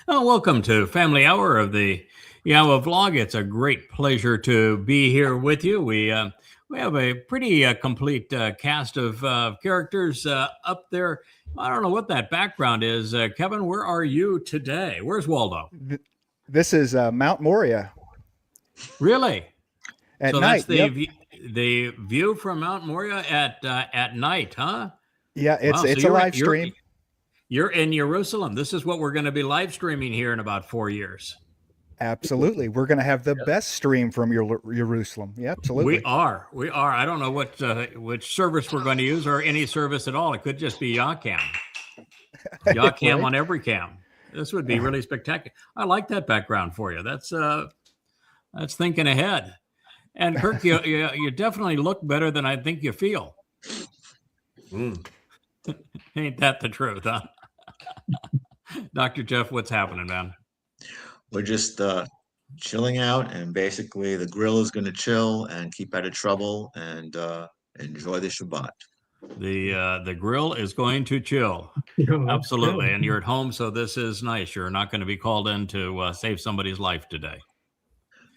Welcome to Family Hour of the Yawa Vlog. It's a great pleasure to be here with you. We have a pretty complete cast of characters up there. I don't know what that background is, Kevin. Where are you today? Where's Waldo? This is Mount Moria Really? at So that's night. the Yep. the view from Mount Moria at night, huh? Yeah, it's Wow. So it's a live stream. you're in Jerusalem. This is what we're going to be live streaming here in about 4 years. Absolutely. We're going to have the Yeah. best stream from Jerusalem. Yeah, We absolutely. are. We are. I don't know which service we're going to use or any service at all. It could just be Yahcam. Yahcam Right? on every cam. This would be really spectacular. I like that background for you. That's thinking ahead. And Kirk, you definitely look better than I think you feel. Mm. Ain't that the truth, huh? Dr. Jeff, what's happening, man? We're just chilling out, and basically the grill is going to chill and keep out of trouble and enjoy the Shabbat. The grill is going to chill. Absolutely. And you're at home, so this is nice. You're not going to be called in to save somebody's life today.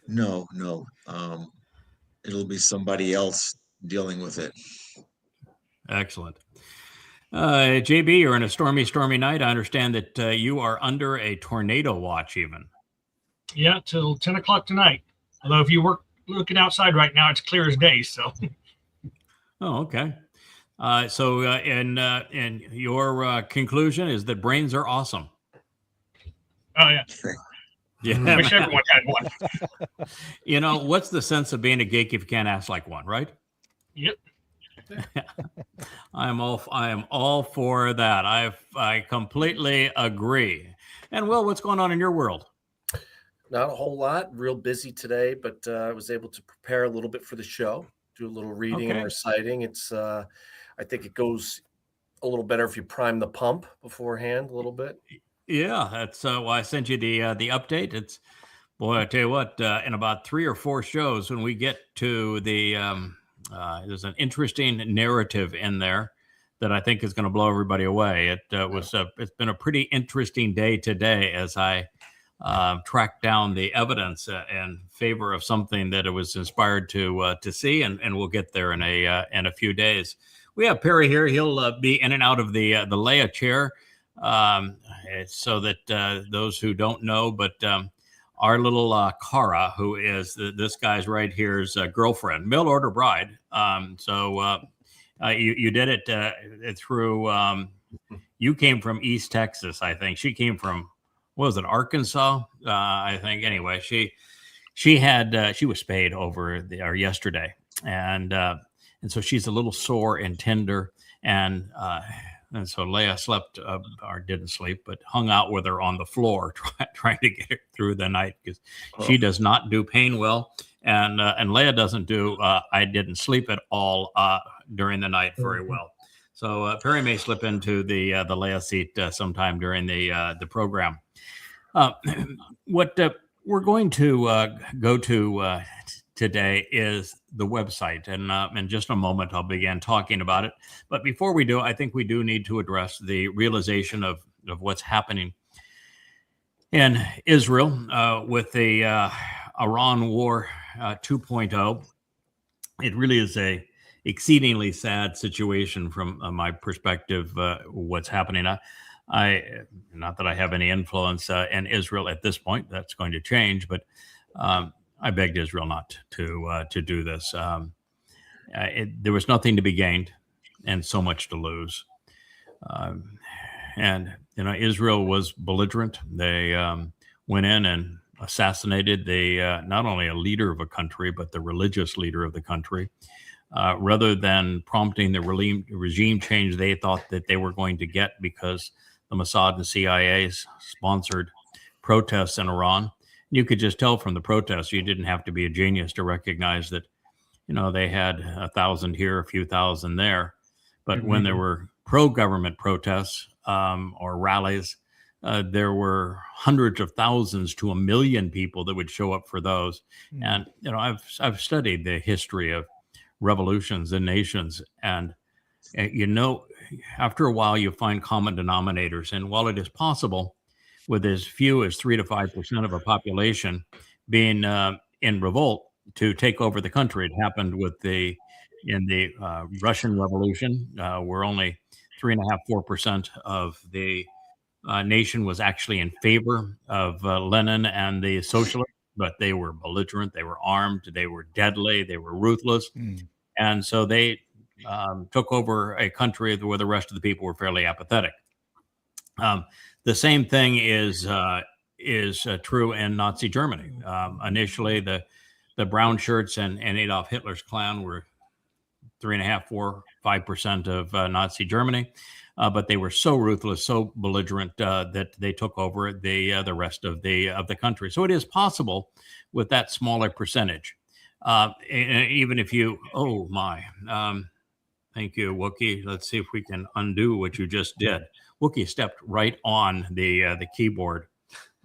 No, no, it'll be somebody else dealing with it. Excellent. JB, you're in a stormy night. I understand that you are under a tornado watch, even. Yeah, till 10 o'clock tonight. Although if you work looking outside right now, it's clear as day. So Oh, okay. And your conclusion is that brains are awesome. oh yeah, Yeah. wish everyone had one. You know, what's the sense of being a geek if you can't act like one, right? Yep. I am all for that. I completely agree. And Will, what's going on in your world? Not a whole lot. Real busy today, but I was able to prepare a little bit for the show, do a little reading and Okay. reciting. It's I think it goes a little better if you prime the pump beforehand a little bit. Yeah, that's why I sent you the update. It's boy, I tell you what, in about 3 or 4 shows, when we get to there's an interesting narrative in there that I think is going to blow everybody away. It's been a pretty interesting day today as I tracked down the evidence in favor of something that it was inspired to see, and we'll get there in a few days. We have Perry here. He'll be in and out of the Leia chair, so that those who don't know, but our little Cara, who is this guy's right here's girlfriend, mail order bride. You did it through. You came from East Texas, I think. She came from, what was it, Arkansas? I think. Anyway, she was spayed or yesterday, and so she's a little sore and tender, and so Leia slept or didn't sleep, but hung out with her on the floor, trying to get her through the night because she does not do pain well, and Leia doesn't do. I didn't sleep at all during the night very well. So Perry may slip into the Leia seat sometime during the program. What we're going to go to today is the website, and in just a moment I'll begin talking about it. But before we do, I think we do need to address the realization of what's happening in Israel with the Iran War 2.0. It really is a exceedingly sad situation from my perspective. What's happening? I not that I have any influence in Israel at this point. That's going to change, but I begged Israel not to do this. There was nothing to be gained and so much to lose. And Israel was belligerent. They went in and assassinated not only a leader of a country, but the religious leader of the country. Rather than prompting the regime change they thought that they were going to get because the Mossad and CIA sponsored protests in Iran. You could just tell from the protests. You didn't have to be a genius to recognize that, they had 1,000 here, a few thousand there. But when there were pro-government protests or rallies, there were hundreds of thousands to 1 million people that would show up for those. And I've studied the history of revolutions and nations, and after a while you find common denominators. And while it is possible with as few as 3 to 5% of a population being in revolt to take over the country. It happened in the Russian Revolution, where only 3.5%, 4% of the nation was actually in favor of Lenin and the socialists, but they were belligerent, they were armed, they were deadly, they were ruthless. And so they took over a country where the rest of the people were fairly apathetic. The same thing is true in Nazi Germany. Initially, the brown shirts and Adolf Hitler's Klan were 3.5%, 4%, 5% of Nazi Germany, but they were so ruthless, so belligerent that they took over the rest of the country. So it is possible with that smaller percentage. Even if you, thank you, Wookie. Let's see if we can undo what you just did. Wookie stepped right on the keyboard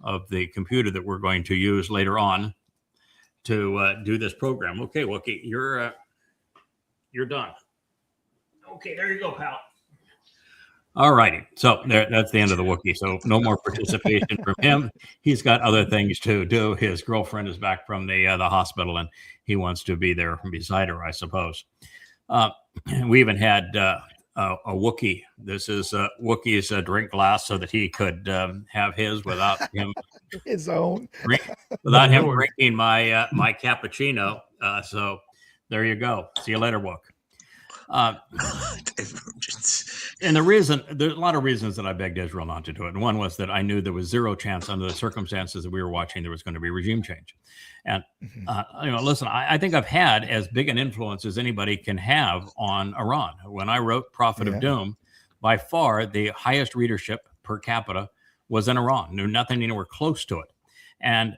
of the computer that we're going to use later on to do this program. Okay, Wookie, you're done. Okay, there you go, pal. All righty. So that's the end of the Wookiee. So no more participation from him. He's got other things to do. His girlfriend is back from the hospital, and he wants to be there beside her, I suppose. We even had a Wookiee. This is Wookiee's drink glass so that he could have his without him His own. without him drinking my my cappuccino. So there you go. See you later, Wook. And there's a lot of reasons that I begged Israel not to do it. And one was that I knew there was zero chance under the circumstances that we were watching, there was going to be regime change. And, listen, I think I've had as big an influence as anybody can have on Iran. When I wrote Prophet of Doom, by far the highest readership per capita was in Iran. Knew nothing anywhere close to it. And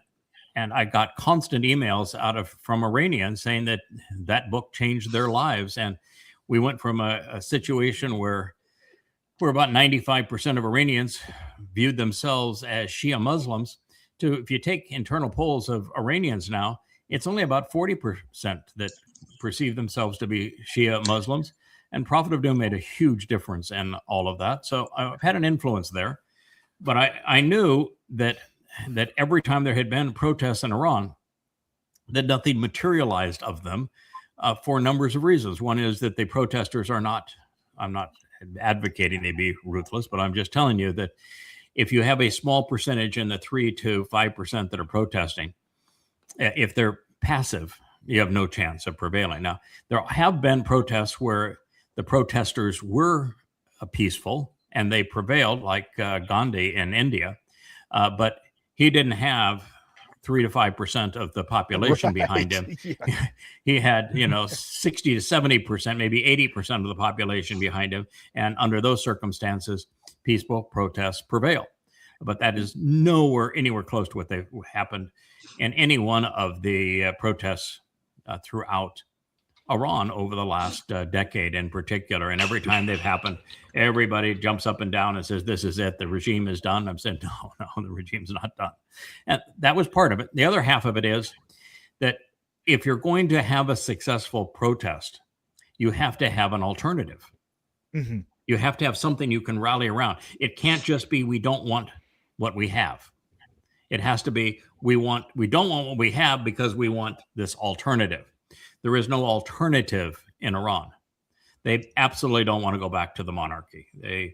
I got constant emails from Iranians saying that book changed their lives. And we went from a situation where about 95% of Iranians viewed themselves as Shia Muslims to, if you take internal polls of Iranians now, it's only about 40% that perceive themselves to be Shia Muslims. And Prophet of Doom made a huge difference in all of that. So I've had an influence there. But I knew that every time there had been protests in Iran, that nothing materialized of them for numbers of reasons. One is that the protesters are not, I'm not advocating they be ruthless, but I'm just telling you that if you have a small percentage in the 3 to 5% that are protesting, if they're passive, you have no chance of prevailing. Now, there have been protests where the protesters were peaceful and they prevailed, like Gandhi in India, but he didn't have 3 to 5% of the population behind him. Yeah. He had, 60 to 70%, maybe 80% of the population behind him. And under those circumstances, peaceful protests prevail. But that is anywhere close to what happened in any one of the protests throughout Iran over the last decade in particular. And every time they've happened, everybody jumps up and down and says, this is it. The regime is done. I'm saying, no, the regime's not done. And that was part of it. The other half of it is that if you're going to have a successful protest, you have to have an alternative. Mm-hmm. You have to have something you can rally around. It can't just be, we don't want what we have. It has to be, we don't want what we have because we want this alternative. There is no alternative in Iran. They absolutely don't want to go back to the monarchy. The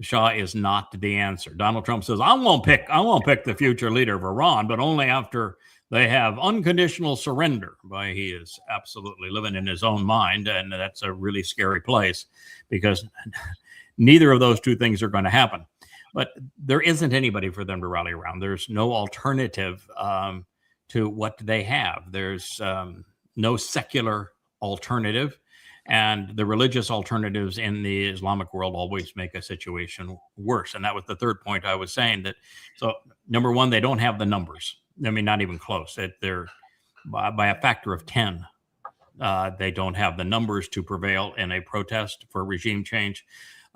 Shah is not the answer. Donald Trump says, I won't pick the future leader of Iran, but only after they have unconditional surrender. Boy, he is absolutely living in his own mind, and that's a really scary place because neither of those two things are going to happen. But there isn't anybody for them to rally around. There's no alternative to what they have. There's no secular alternative, and the religious alternatives in the Islamic world always make a situation worse. And that was the third point I was saying. That so number one, they don't have the numbers. I mean, not even close. They're by a factor of 10. They don't have the numbers to prevail in a protest for regime change.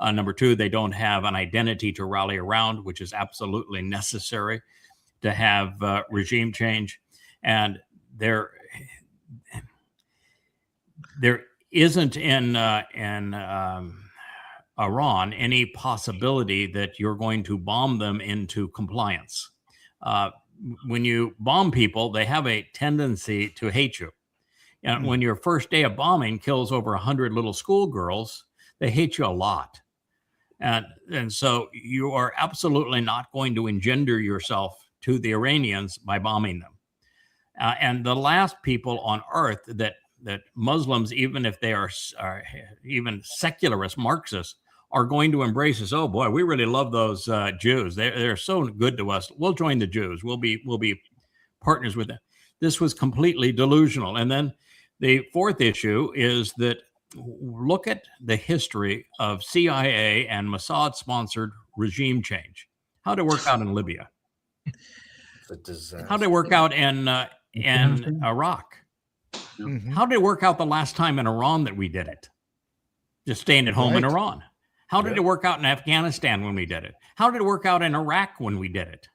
Number two, they don't have an identity to rally around, which is absolutely necessary to have regime change. And there isn't in Iran any possibility that you're going to bomb them into compliance. When you bomb people, they have a tendency to hate you. And when your first day of bombing kills over 100 little schoolgirls, they hate you a lot. And so you are absolutely not going to engender yourself to the Iranians by bombing them. And the last people on earth that Muslims, even if they are even secularist Marxists, are going to embrace is, oh boy, we really love those Jews. They're so good to us. We'll join the Jews. We'll be partners with them. This was completely delusional. And then the fourth issue is that look at the history of CIA and Mossad-sponsored regime change. How did it work out in Libya? It's a disaster. How did it work out in Iraq? How did it work out the last time in Iran that we did it? Just staying at home in Iran. How did it work out in Afghanistan when we did it? How did it work out in Iraq when we did it?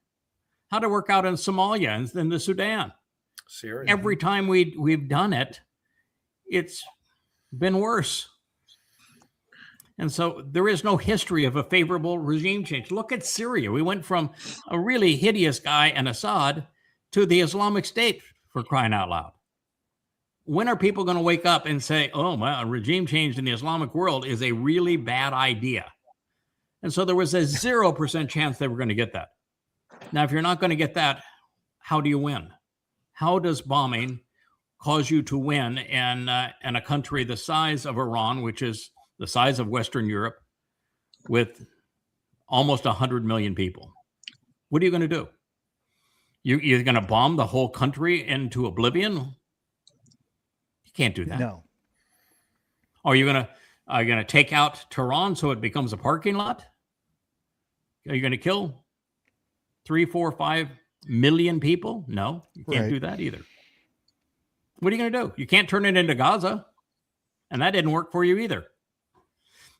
How did it work out in Somalia and in the Sudan? Syria. Every time we've done it, it's been worse. And so there is no history of a favorable regime change. Look at Syria. We went from a really hideous guy and Assad to the Islamic State, for crying out loud. When are people going to wake up and say, oh, well, a regime change in the Islamic world is a really bad idea? And so there was a 0% chance they were going to get that. Now, if you're not going to get that, how do you win? How does bombing cause you to win in a country the size of Iran, which is the size of Western Europe, with almost 100 million people? What are you going to do? You're going to bomb the whole country into oblivion? Can't do that. No. Are you gonna take out Tehran so it becomes a parking lot? Are you gonna kill 3, 4, 5 million people? No, you can't do that either. What are you gonna do? You can't turn it into Gaza, and that didn't work for you either.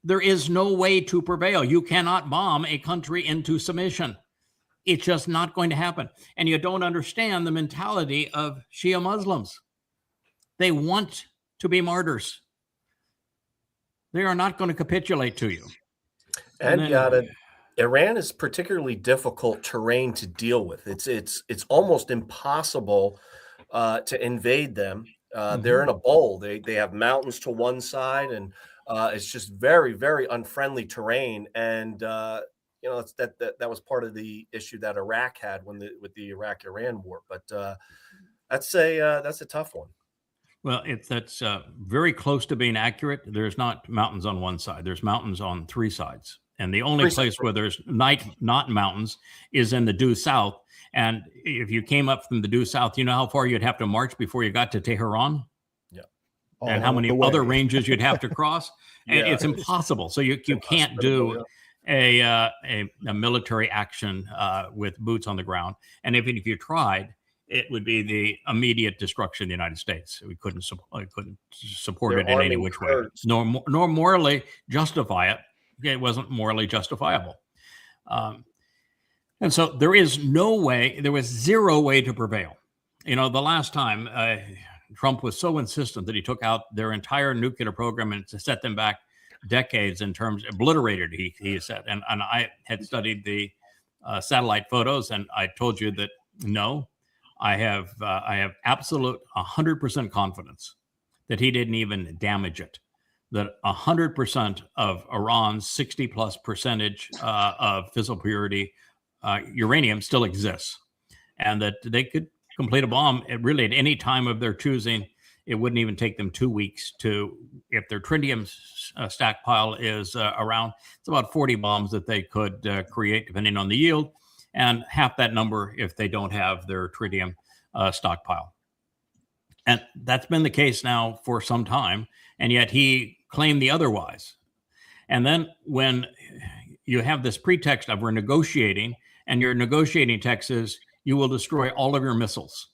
There is no way to prevail. You cannot bomb a country into submission. It's just not going to happen. And you don't understand the mentality of Shia Muslims. They want to be martyrs. They are not going to capitulate to you. And Iran is particularly difficult terrain to deal with. It's almost impossible to invade them. They're in a bowl. They have mountains to one side, and it's just very, very unfriendly terrain. And that was part of the issue that Iraq had with the Iraq-Iran war. But that's a tough one. Well, that's very close to being accurate. There's not mountains on one side. There's mountains on 3 sides. And the only place where there's not mountains is in the due south. And if you came up from the due south, you know how far you'd have to march before you got to Tehran? Yeah. And how many other ranges you'd have to cross? And it's impossible. So you can't do a military action with boots on the ground. And even if you tried, it would be the immediate destruction of the United States. We couldn't support it in any which way, nor morally justify it. It wasn't morally justifiable. And so there is no way, there was zero way to prevail. The last time Trump was so insistent that he took out their entire nuclear program and to set them back decades in terms, obliterated, he said. And I had studied the satellite photos, and I told you that no, I have absolute 100% confidence that he didn't even damage it. That 100% of Iran's 60+% of fissile purity uranium still exists, and that they could complete a bomb really at any time of their choosing. It wouldn't even take them 2 weeks to, if their tritium stockpile is around, it's about 40 bombs that they could create, depending on the yield, and half that number if they don't have their tritium stockpile. And that's been the case now for some time, and yet he claimed the otherwise. And then when you have this pretext of we're negotiating, and your negotiating text is you will destroy all of your missiles.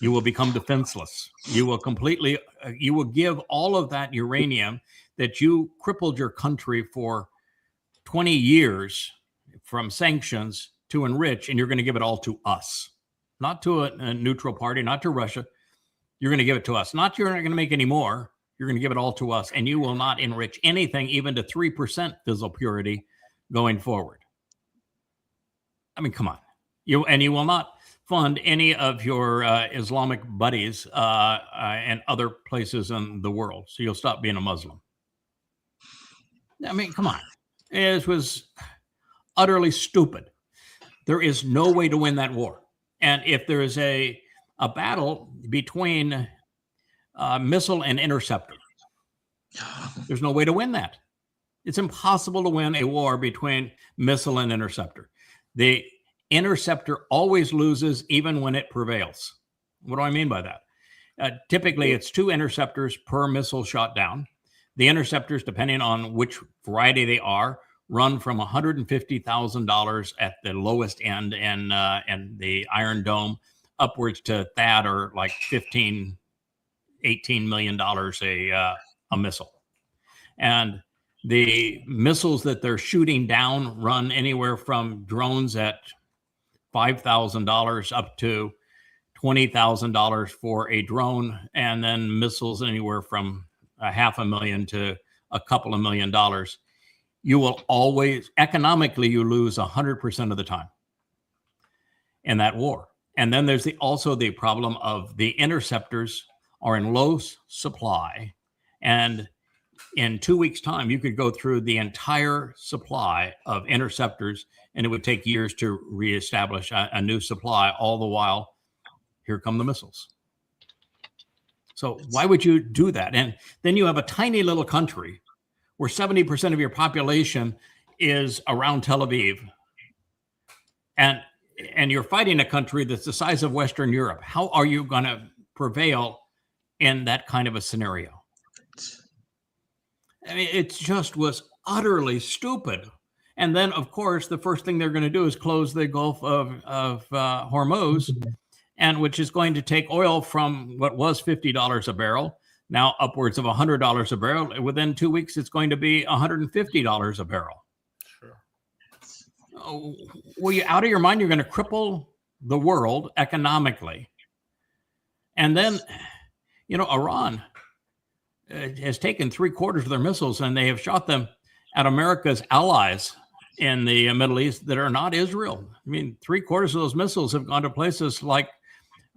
You will become defenseless. You will give all of that uranium that you crippled your country for 20 years from sanctions to enrich, and you're going to give it all to us, not to a neutral party, not to Russia. You're going to give it to us. Not you're not going to make any more. You're going to give it all to us, and you will not enrich anything even to 3% fissile purity going forward. I mean, come on. You will not fund any of your Islamic buddies and other places in the world. So you'll stop being a Muslim. I mean, come on. It was utterly stupid. There is no way to win that war. And if there is a battle between missile and interceptor, there's no way to win that. It's impossible to win a war between missile and interceptor. The interceptor always loses even when it prevails. What do I mean by that? Typically, it's 2 interceptors per missile shot down. The interceptors, depending on which variety they are, run from $150,000 at the lowest end and the Iron Dome upwards to THAAD or like $15, $18 million a missile. And the missiles that they're shooting down run anywhere from drones at $5,000 up to $20,000 for a drone, and then missiles anywhere from $500,000 to a couple of $1 million. You will always, economically, you lose 100% of the time in that war. And then there's also the problem of the interceptors are in low supply, and in 2 weeks' time, you could go through the entire supply of interceptors, and it would take years to reestablish a new supply. All the while, here come the missiles. So why would you do that? And then you have a tiny little country where 70% of your population is around Tel Aviv, and you're fighting a country that's the size of Western Europe. How are you going to prevail in that kind of a scenario? I mean, it just was utterly stupid. And then, of course, the first thing they're going to do is close the Gulf of Hormuz, and which is going to take oil from what was $50 a barrel, now upwards of $100 a barrel. Within 2 weeks, it's going to be $150 a barrel. Sure. Oh, well, you out of your mind? You're going to cripple the world economically. And then, Iran has taken 3/4 of their missiles, and they have shot them at America's allies in the Middle East that are not Israel. I mean, 3/4 of those missiles have gone to places like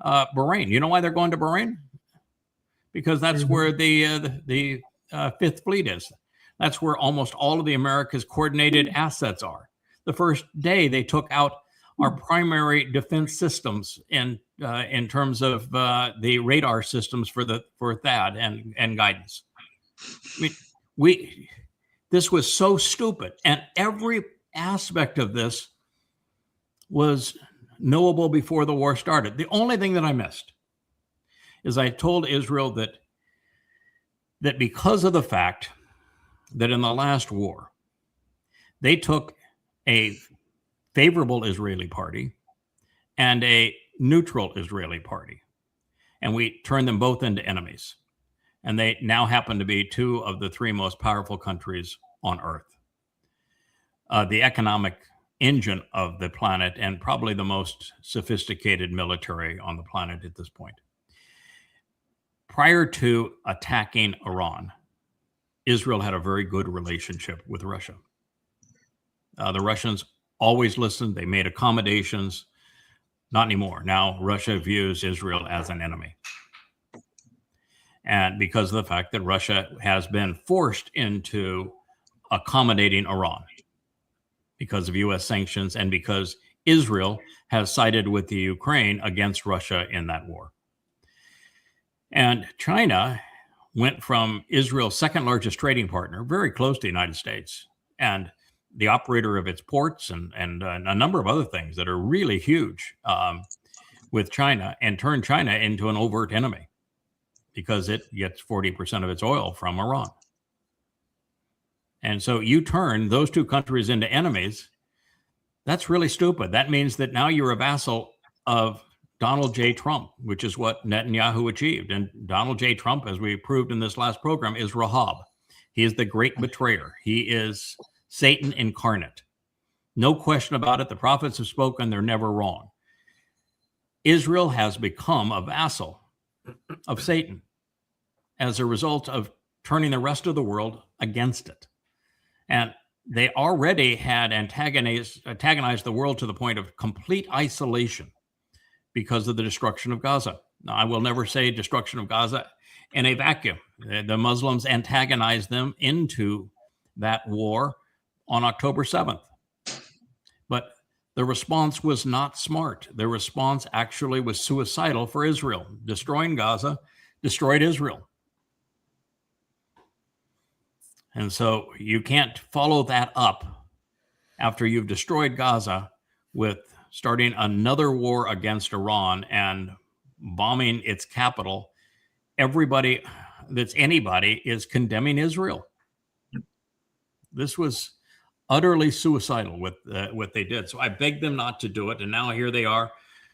Bahrain. You know why they're going to Bahrain? Because that's where the Fifth Fleet is. That's where almost all of the America's coordinated assets are. The first day they took out our primary defense systems in terms of the radar systems for THAAD and guidance. I mean, this was so stupid, and every aspect of this was knowable before the war started. The only thing that I missed is I told Israel that because of the fact that in the last war they took a favorable Israeli party and a neutral Israeli party, and we turned them both into enemies. And they now happen to be 2 of the 3 most powerful countries on Earth. The economic engine of the planet, and probably the most sophisticated military on the planet at this point. Prior to attacking Iran, Israel had a very good relationship with Russia. The Russians always listened. They made accommodations. Not anymore. Now Russia views Israel as an enemy. And because of the fact that Russia has been forced into accommodating Iran because of U.S. sanctions, and because Israel has sided with the Ukraine against Russia in that war. And China went from Israel's second largest trading partner, very close to the United States, and the operator of its ports and a number of other things that are really huge with China, and turned China into an overt enemy because it gets 40% of its oil from Iran. And so you turn those 2 countries into enemies. That's really stupid. That means that now you're a vassal of Donald J. Trump, which is what Netanyahu achieved. And Donald J. Trump, as we proved in this last program, is Rahab. He is the great betrayer. He is Satan incarnate. No question about it. The prophets have spoken. They're never wrong. Israel has become a vassal of Satan. as a result of turning the rest of the world against it. And they already had antagonized the world to the point of complete isolation because of the destruction of Gaza. Now, I will never say destruction of Gaza in a vacuum. The Muslims antagonized them into that war on October 7th. But the response was not smart. The response actually was suicidal for Israel. Destroying Gaza destroyed Israel. And so you can't follow that up after you've destroyed Gaza with starting another war against Iran and bombing its capital. Everybody that's anybody is condemning Israel. This was utterly suicidal with what they did. So I begged them not to do it. And now here they are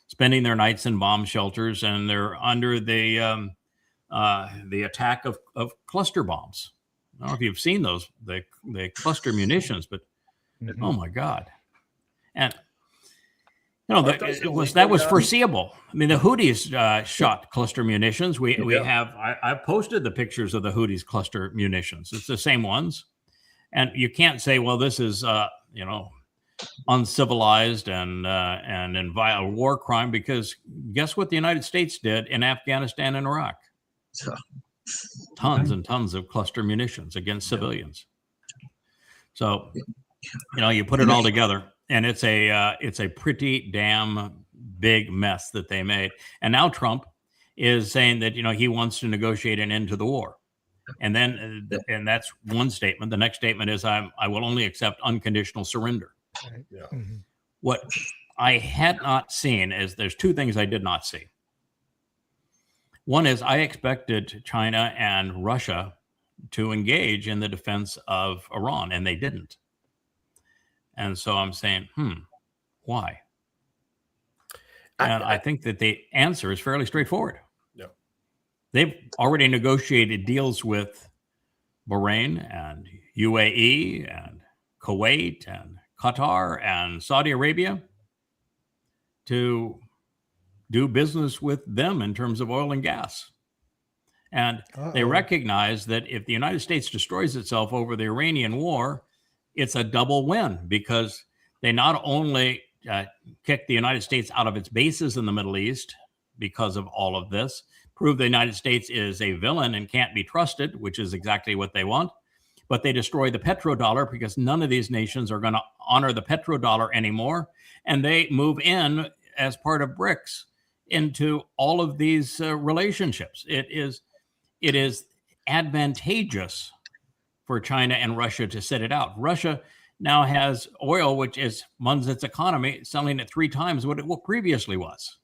spending their nights in bomb shelters, and they're under the attack of cluster bombs. I don't know if you've seen those, the cluster munitions, but oh my God. And that was foreseeable. I mean, the Houthis shot cluster munitions. I've posted the pictures of the Houthis cluster munitions. It's the same ones. And you can't say, well, this is, uncivilized and in vile war crime, because guess what the United States did in Afghanistan and Iraq? Tons and tons of cluster munitions against civilians. So, you put it all together, and it's a pretty damn big mess that they made. And now Trump is saying that, he wants to negotiate an end to the war. And then, and that's one statement. The next statement is, I will only accept unconditional surrender. Right. Yeah. Mm-hmm. What I had not seen is there's two things I did not see. One is I expected China and Russia to engage in the defense of Iran, and they didn't. And so I'm saying, why? And I think that the answer is fairly straightforward. Yeah. They've already negotiated deals with Bahrain and UAE and Kuwait and Qatar and Saudi Arabia to do business with them in terms of oil and gas. And they recognize that if the United States destroys itself over the Iranian war, it's a double win, because they not only kick the United States out of its bases in the Middle East because of all of this, prove the United States is a villain and can't be trusted, which is exactly what they want, but they destroy the petrodollar because none of these nations are going to honor the petrodollar anymore. And they move in as part of BRICS into all of these relationships. It is advantageous for China and Russia to sit it out. Russia now has oil, which runs its economy, selling at 3 times what it previously was.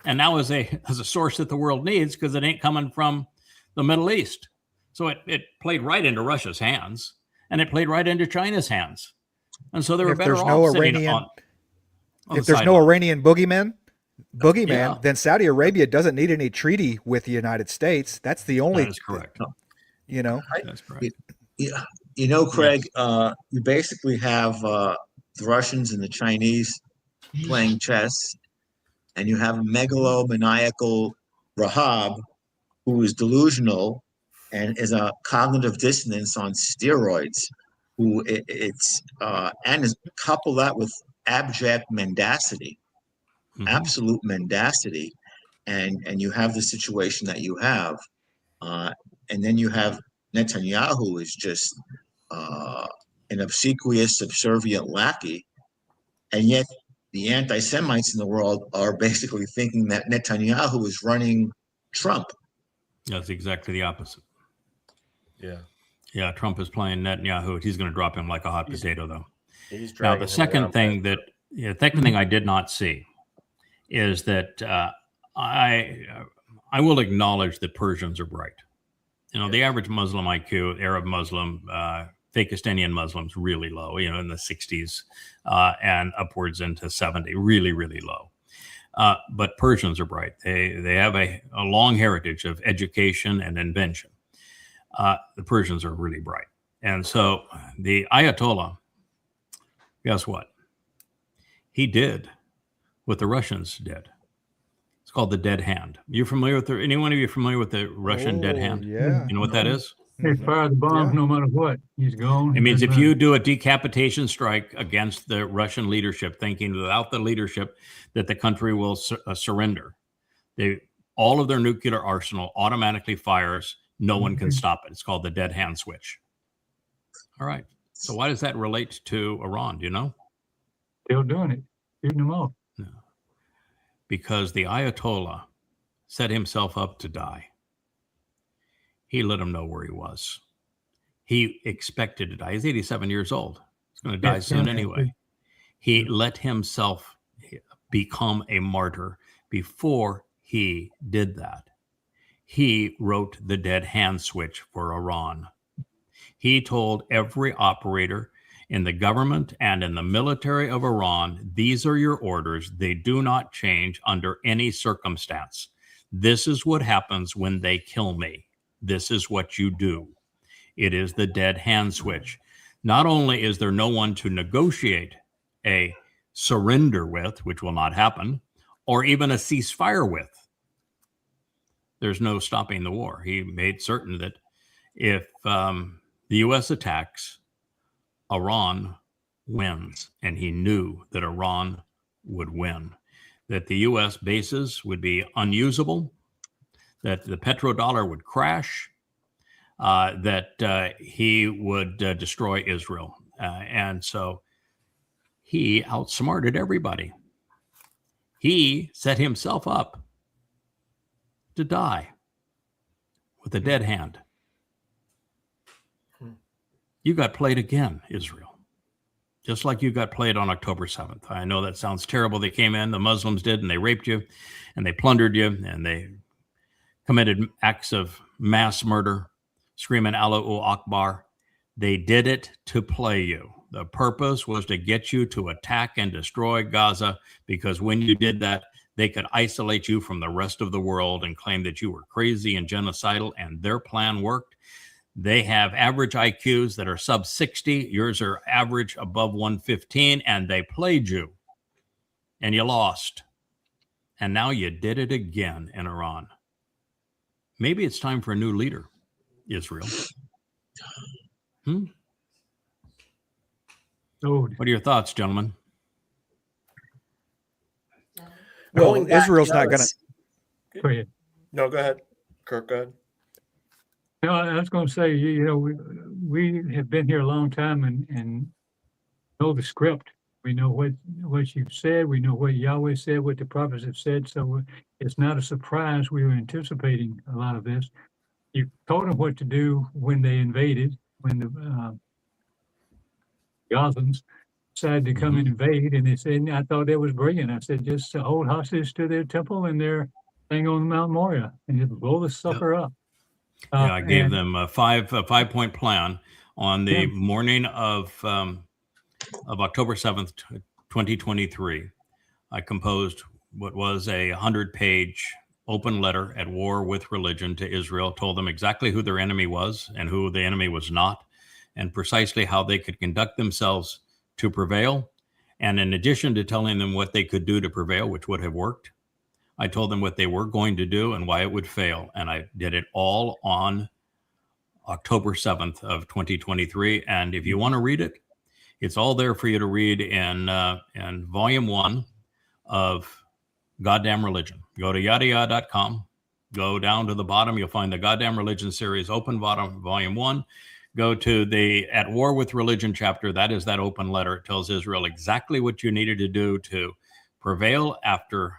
And now as a source that the world needs, because it ain't coming from the Middle East. So it played right into Russia's hands, and it played right into China's hands. And so they were better off sitting on if there's no Iranian boogeyman, Yeah. then Saudi Arabia doesn't need any treaty with the United States. That's the only. That is correct. That's correct. Craig, you basically have the Russians and the Chinese playing chess, and you have a megalomaniacal Rahab who is delusional and is a cognitive dissonance on steroids. Couple that with abject mendacity, absolute mendacity, and you have the situation that you have, and then you have Netanyahu, who is just an obsequious, subservient lackey, and yet the anti-Semites in the world are basically thinking that Netanyahu is running Trump. That's exactly the opposite. Yeah. Yeah, Trump is playing Netanyahu. He's going to drop him like a hot potato, though. Now, the second thing I did not see is that I will acknowledge that Persians are bright. The average Muslim IQ, Arab Muslim, Fakistanian Muslims, really low, in the 60s and upwards into 70, really, really low. But Persians are bright. They have a long heritage of education and invention. The Persians are really bright. And so the Ayatollah, guess what? He did what the Russians did. It's called the dead hand. You familiar with anyone of you familiar with the Russian dead hand? Yeah. You know what that is? They fire the bombs no matter what. He's gone. It means if Doesn't you matter. do a decapitation strike against the Russian leadership, thinking without the leadership that the country will surrender, all of their nuclear arsenal automatically fires. No one can stop it. It's called the dead hand switch. All right. So why does that relate to Iran? Do you know? Still doing it, shooting them off. No. Because the Ayatollah set himself up to die. He let him know where he was. He expected to die. He's 87 years old. He's going to die soon anyway. He let himself become a martyr before he did that. He wrote the dead hand switch for Iran. He told every operator in the government and in the military of Iran, these are your orders. They do not change under any circumstance. This is what happens when they kill me. This is what you do. It is the dead hand switch. Not only is there no one to negotiate a surrender with, which will not happen, or even a ceasefire with, there's no stopping the war. He made certain that if the U.S. attacks, Iran wins, and he knew that Iran would win, that the U.S. bases would be unusable, that the petrodollar would crash, that he would destroy Israel. And so he outsmarted everybody. He set himself up to die with a dead hand. You got played again, Israel, just like you got played on October 7th. I know that sounds terrible. They came in, the Muslims did, and they raped you, and they plundered you, and they committed acts of mass murder, screaming Allahu Akbar. They did it to play you. The purpose was to get you to attack and destroy Gaza, because when you did that, they could isolate you from the rest of the world and claim that you were crazy and genocidal, and their plan worked. They have average IQs that are sub 60. Yours are average above 115, and they played you, and you lost. And now you did it again in Iran. Maybe it's time for a new leader, Israel. Oh, What are your thoughts, gentlemen? Well, Going back, Israel's not going to. go ahead. No, go ahead. Kirk, go ahead. No, I was going to say, we have been here a long time and know the script. We know what you've said. We know what Yahweh said, what the prophets have said. So it's not a surprise. We were anticipating a lot of this. You told them what to do when they invaded, when the Gazans decided to come and invade, and they said, I thought that was brilliant. I said, just hold hostage to their temple and their thing on Mount Moriah and just blow the sucker up. Yeah, I gave them a five-point plan on the morning of October 7th, 2023. I composed what was a 100-page open letter at war with religion to Israel, told them exactly who their enemy was and who the enemy was not, and precisely how they could conduct themselves to prevail. And in addition to telling them what they could do to prevail, which would have worked, I told them what they were going to do and why it would fail. And I did it all on October 7th of 2023. And if you want to read it, it's all there for you to read in volume 1 of Goddamn Religion. Go to yadayah.com, go down to the bottom, you'll find the Goddamn Religion series, open bottom, volume 1. Go to the At War with Religion chapter. That is that open letter. It tells Israel exactly what you needed to do to prevail after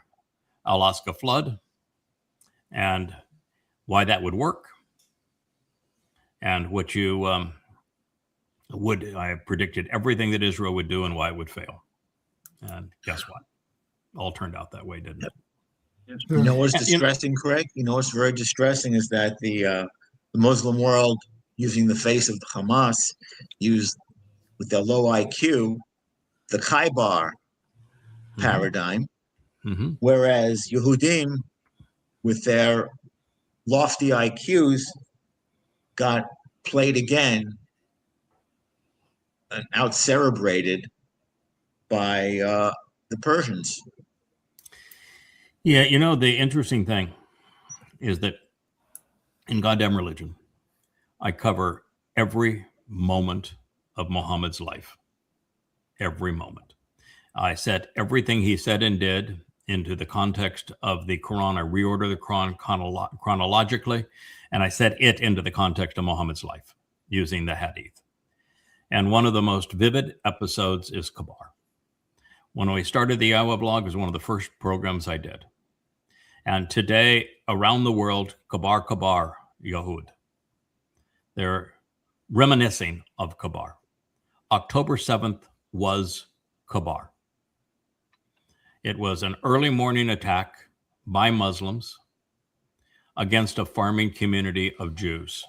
Alaska flood and why that would work, and what you I predicted everything that Israel would do and why it would fail. And guess what? All turned out that way, didn't it? You know what's distressing, Craig? You know what's very distressing is that the Muslim world, using the face of the Hamas, used with their low IQ the Khaybar paradigm, whereas Yehudim, with their lofty IQs, got played again and out-cerebrated by the Persians. Yeah, the interesting thing is that in goddamn religion, I cover every moment of Muhammad's life. Every moment. I set everything he said and did into the context of the Quran. I reorder the Quran chronologically, and I set it into the context of Muhammad's life using the Hadith. And one of the most vivid episodes is Kabar. When we started the Iowa blog, it was one of the first programs I did. And today, around the world, Kabar, Yahud. They're reminiscing of Kabar. October 7th was Kabar. It was an early morning attack by Muslims against a farming community of Jews.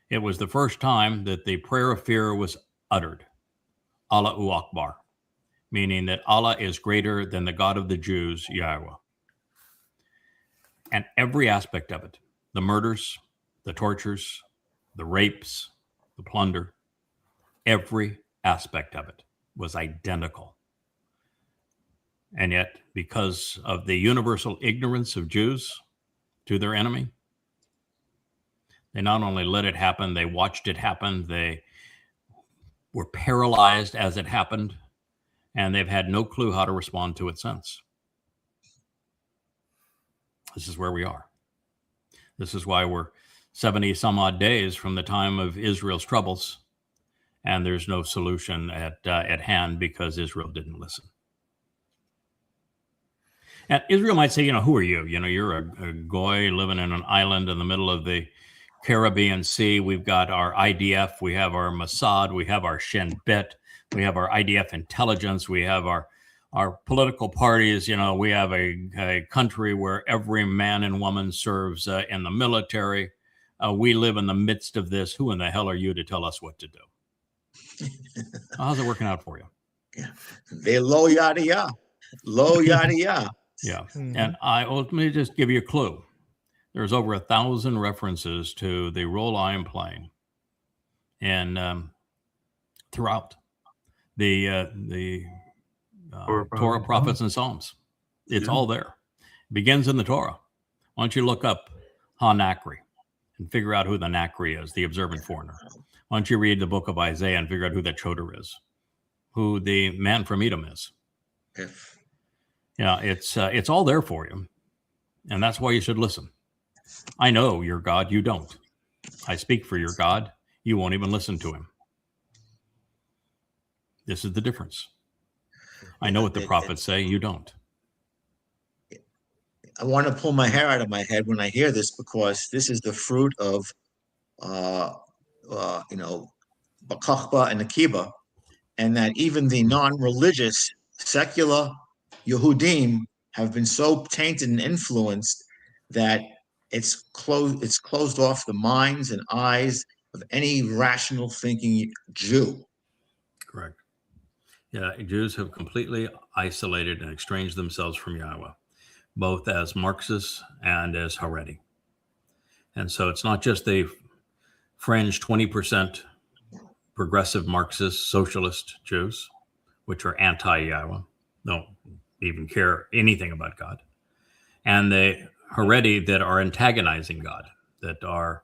It was the first time that the prayer of fear was uttered, Allahu Akbar, meaning that Allah is greater than the God of the Jews, Yahweh. And every aspect of it, the murders, the tortures, the rapes, the plunder, every aspect of it was identical. And yet, because of the universal ignorance of Jews to their enemy, they not only let it happen, they watched it happen, they were paralyzed as it happened, and they've had no clue how to respond to it since. This is where we are. This is why we're 70 some odd days from the time of Israel's troubles, and there's no solution at hand because Israel didn't listen. And Israel might say, who are you? You're a goy living in an island in the middle of the Caribbean Sea. We've got our IDF, we have our Mossad, we have our Shin Bet, we have our IDF intelligence, we have our political parties. We have a country where every man and woman serves in the military. We live in the midst of this. Who in the hell are you to tell us what to do? How's it working out for you? Yeah. They low yada yada. Low yada yada. Yeah. And let me just give you a clue. There's over 1,000 references to the role I am playing and throughout the Torah, prophets, and Psalms. It's all there. It begins in the Torah. Why don't you look up Ha-Nakri and figure out who the Nakri is, the observant foreigner. Why don't you read the book of Isaiah and figure out who that Choder is, who the man from Edom is. Yeah, it's all there for you. And that's why you should listen. I know your God, you don't. I speak for your God, you won't even listen to him. This is the difference. I know what the prophets say, you don't. I want to pull my hair out of my head when I hear this, because this is the fruit of, Bakachba and Akiba, and that even the non-religious, secular Yehudim have been so tainted and influenced that it's closed off the minds and eyes of any rational thinking Jew. Correct. Yeah, Jews have completely isolated and estranged themselves from Yahweh, both as Marxists and as Haredi. And so it's not just the fringe 20% progressive Marxist socialist Jews, which are anti-Yahweh, don't even care anything about God, and the Haredi that are antagonizing God, that are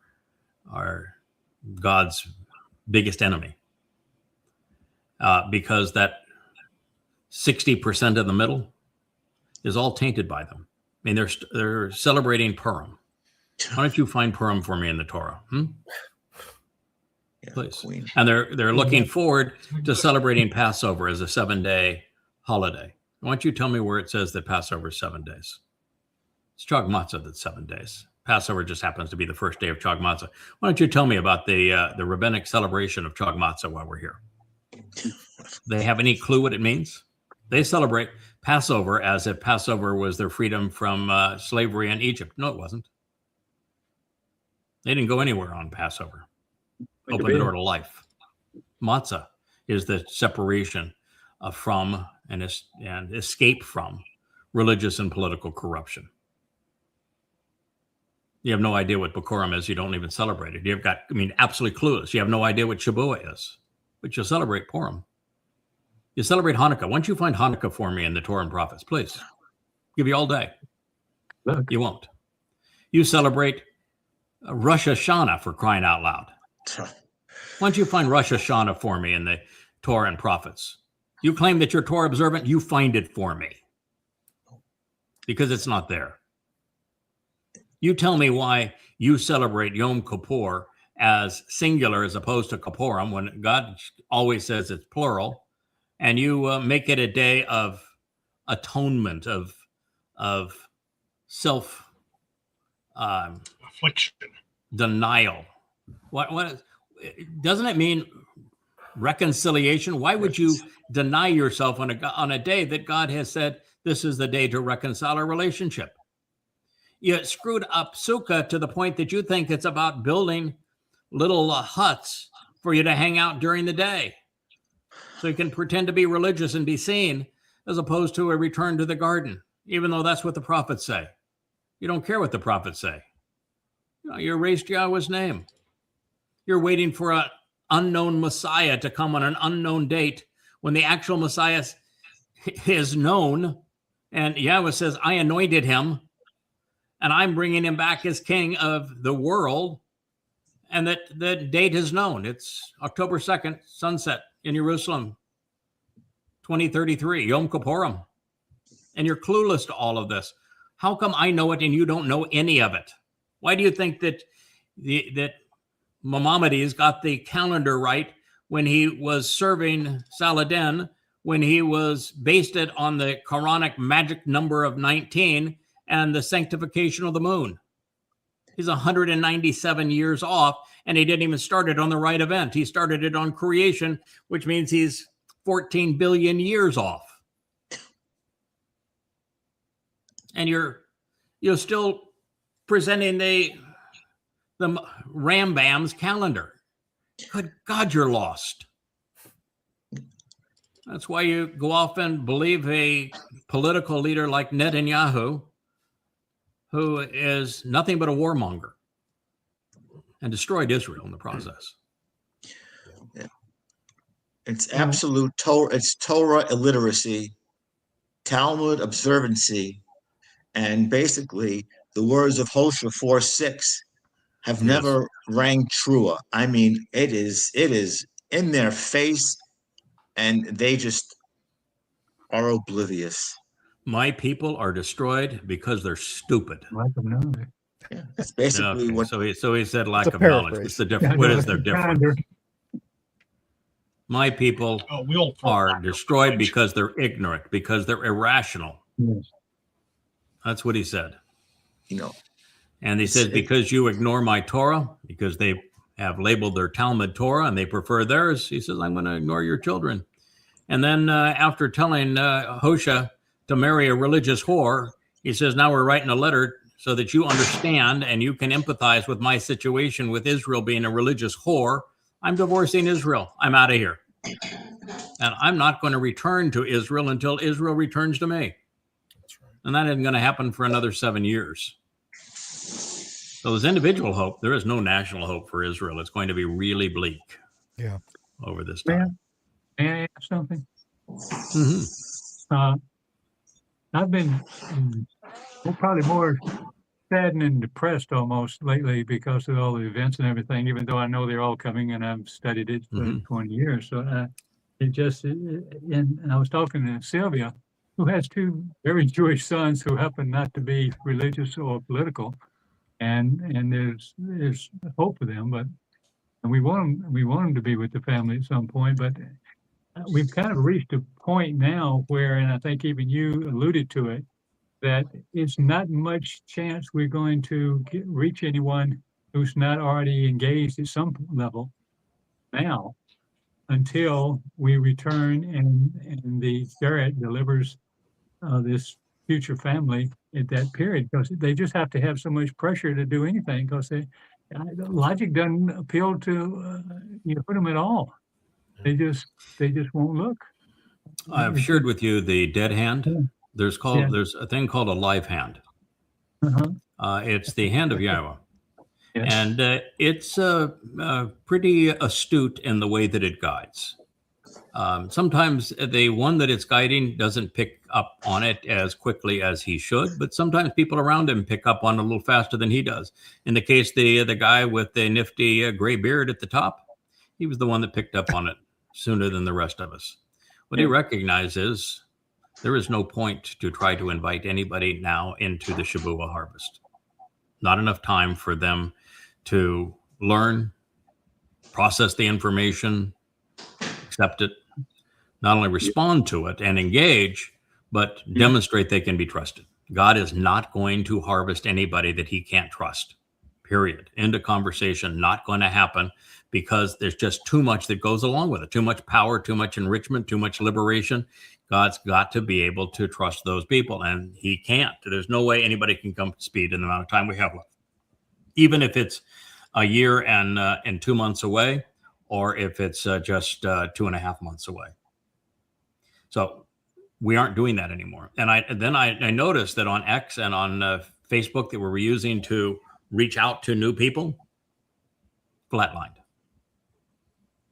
God's biggest enemy. Because that 60% of the middle is all tainted by them. I mean, they're celebrating Purim. Why don't you find Purim for me in the Torah? Please. Queen. And they're looking forward to celebrating Passover as a 7-day holiday. Why don't you tell me where it says that Passover is 7 days? It's Chag Matzah that's 7 days. Passover just happens to be the first day of Chag Matzah. Why don't you tell me about the rabbinic celebration of Chag Matzah while we're here? They have any clue what it means? They celebrate Passover as if Passover was their freedom from slavery in Egypt. No, it wasn't. They didn't go anywhere on Passover. Open the door to life. Matzah is the separation from and escape from religious and political corruption. You have no idea what Bikurim is. You don't even celebrate it. You've got, absolutely clueless. You have no idea what Shabuah is, but you celebrate Purim. You celebrate Hanukkah. Why don't you find Hanukkah for me in the Torah and prophets, please? Give you all day. Look, You won't. You celebrate Rosh Hashanah, for crying out loud. Why don't you find Rosh Hashanah for me in the Torah and prophets? You claim that you're Torah observant, you find it for me. Because it's not there. You tell me why you celebrate Yom Kippur as singular as opposed to Kippurim, when God always says it's plural, and you make it a day of atonement, of self Affliction. denial. Doesn't it mean reconciliation? Why would you deny yourself on a day that God has said this is the day to reconcile a relationship? You screwed up Sukkah to the point that you think it's about building little huts for you to hang out during the day, so you can pretend to be religious and be seen, as opposed to a return to the garden, even though that's what the prophets say. You don't care what the prophets say. You erased Yahweh's name. You're waiting for an unknown Messiah to come on an unknown date when the actual Messiah is known. And Yahweh says, I anointed him and I'm bringing him back as king of the world. And that the date is known. It's October 2nd, sunset in Jerusalem, 2033, Yom Kippurim. And you're clueless to all of this. How come I know it and you don't know any of it? Why do you think that that Maimonides got the calendar right when he was serving Saladin, when he was based it on the Quranic magic number of 19 and the sanctification of the moon? He's 197 years off, and he didn't even start it on the right event. He started it on creation, which means he's 14 billion years off. And you're still presenting the Rambam's calendar. Good God, you're lost. That's why you go off and believe a political leader like Netanyahu, who is nothing but a warmonger and destroyed Israel in the process. It's absolute Torah. It's Torah illiteracy, Talmud observancy, and basically the words of Hosea 4:6 have never rang truer. I mean, it is in their face, and they just are oblivious. My people are destroyed because they're stupid. lack of knowledge. Yeah, that's basically Okay, what. so he said lack It's a of knowledge. paraphrase. What's the difference? What is their difference? Kinder. My people We'll are destroyed because they're ignorant, because they're irrational. Yes. That's what he said. You know, And he says, because you ignore my Torah, because they have labeled their Talmud Torah and they prefer theirs, he says, I'm going to ignore your children. And then after telling Hosea to marry a religious whore, he says, now we're writing a letter so that you understand and you can empathize with my situation with Israel being a religious whore. I'm divorcing Israel. I'm out of here. And I'm not going to return to Israel until Israel returns to me. And that isn't going to happen for another 7 years. So there's individual hope. There is no national hope for Israel. It's going to be really bleak. Yeah. Over this time. May I ask something? Mm-hmm. I've been probably more saddened and depressed almost lately because of all the events and everything, even though I know they're all coming and I've studied it for 20 years. So and I was talking to Sylvia, who has two very Jewish sons who happen not to be religious or political. And there's hope for them, and we want them to be with the family at some point, but we've kind of reached a point now where, and I think even you alluded to it, that it's not much chance we're going to reach anyone who's not already engaged at some level now, until we return and the Spirit delivers this future family at that period, because they just have to have so much pressure to do anything, because logic doesn't appeal to them at all. They just won't look. I've shared with you the dead hand. There's a thing called a live hand. It's the hand of Yahweh. Yes. And it's pretty astute in the way that it guides. Sometimes the one that it's guiding doesn't pick up on it as quickly as he should, but sometimes people around him pick up on it a little faster than he does. In the case, the guy with the nifty gray beard at the top, he was the one that picked up on it sooner than the rest of us. What he recognizes, there is no point to try to invite anybody now into the Shabbat harvest. Not enough time for them to learn, process the information, accept it, not only respond to it and engage, but demonstrate they can be trusted. God is not going to harvest anybody that he can't trust, period. End of conversation. Not going to happen, because there's just too much that goes along with it. Too much power, too much enrichment, too much liberation. God's got to be able to trust those people, and he can't. There's no way anybody can come to speed in the amount of time we have left. Even if it's a year and 2 months away, or if it's just 2.5 months away. So we aren't doing that anymore. And I noticed that on X and on Facebook that we were using to reach out to new people, flatlined.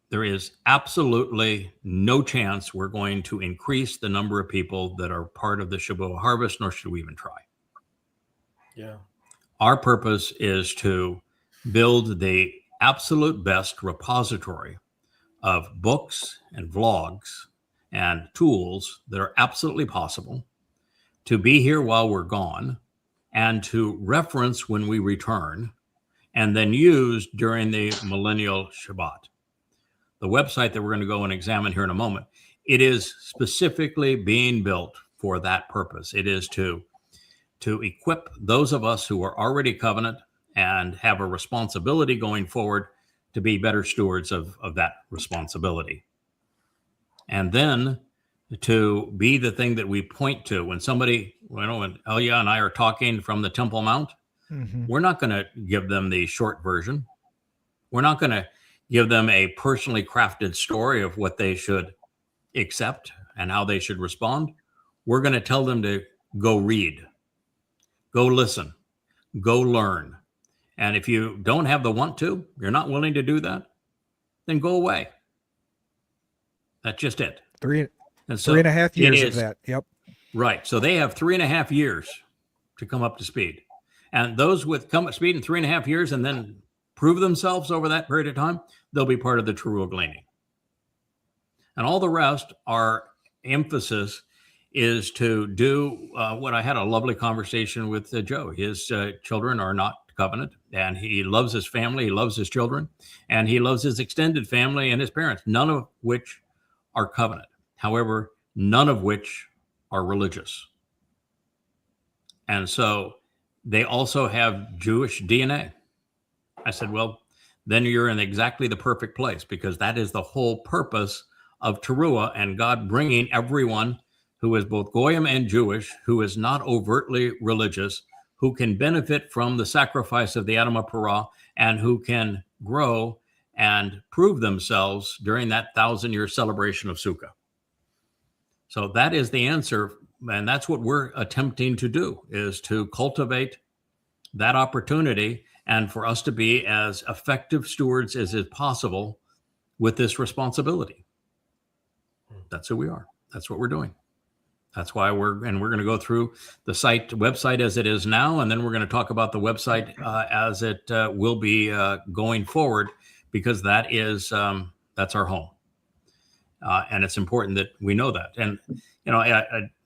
There is absolutely no chance we're going to increase the number of people that are part of the Shabbat harvest, nor should we even try. Yeah. Our purpose is to build the absolute best repository of books and vlogs and tools that are absolutely possible to be here while we're gone and to reference when we return and then use during the millennial Shabbat. The website that we're going to go and examine here in a moment, it is specifically being built for that purpose. It is to equip those of us who are already covenant and have a responsibility going forward to be better stewards of that responsibility. And then to be the thing that we point to when somebody, when Elia and I are talking from the Temple Mount, we're not going to give them the short version. We're not going to give them a personally crafted story of what they should accept and how they should respond. We're going to tell them to go read, go listen, go learn. And if you don't have the want to, you're not willing to do that, then go away. That's just it. Three and a half years of that. Yep. Right. So they have 3.5 years to come up to speed. And those with come up to speed in 3.5 years and then prove themselves over that period of time, they'll be part of the Teruah gleaning. And all the rest, our emphasis is to do what I had a lovely conversation with Joe. His children are not covenant, and he loves his family, he loves his children, and he loves his extended family and his parents, none of which are covenant. However, none of which are religious. And so they also have Jewish DNA. I said, well, then you're in exactly the perfect place, because that is the whole purpose of Teruah and God bringing everyone who is both Goyim and Jewish, who is not overtly religious, who can benefit from the sacrifice of the Adam of Parah, and who can grow and prove themselves during that 1,000-year celebration of Sukkah. So that is the answer, and that's what we're attempting to do, is to cultivate that opportunity and for us to be as effective stewards as is possible with this responsibility. That's who we are. That's what we're doing. That's why we're going to go through the website as it is now, and then we're going to talk about the website as it will be going forward, because that is that's our home, and it's important that we know that. And you know,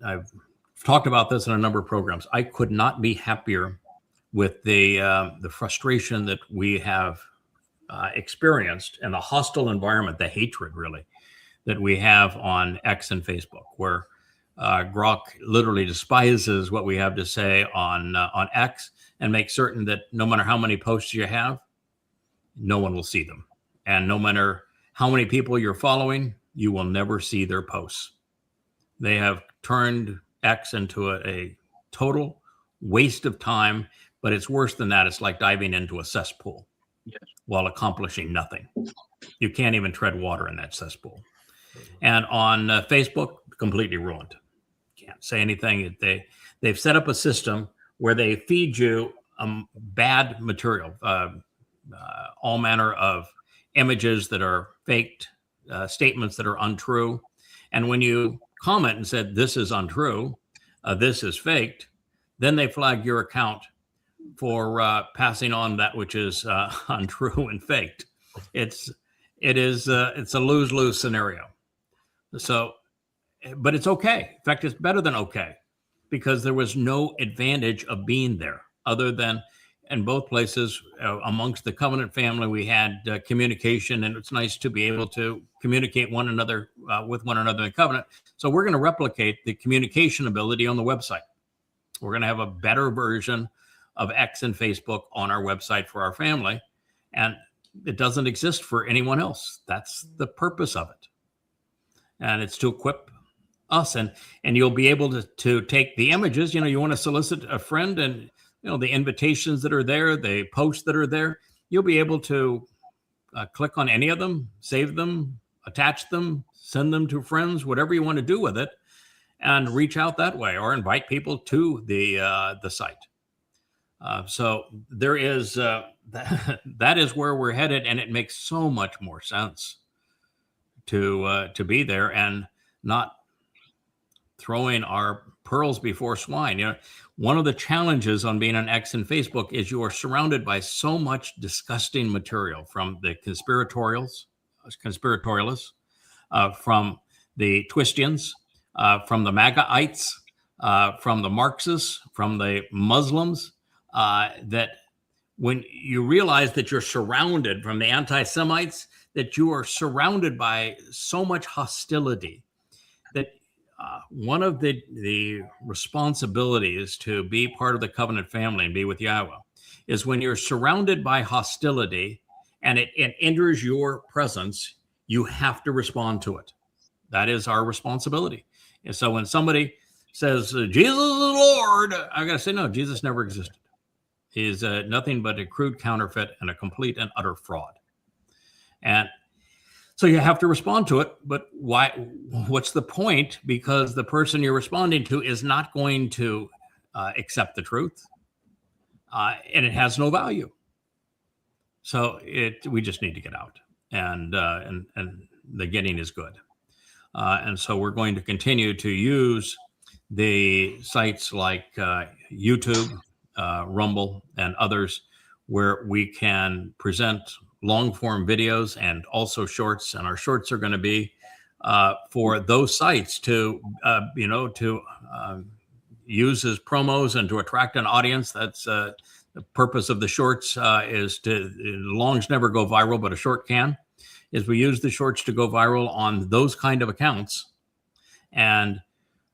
I've talked about this in a number of programs. I could not be happier with the frustration that we have experienced and the hostile environment, the hatred really that we have on X and Facebook, where Grok literally despises what we have to say on X and makes certain that no matter how many posts you have, no one will see them. And no matter how many people you're following, you will never see their posts. They have turned X into a total waste of time, but it's worse than that. It's like diving into a cesspool while accomplishing nothing. You can't even tread water in that cesspool. And on Facebook, completely ruined. Can't say anything. They've set up a system where they feed you bad material, all manner of images that are faked, statements that are untrue. And when you comment and said, this is untrue, this is faked, then they flag your account for passing on that which is untrue and faked. It's a lose-lose scenario. So, but it's okay. In fact, it's better than okay, because there was no advantage of being there other than in both places amongst the covenant family, we had communication, and it's nice to be able to communicate one another with one another in covenant. So we're going to replicate the communication ability on the website. We're going to have a better version of X and Facebook on our website for our family, and it doesn't exist for anyone else. That's the purpose of it. And it's to equip us, and you'll be able to take the images. You want to solicit a friend, and the invitations that are there, the posts that are there, you'll be able to click on any of them, save them, attach them, send them to friends, whatever you want to do with it, and reach out that way, or invite people to the site. So there is that is where we're headed, and it makes so much more sense to be there and not throwing our pearls before swine. One of the challenges on being on X and Facebook is you are surrounded by so much disgusting material from the conspiratorialists, from the Twistians, from the MAGAites, from the Marxists, from the Muslims, that when you realize that you're surrounded, from the anti-Semites, that you are surrounded by so much hostility, that one of the responsibilities to be part of the covenant family and be with Yahweh is when you're surrounded by hostility and it enters your presence, you have to respond to it. That is our responsibility. And so when somebody says, Jesus is the Lord, I got to say, no, Jesus never existed. He is nothing but a crude counterfeit and a complete and utter fraud. And so you have to respond to it, but why? What's the point? Because the person you're responding to is not going to accept the truth, and it has no value. So we just need to get out, and the getting is good, and so we're going to continue to use the sites like YouTube, Rumble, and others, where we can present long form videos and also shorts, and our shorts are going to be for those sites to use as promos and to attract an audience. That's the purpose of the shorts, is to longs never go viral, but a short can. Is we use the shorts to go viral on those kind of accounts, and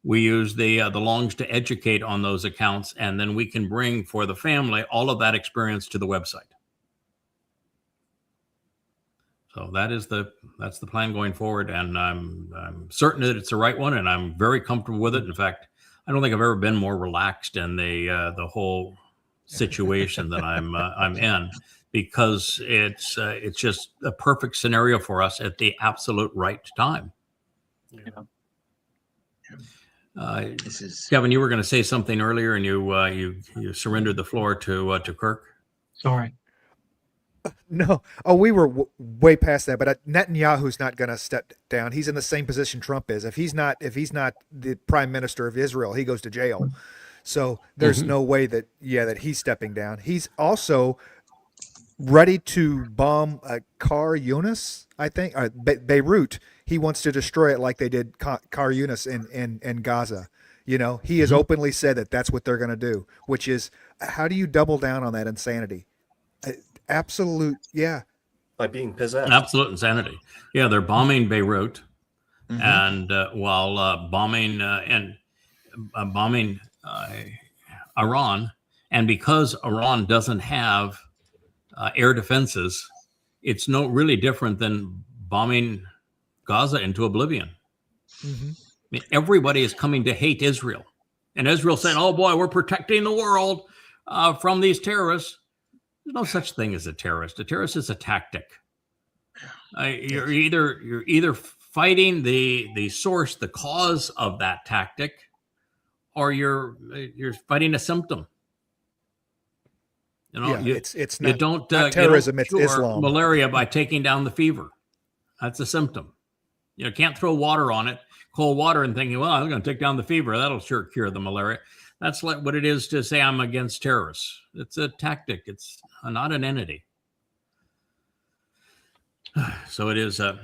we use the longs to educate on those accounts, and then we can bring for the family all of that experience to the website. So that's the plan going forward, and I'm certain that it's the right one, and I'm very comfortable with it. In fact, I don't think I've ever been more relaxed in the whole situation that I'm in, because it's just a perfect scenario for us at the absolute right time. Yeah. Kevin, you were going to say something earlier, and you surrendered the floor to Kirk. Sorry. No. Oh, we were way past that. But Netanyahu's not going to step down. He's in the same position Trump is. If he's not the prime minister of Israel, he goes to jail. So there's no way that he's stepping down. He's also ready to bomb Kar Yunus, I think, Beirut. He wants to destroy it like they did Kar Yunus in Gaza. He has openly said that that's what they're going to do, which is, how do you double down on that insanity? Absolute, yeah. By being possessed. Absolute insanity. Yeah, they're bombing Beirut, and while bombing Iran, and because Iran doesn't have air defenses, it's no really different than bombing Gaza into oblivion. I mean, everybody is coming to hate Israel, and Israel saying, "Oh boy, we're protecting the world from these terrorists." There's no such thing as a terrorist. A terrorist is a tactic. You're either fighting the source, the cause of that tactic, or you're fighting a symptom. It's not. You don't not terrorism. It's cure Islam. malaria by taking down the fever. That's a symptom. You know, can't throw water on it, cold water, and thinking, well, I'm going to take down the fever. That'll sure cure the malaria. That's like what it is to say I'm against terrorists. It's a tactic. It's not an entity. So it is a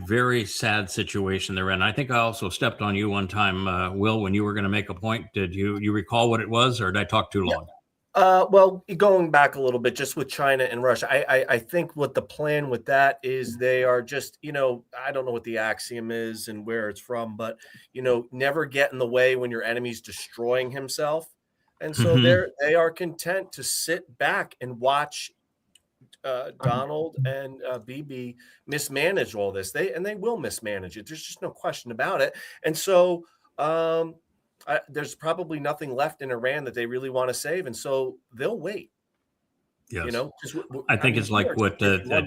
very sad situation they're in. I think I also stepped on you one time, Will, when you were going to make a point. Did you recall what it was, or did I talk too long? Well, going back a little bit, just with China and Russia, I think what the plan with that is they are just, I don't know what the axiom is and where it's from, but, never get in the way when your enemy's destroying himself. And so they are content to sit back and watch Donald and Bibi mismanage all this. They will mismanage it. There's just no question about it. And so there's probably nothing left in Iran that they really want to save, and so they'll wait. Yes. I think it's like what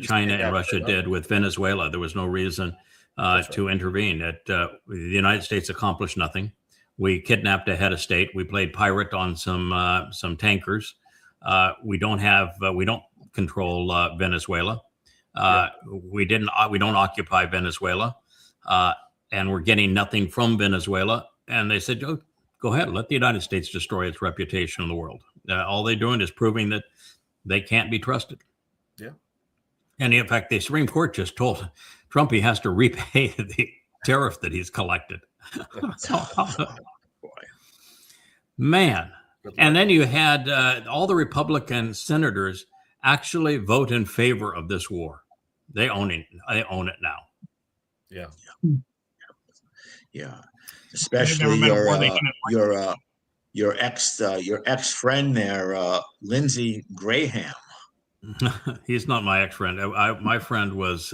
China and Russia did with Venezuela. There was no reason to intervene. The United States accomplished nothing. We kidnapped a head of state. We played pirate on some tankers. We don't control Venezuela. We don't occupy Venezuela, and we're getting nothing from Venezuela. And they said, go ahead, let the United States destroy its reputation in the world. All they're doing is proving that they can't be trusted. Yeah. And in fact, the Supreme Court just told Trump he has to repay the tariff that he's collected. Man. And then you had all the Republican senators actually vote in favor of this war. They own it. They own it now. Yeah. Yeah. Especially your ex friend there, Lindsey Graham. He's not my ex-friend. My friend was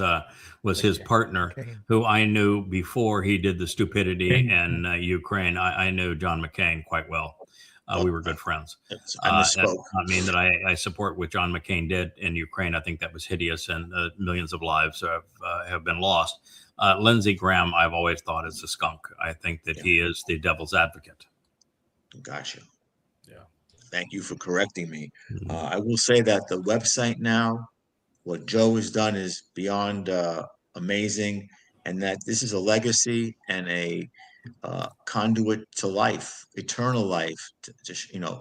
his partner, who I knew before he did the stupidity in Ukraine. I knew John McCain quite well. We were good friends. I misspoke. That does not mean that I support what John McCain did in Ukraine. I think that was hideous, and millions of lives have been lost. Lindsey Graham, I've always thought is a skunk. I think that he is the devil's advocate. Gotcha. Yeah. Thank you for correcting me. I will say that the website now, what Joe has done is beyond amazing, and that this is a legacy and a conduit to life, eternal life.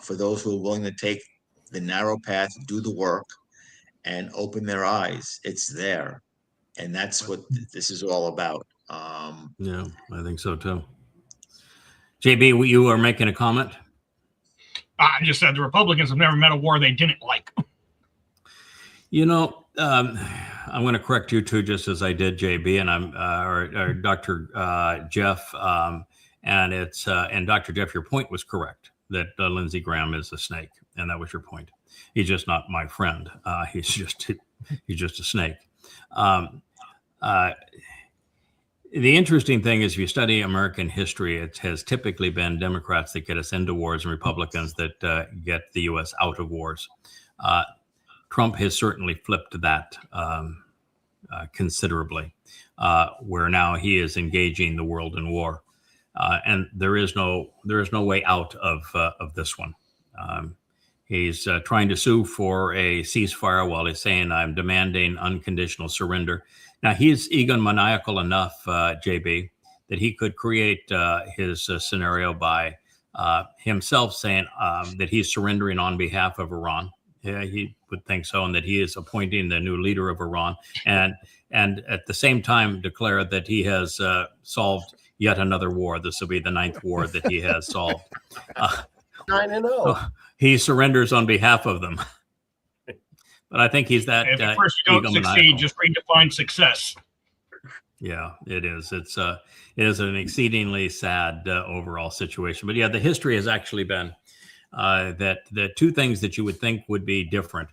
For those who are willing to take the narrow path, do the work, and open their eyes. It's there. And that's what this is all about. Yeah, I think so too. JB, you are making a comment? I just said the Republicans have never met a war they didn't like. I'm going to correct you too, just as I did JB, and I'm or Dr. Jeff, and it's and Dr. Jeff, your point was correct that Lindsey Graham is a snake, and that was your point. He's just not my friend. He's just a snake. The interesting thing is, if you study American history, it has typically been Democrats that get us into wars and Republicans that get the U.S. out of wars. Trump has certainly flipped that considerably, where now he is engaging the world in war, and there is no way out of this one. He's trying to sue for a ceasefire while he's saying, I'm demanding unconditional surrender. Now, he's egomaniacal enough, JB, that he could create his scenario by himself saying that he's surrendering on behalf of Iran. Yeah, he would think so, and that he is appointing the new leader of Iran, and at the same time declare that he has solved yet another war. This will be the 9th war that he has solved. 9-0. He surrenders on behalf of them. But I think he's that. If at first you don't succeed, just redefine success. Yeah, it is. It is an exceedingly sad overall situation. But yeah, the history has actually been that the two things that you would think would be different,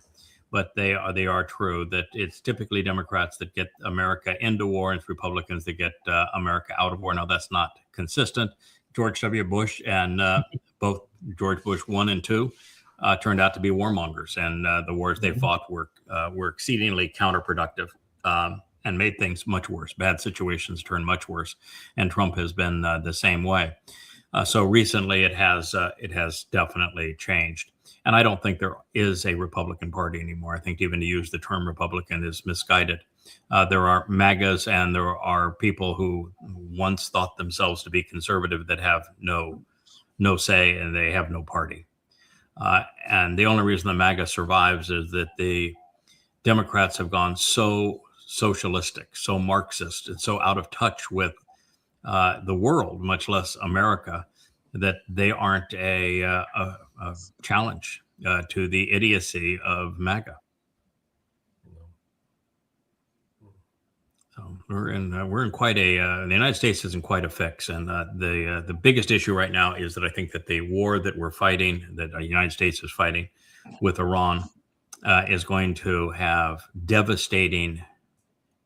but they are true. That it's typically Democrats that get America into war, and it's Republicans that get America out of war. Now that's not consistent. George W. Bush and both George Bush 1 and 2 turned out to be warmongers, and the wars they fought were exceedingly counterproductive and made things much worse. Bad situations turned much worse, and Trump has been the same way. So recently, it has definitely changed, and I don't think there is a Republican Party anymore. I think even to use the term Republican is misguided. There are MAGAs, and there are people who once thought themselves to be conservative that have no say, and they have no party. And the only reason the MAGA survives is that the Democrats have gone so socialistic, so Marxist, and so out of touch with the world, much less America, that they aren't a challenge to the idiocy of MAGA. So we're in quite a the United States is in quite a fix, and the biggest issue right now is that I think that the war that we're fighting, that the United States is fighting with Iran, is going to have devastating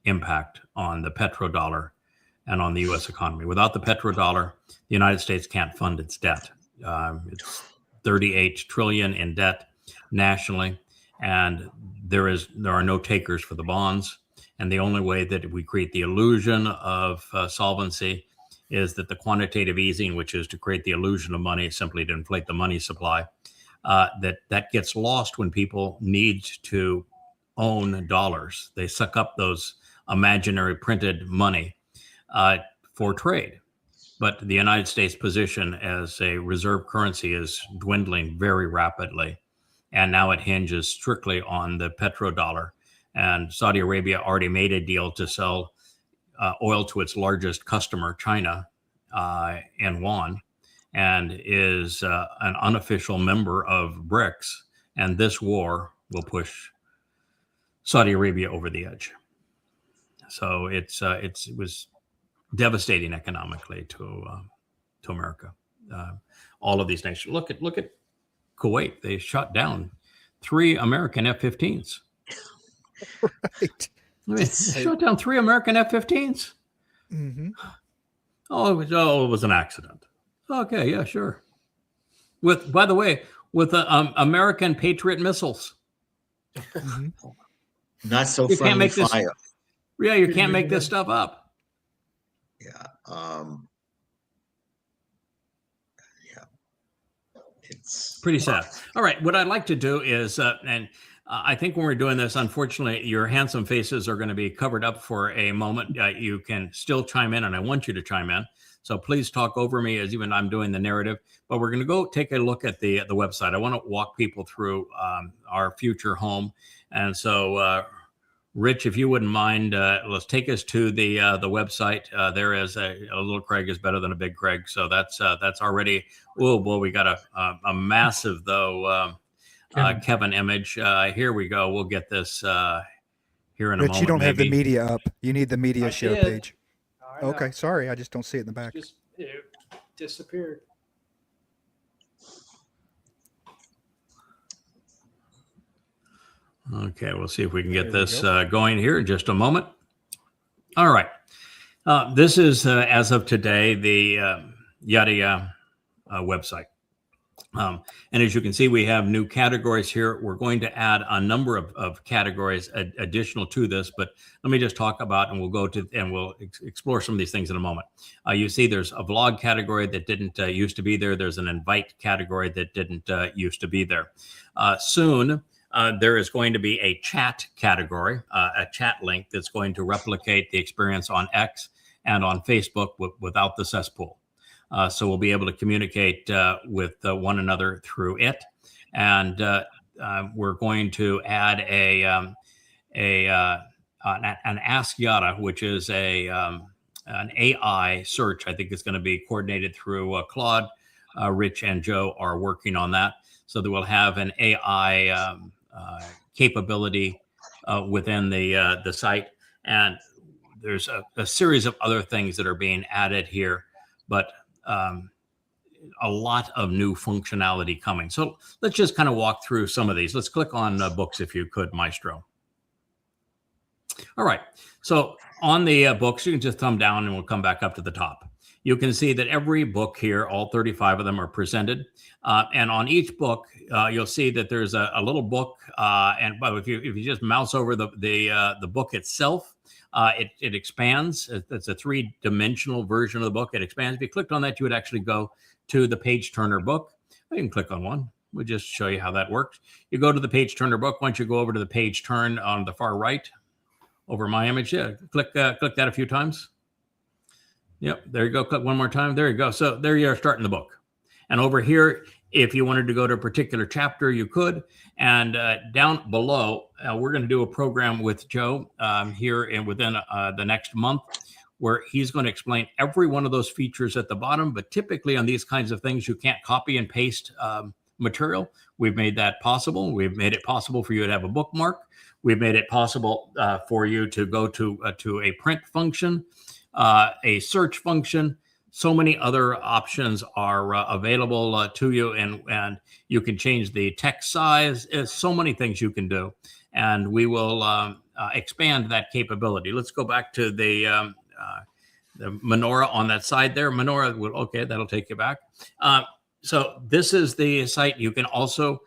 impact on the petrodollar and on the U.S. economy. Without the petrodollar, the United States can't fund its debt. It's $38 trillion in debt nationally, and there are no takers for the bonds. And the only way that we create the illusion of solvency is that the quantitative easing, which is to create the illusion of money, simply to inflate the money supply, that gets lost when people need to own dollars. They suck up those imaginary printed money for trade. But the United States position as a reserve currency is dwindling very rapidly. And now it hinges strictly on the petrodollar. And Saudi Arabia already made a deal to sell oil to its largest customer, China, in yuan, and is an unofficial member of BRICS. And this war will push Saudi Arabia over the edge. So it was devastating economically to America. All of these nations. Look at Kuwait. They shot down 3 American F-15s. Right. I mean, they shot down 3 American F-15s. Mm-hmm. Oh, it was an accident. Okay, yeah, sure. By the way, with American Patriot missiles. Mm-hmm. Not so You friendly can't make this. fire. Yeah, you can't make this stuff up. Yeah. It's Pretty sad. All right, what I'd like to do is, I think when we're doing this, unfortunately, your handsome faces are going to be covered up for a moment. You can still chime in, and I want you to chime in. So please talk over me as even I'm doing the narrative. But we're going to go take a look at the website. I want to walk people through our future home. And so, Rich, if you wouldn't mind, let's take us to the website. There is a little Craig is better than a big Craig. So that's already. Oh boy, we got a massive though. Kevin image. Here we go. We'll get this here in a Rich, moment. you don't have the maybe. media up. You need the media I share did. page. I know. Okay, sorry, I just don't see it in the back. Just it disappeared. Okay, we'll see if we can get There we this going here in just a moment. All right. This is, as of today, the Yada website. And as you can see, we have new categories here. We're going to add a number of categories additional to this, but let me just talk about, and we'll go to, and we'll explore some of these things in a moment. You see there's a vlog category that didn't used to be there. There's an invite category that didn't used to be there. Soon, there is going to be a chat category, a chat link that's going to replicate the experience on X and on Facebook without the cesspool. So we'll be able to communicate with one another through it. And we're going to add an Ask Yada, which is an AI search. I think it's going to be coordinated through Claude. Rich and Joe are working on that. So that we'll have an AI capability within the site. And there's a series of other things that are being added here, but a lot of new functionality coming. So let's just kind of walk through some of these. Let's click on books if you could, Maestro. All right. So on the books, you can just thumb down and we'll come back up to the top. you can see that every book here, all 35 of them are presented. And on each book, you'll see that there's a little book. And but if you just mouse over the book itself, it expands. It's a 3-dimensional version of the book. It expands. If you clicked on that, you would actually go to the page turner book. You can click on one. We'll just show you how that works. You go to the page turner book. Once you go over to the page turn on the far right, over my image, click that a few times. Yep, there you go. Click one more time. There you go. So there you are starting the book. And over here, if you wanted to go to a particular chapter, you could. And down below, we're going to do a program with Joe here and within the next month, where he's going to explain every one of those features at the bottom. But typically on these kinds of things, you can't copy and paste material. We've made that possible. We've made it possible for you to have a bookmark. We've made it possible for you to go to a print function, a search function. So many other options are available to you, and you can change the text size. There's so many things you can do, and we will expand that capability. Let's go back to the menorah on that side there. Menorah, okay, that'll take you back. So this is the site. You can also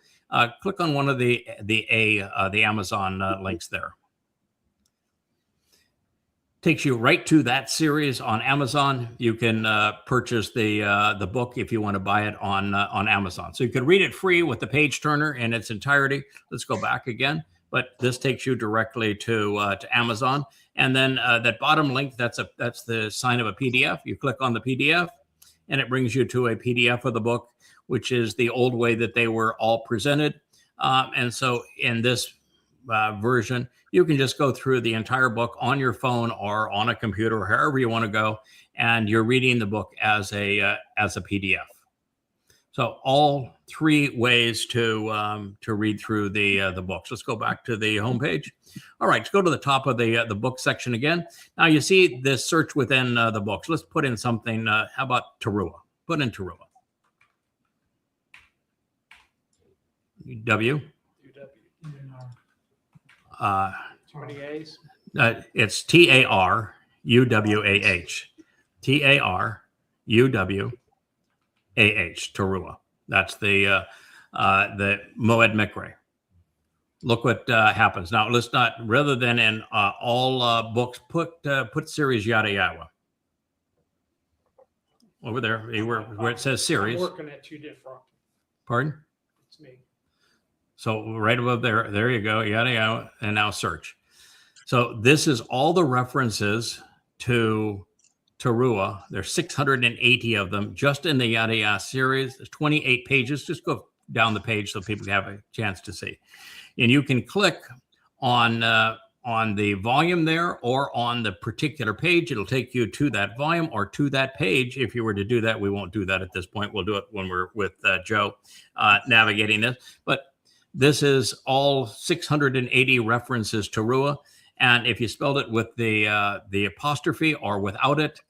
click on one of the Amazon links there. Takes you right to that series on Amazon. You can purchase the book if you want to buy it on Amazon. So you can read it free with the page turner in its entirety. Let's go back again. But this takes you directly to Amazon. And then that bottom link, that's the sign of a PDF. You click on the PDF, and it brings you to a PDF of the book, which is the old way that they were all presented. And so in this version, you can just go through the entire book on your phone or on a computer, or however you want to go, and you're reading the book as a PDF. So all 3 ways to read through the books. Let's go back to the homepage. All right, let's go to the top of the book section again. Now you see this search within the books. Let's put in something. How about Teruah? Put in Teruah. W. 20 A's. It's TARUWAH. TARUWAH. Teruah. That's the Moed Mikre. Look what happens now. Let's not, rather than in all books, put series yada yada over there where it says series. I'm working at 2 different. Pardon? It's me. So right above there you go, yada yada, and now search. So this is all the references to Teruah. There's 680 of them just in the yada yada series. There's 28 pages. Just go down the page so people have a chance to see. And you can click on the volume there or on the particular page. It'll take you to that volume or to that page. If you were to do that, we won't do that at this point. We'll do it when we're with Joe navigating this. But this is all 680 references to Teruah. And if you spelled it with the apostrophe or without it,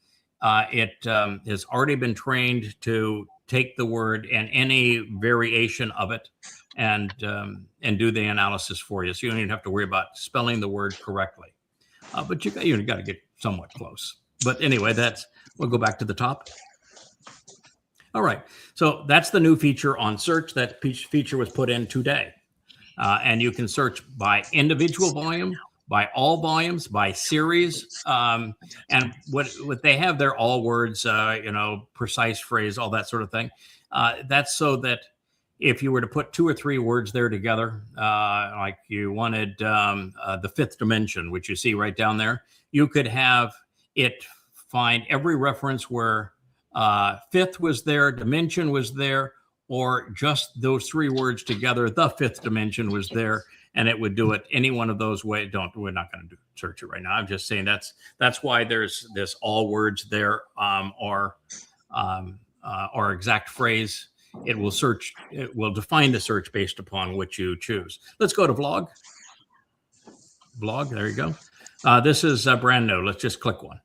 it has already been trained to take the word and any variation of it and do the analysis for you. So you don't even have to worry about spelling the word correctly. But you got to get somewhat close. But anyway, we'll go back to the top. All right. So that's the new feature on search. That feature was put in today. And you can search by individual volume, by all volumes, by series. And what they have, they're all words, precise phrase, all that sort of thing. That's so that if you were to put 2 or 3 words there together, like you wanted the 5th dimension, which you see right down there, you could have it find every reference where 5th was there, dimension was there, or just those 3 words together, the 5th dimension was there, and it would do it any one of those ways. We're not going to search it right now. I'm just saying that's why there's this all words there, or exact phrase. It will define the search based upon what you choose. Let's go to vlog. Vlog, there you go. This is brand new. Let's just click one.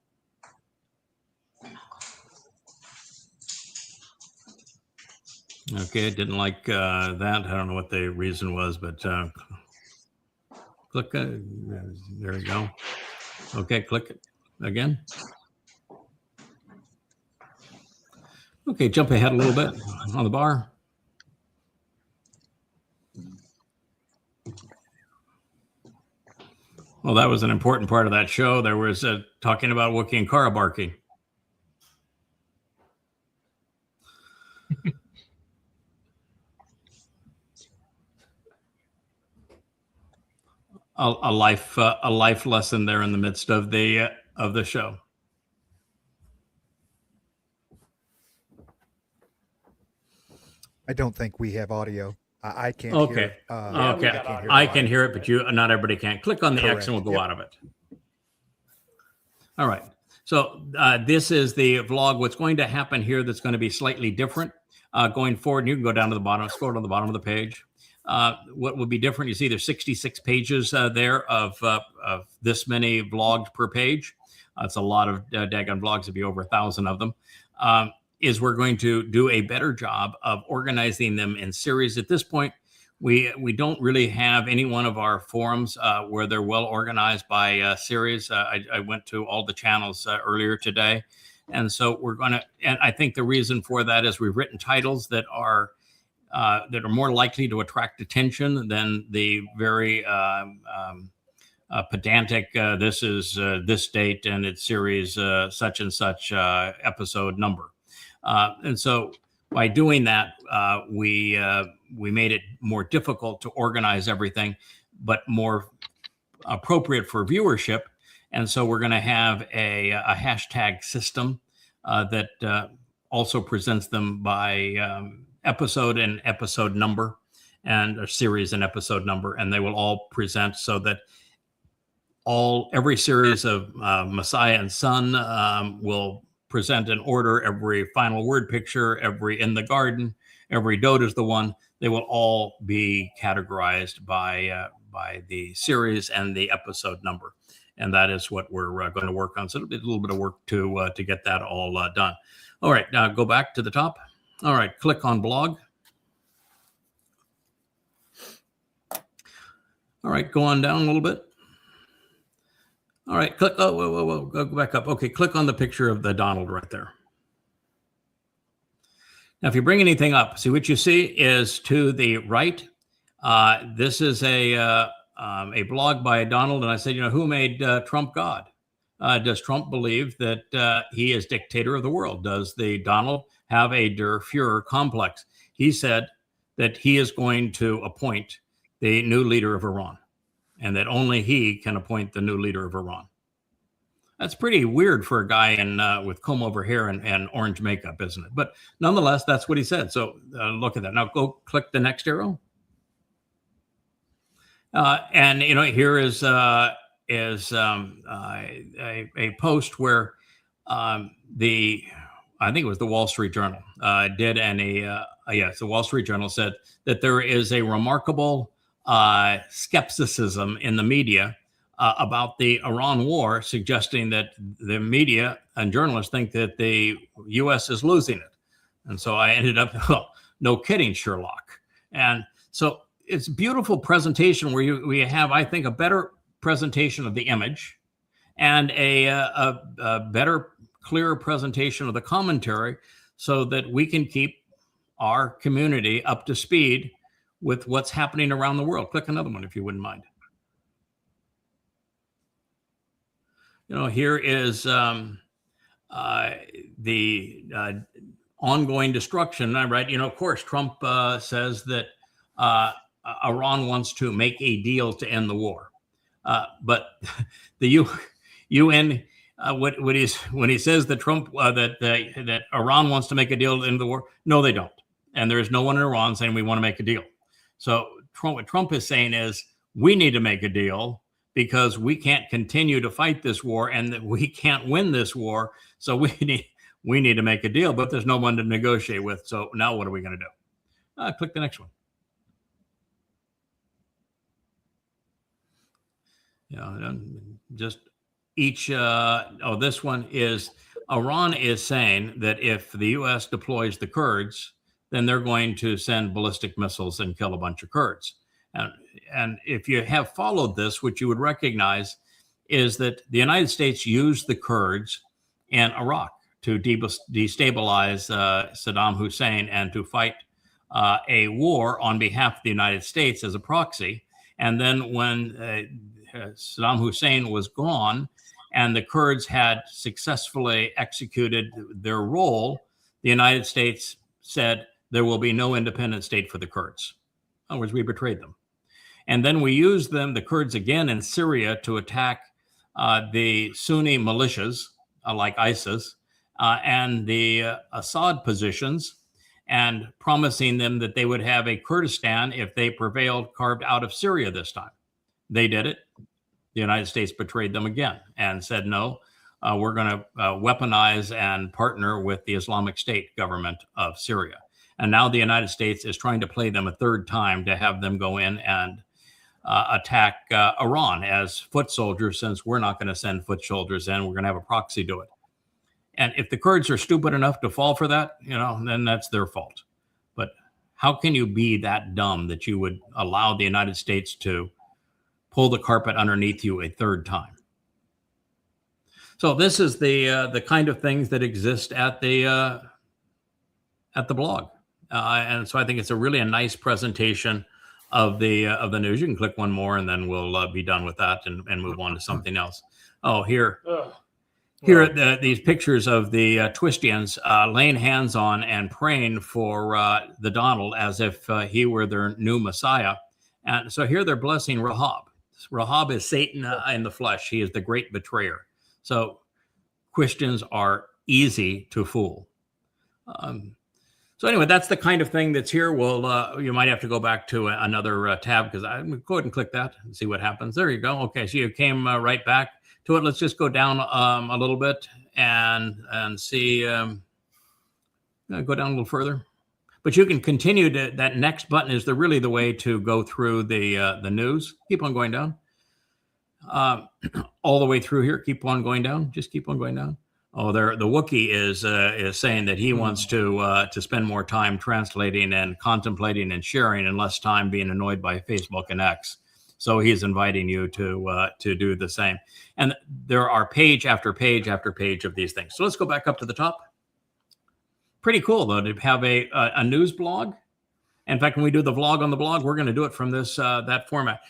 Okay, didn't like that. I don't know what the reason was, but click. There you go. Okay, click it again. Okay, jump ahead a little bit on the bar. Well, that was an important part of that show. There was talking about Wookiee and Kara barking. A life lesson there in the midst of the show. I don't think we have audio. I can't Okay. hear. Okay. I I can hear it, but not everybody can. Click on the X Correct. and we'll go Yep. out of it. All right. So this is the vlog. What's going to happen here that's going to be slightly different going forward. You can go down to the bottom, scroll to the bottom of the page. What will be different? You see there's 66 pages there of this many vlogs per page. It's a lot of daggone vlogs. It'd be over 1,000 of them. Is we're going to do a better job of organizing them in series. At this point, we don't really have any one of our forums where they're well organized by series. I went to all the channels earlier today. And so we're going to, and I think the reason for that is we've written titles that are more likely to attract attention than the very pedantic, this is this date and it's series such and such episode number. And so by doing that, we made it more difficult to organize everything, but more appropriate for viewership. And so we're going to have a hashtag system that also presents them by episode and episode number, and a series and episode number, and they will all present so that every series of Messiah and Son will present in order. Every final word picture, every in the garden, every Dode is the one. They will all be categorized by the series and the episode number, and that is what we're going to work on. So it'll be a little bit of work to get that all done. All right, now go back to the top. All right, click on blog. All right, go on down a little bit. All right, click. Oh, whoa, go back up. Okay, click on the picture of the Donald right there. Now, if you bring anything up, see what you see is to the right. This is a blog by Donald, and I said, who made Trump God? Does Trump believe that he is dictator of the world? Does the Donald have a Der Fuhrer complex? He said that he is going to appoint the new leader of Iran, and that only he can appoint the new leader of Iran. That's pretty weird for a guy with comb over hair and orange makeup, isn't it? But nonetheless, that's what he said. So look at that. Now go click the next arrow. And here is a post where I think it was the Wall Street Journal did, and the Wall Street Journal said that there is a remarkable skepticism in the media about the Iran war, suggesting that the media and journalists think that the U.S. is losing it. And so I ended up, no kidding, Sherlock. And so it's a beautiful presentation where we have, I think, a better presentation of the image and a better, clearer presentation of the commentary so that we can keep our community up to speed with what's happening around the world. Click another one if you wouldn't mind. Here is the ongoing destruction. Right? Of course, Trump says that Iran wants to make a deal to end the war, but the UN, when he says that Trump that Iran wants to make a deal to end the war, no, they don't, and there is no one in Iran saying we want to make a deal. So what Trump is saying is we need to make a deal because we can't continue to fight this war and that we can't win this war. So we need to make a deal, but there's no one to negotiate with. So now what are we going to do? Click the next one. Just each, this one is Iran is saying that if the U.S. deploys the Kurds, then they're going to send ballistic missiles and kill a bunch of Kurds. And if you have followed this, what you would recognize is that the United States used the Kurds in Iraq. to destabilize Saddam Hussein and to fight a war on behalf of the United States as a proxy. And then when Saddam Hussein was gone and the Kurds had successfully executed their role, the United States said there will be no independent state for the Kurds. In other words, we betrayed them. And then we used them, the Kurds, again in Syria to attack the Sunni militias like ISIS and the Assad positions, and promising them that they would have a Kurdistan if they prevailed, carved out of Syria this time. They did it. The United States betrayed them again and said, no, we're going to weaponize and partner with the Islamic State government of Syria. And now the United States is trying to play them a third time to have them go in and attack Iran as foot soldiers, since we're not going to send foot soldiers in. We're going to have a proxy do it. And if the Kurds are stupid enough to fall for that, then that's their fault. But how can you be that dumb that you would allow the United States to pull the carpet underneath you a third time? So this is the kind of things that exist at the blog. And so I think it's a nice presentation of the news. You can click one more and then we'll be done with that and move on to something else. Oh, here are these pictures of the Twistians laying hands on and praying for the Donald as if he were their new Messiah. And so here they're blessing Rahab. Rahab is Satan in the flesh. He is the great betrayer. So Christians are easy to fool. So anyway, that's the kind of thing that's here. Well, you might have to go back to another tab, because I go ahead and click that and see what happens. There you go. Okay, so you came right back to it. Let's just go down a little bit and see. Go down a little further, but you can continue to. That next button is really the way to go through the news. Keep on going down, all the way through here. Keep on going down. Just keep on going down. Oh, the Wookiee is saying that he wants to spend more time translating and contemplating and sharing, and less time being annoyed by Facebook and X. So he's inviting you to do the same. And there are page after page after page of these things. So let's go back up to the top. Pretty cool, though, to have a news blog. In fact, when we do the vlog on the blog, we're going to do it from this that format.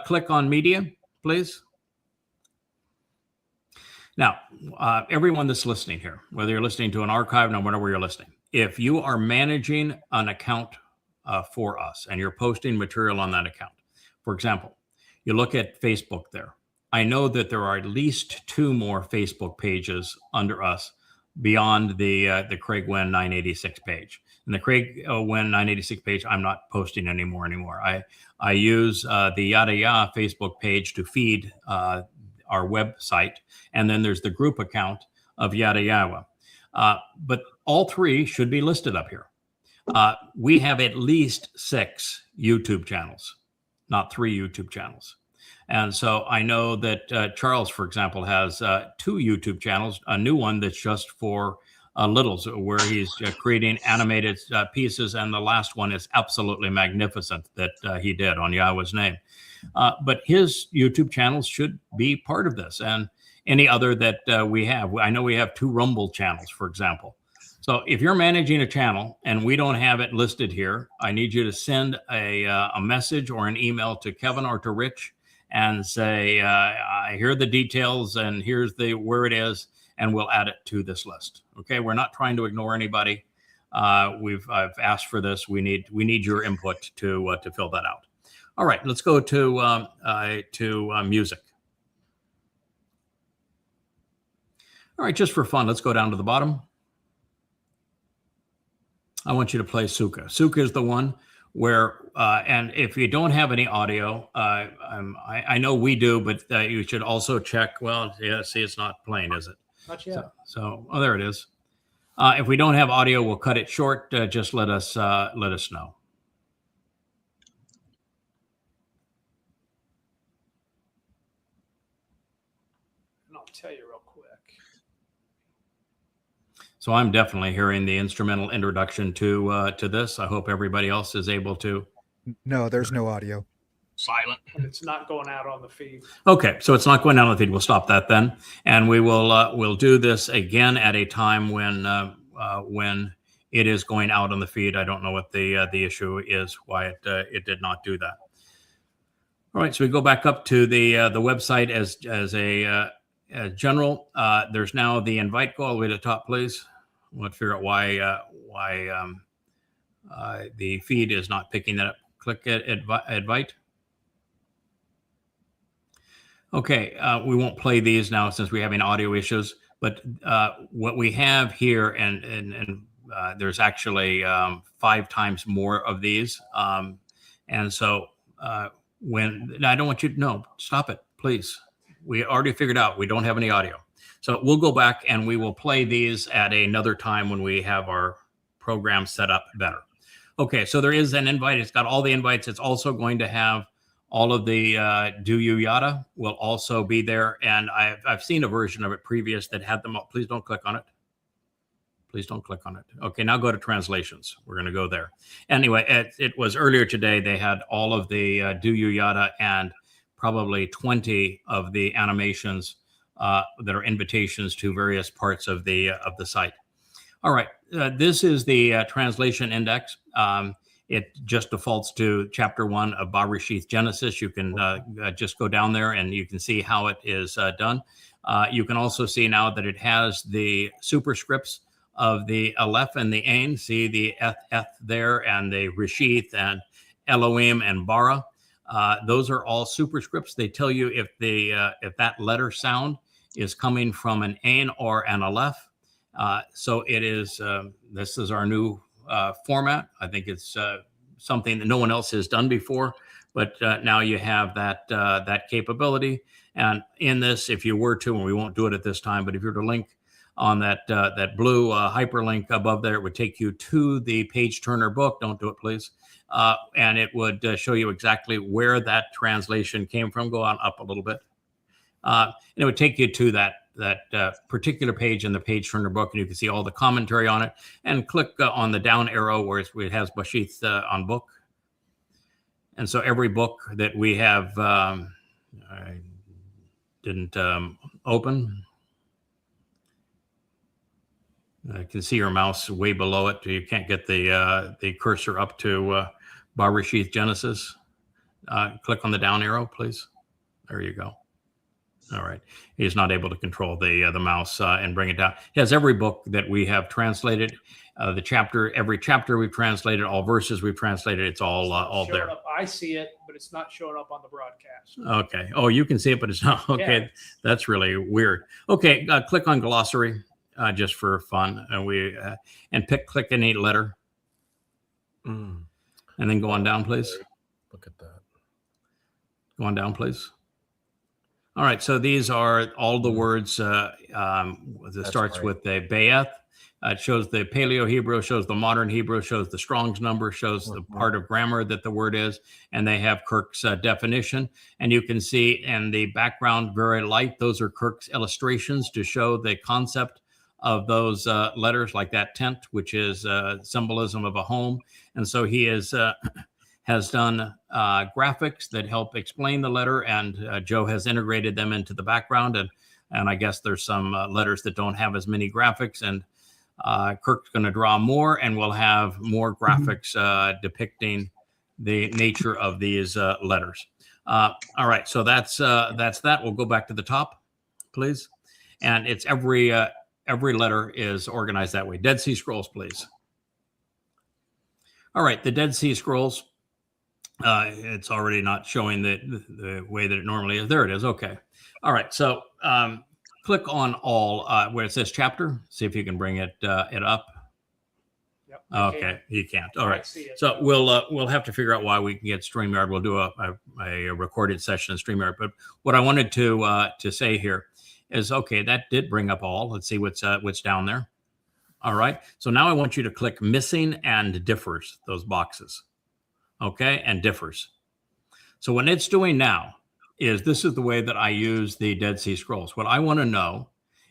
Click on media, please. Now, everyone that's listening here, whether you're listening to an archive, no matter where you're listening, if you are managing an account for us and you're posting material on that account, for example, you look at Facebook there. I know that there are at least 2 more Facebook pages under us beyond the Craig Wynn 986 page. And the Craig Wynn 986 page, I'm not posting anymore. I use the Yada Ya Facebook page to feed our website, and then there's the group account of Yada Yawa. But all 3 should be listed up here. We have at least 6 YouTube channels, not 3 YouTube channels. And so I know that Charles, for example, has 2 YouTube channels, a new one that's just for littles, where he's creating animated pieces, and the last one is absolutely magnificent that he did on Yahweh's name. But his YouTube channels should be part of this, and any other that we have. I know we have 2 Rumble channels, for example. So if you're managing a channel and we don't have it listed here, I need you to send a message or an email to Kevin or to Rich and say, I hear the details and here's where it is, and we'll add it to this list. Okay, we're not trying to ignore anybody. I've asked for this. We need your input to fill that out. All right, let's go to music. All right, just for fun, let's go down to the bottom. I want you to play Sukkah. Sukkah is the one where, and if you don't have any audio, I know we do, but you should also check. Well, yeah, see, it's not playing, is it? Not yet. So oh, there it is. If we don't have audio, we'll cut it short. Just let us know. And I'll tell you real quick. So I'm definitely hearing the instrumental introduction to this. I hope everybody else is able to. No, there's no audio. silent. And it's not going out on the feed. Okay, so it's not going down the feed. We'll stop that then, and we will we'll do this again at a time when it is going out on the feed. I don't know what the issue is, why it did not do that. All right, so we go back up to the website as a general. There's now the invite. Go all the way to the top, please. We'll figure out why the feed is not picking that up. Click invite. Okay, we won't play these now since we're having audio issues. But what we have here, and there's actually 5 times more of these, and so when I don't want you to no, stop it, please. We already figured out we don't have any audio, so we'll go back and we will play these at another time when we have our program set up better. Okay, so there is an invite. It's got all the invites. It's also going to have all of the do you yada will also be there. And I've seen a version of it previous that had them all. Please don't click on it. Please don't click on it. Okay, now go to translations. We're going to go there. Anyway, it was earlier today. They had all of the do you yada and probably 20 of the animations that are invitations to various parts of the site. All right, this is the translation index. It just defaults to chapter 1 of Bereshith Genesis. You can just go down there and you can see how it is done. You can also see now that it has the superscripts of the Aleph and the Ain. See the Eth there, and the Reshith and Elohim and Bara. Those are all superscripts. They tell you if that letter sound is coming from an Ain or an Aleph. So it is. This is our new format. I think it's something that no one else has done before, but now you have that capability. And in this, if you were to, and we won't do it at this time, but if you were to link on that blue hyperlink above there, it would take you to the page turner book. Don't do it, please. And it would show you exactly where that translation came from. Go on up a little bit. And it would take you to that particular page in the page turner book, and you can see all the commentary on it. And click on the down arrow where it has Bereshith on book. And so every book that we have, I didn't open. I can see your mouse way below it. You can't get the cursor up to Bereshith Genesis. Click on the down arrow, please. There you go. All right. He's not able to control the mouse and bring it down. He has every book that we have translated, every chapter we've translated, all verses we've translated. It's all there. Up. I see it, but it's not showing up on the broadcast. Okay. Oh, you can see it, but it's not. Okay. Yeah. That's really weird. Okay. Click on glossary just for fun. And click any letter. And then go on down, please. Look at that. Go on down, please. All right, so these are all the words. It starts with the Bayeth. It shows the Paleo Hebrew, shows the modern Hebrew, shows the Strong's number, shows the part of grammar that the word is, and they have Kirk's definition. And you can see in the background, very light, those are Kirk's illustrations to show the concept of those letters, like that tent, which is symbolism of a home. And so he has done graphics that help explain the letter, and Joe has integrated them into the background. And I guess there's some letters that don't have as many graphics, and Kirk's going to draw more, and we'll have more graphics depicting the nature of these letters. All right, so that's that. We'll go back to the top, please. And it's every letter is organized that way. Dead Sea Scrolls, please. All right, the Dead Sea Scrolls. It's already not showing the way that it normally is. There it is. Okay. All right. So click on all where it says chapter. See if you can bring it up. Yep, okay. You can't. All right. So we'll have to figure out why we can get StreamYard. We'll do a recorded session in StreamYard. But what I wanted to say here is, okay, that did bring up all. Let's see what's down there. All right. So now I want you to click missing and differs, those boxes. Okay, and differs. So what it's doing now is, this is the way that I use the Dead Sea Scrolls. What I want to know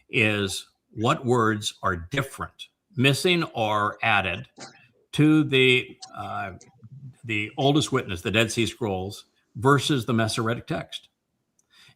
is what words are different, missing or added to the oldest witness, the Dead Sea Scrolls, versus the Masoretic text.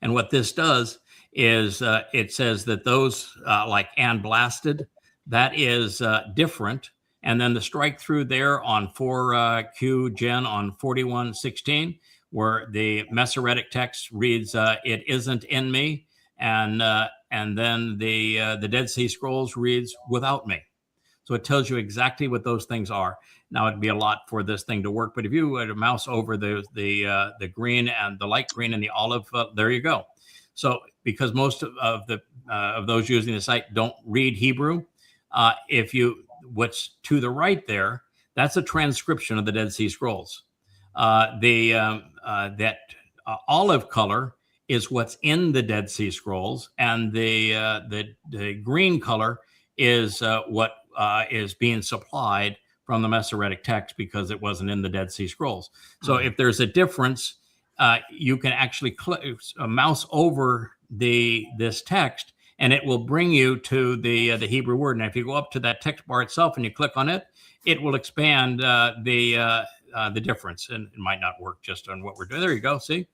And what this does is it says that those like and blasted, that is different. And then the strike through there on 4Q Gen on 41:16, where the Masoretic text reads, "It isn't in me," and then the Dead Sea Scrolls reads, "Without me." So it tells you exactly what those things are. Now it'd be a lot for this thing to work, but if you were to mouse over the green and the light green and the olive, there you go. So because most of those using the site don't read Hebrew, what's to the right there, that's a transcription of the Dead Sea Scrolls. That olive color is what's in the Dead Sea Scrolls, and the green color is what is being supplied from the Masoretic text because it wasn't in the Dead Sea Scrolls. So if there's a difference, you can actually mouse over this text, and it will bring you to the Hebrew word. And if you go up to that text bar itself and you click on it, it will expand the difference. And it might not work just on what we're doing. There you go. See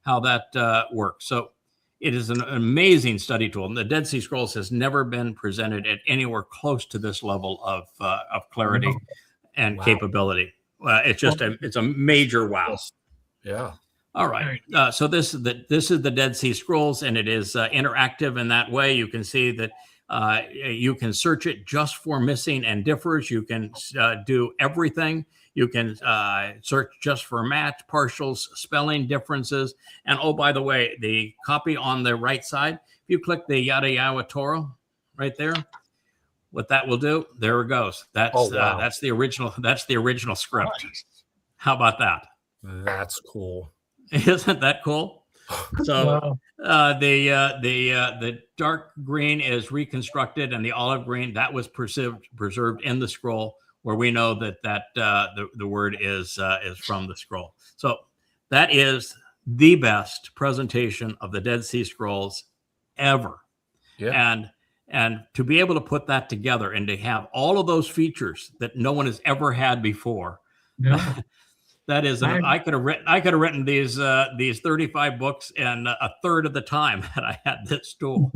how that works. So it is an amazing study tool. And the Dead Sea Scrolls has never been presented at anywhere close to this level of clarity and capability. It's a major wow. Yeah. All right. So this is the Dead Sea Scrolls, and it is interactive in that way. You can see that you can search it just for missing and differs. You can do everything. You can search just for match, partials, spelling differences. And oh, by the way, the copy on the right side, if you click the Yada Yahweh Torah right there, what that will do, there it goes. That's that's the original. That's the original script. How about that? That's cool. Isn't that cool? So the dark green is reconstructed, and the olive green that was preserved in the scroll, where we know that the word is from the scroll. So that is the best presentation of the Dead Sea Scrolls ever. Yeah. And to be able to put that together and to have all of those features that no one has ever had before. Yeah. That is, I could have written these 35 books in a third of the time that I had this tool.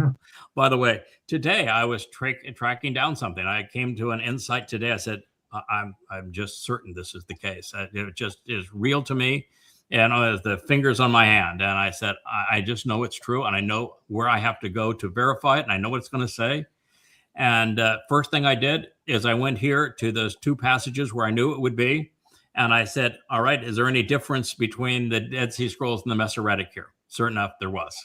By the way, today I was tracking down something. I came to an insight today. I said, I'm just certain this is the case. It just is real to me, and the fingers on my hand. And I said, I just know it's true, and I know where I have to go to verify it, and I know what it's going to say. And first thing I did is I went here to those two passages where I knew it would be. And I said, all right, is there any difference between the Dead Sea Scrolls and the Masoretic here? Certain enough, there was.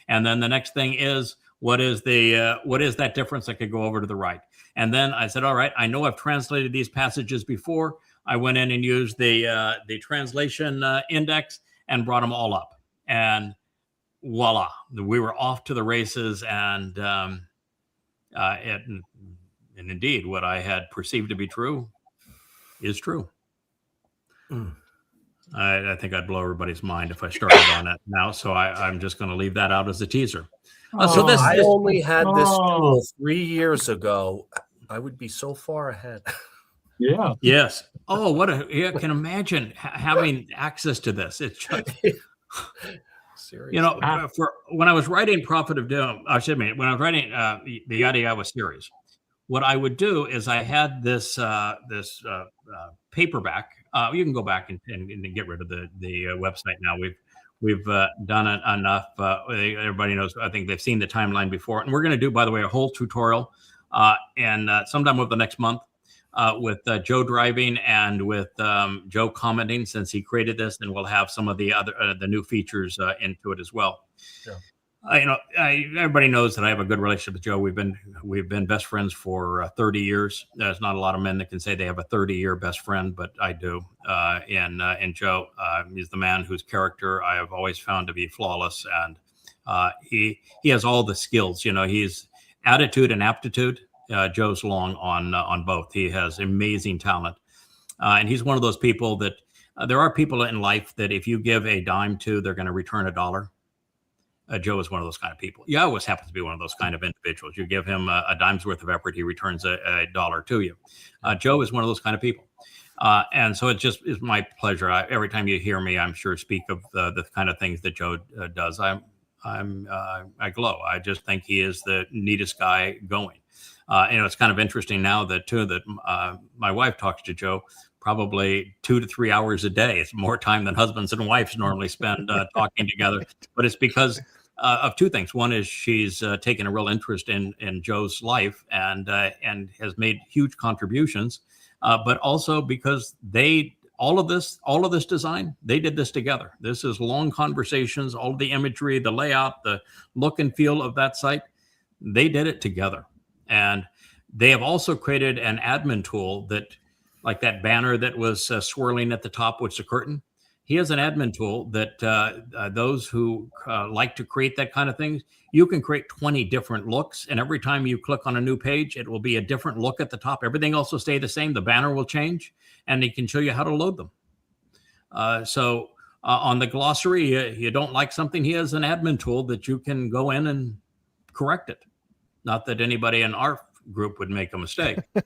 And then the next thing is, what is that difference? I could go over to the right. And then I said, all right, I know I've translated these passages before. I went in and used the translation index and brought them all up. And voila, we were off to the races. And indeed, what I had perceived to be true is true. I think I'd blow everybody's mind if I started on it now, so I'm just going to leave that out as a teaser. So I only had this tool 3 years ago. I would be so far ahead. Yeah. Yes. Oh, I can imagine having access to this. It's just, seriously. For when I was writing Prophet of Doom, when I was writing the Yada Yahweh series, what I would do is I had this paperback. You can go back and get rid of the website now. We've done it enough. Everybody knows. I think they've seen the timeline before, and we're going to do, by the way, a whole tutorial and sometime over the next month with Joe driving and with Joe commenting, since he created this, and we'll have some of the other the new features into it as well. Yeah. Everybody knows that I have a good relationship with Joe. We've been best friends for 30 years. There's not a lot of men that can say they have a 30-year best friend, but I do. And Joe, he's the man whose character I have always found to be flawless, and he has all the skills. He's attitude and aptitude. Joe's long on both. He has amazing talent, and he's one of those people that there are people in life that if you give a dime to, they're going to return $1. Joe is one of those kind of people. He always happens to be one of those kind of individuals. You give him a dime's worth of effort, he returns $1 to you. Joe is one of those kind of people. And so it just is my pleasure. Every time you hear me, I'm sure speak of the kind of things that Joe does. I glow. I just think he is the neatest guy going. It's kind of interesting now that my wife talks to Joe probably 2 to 3 hours a day. It's more time than husbands and wives normally spend talking together. But it's because of two things. One is she's taken a real interest in Joe's life and has made huge contributions. But also because all of this design, they did this together. This is long conversations, all of the imagery, the layout, the look and feel of that site. They did it together. And they have also created an admin tool that, like that banner that was swirling at the top, which is a curtain. He has an admin tool that those who like to create that kind of thing, you can create 20 different looks. And every time you click on a new page, it will be a different look at the top. Everything else will stay the same. The banner will change, and he can show you how to load them. So on the glossary, you don't like something, he has an admin tool that you can go in and correct it. Not that anybody in our group would make a mistake. Yeah,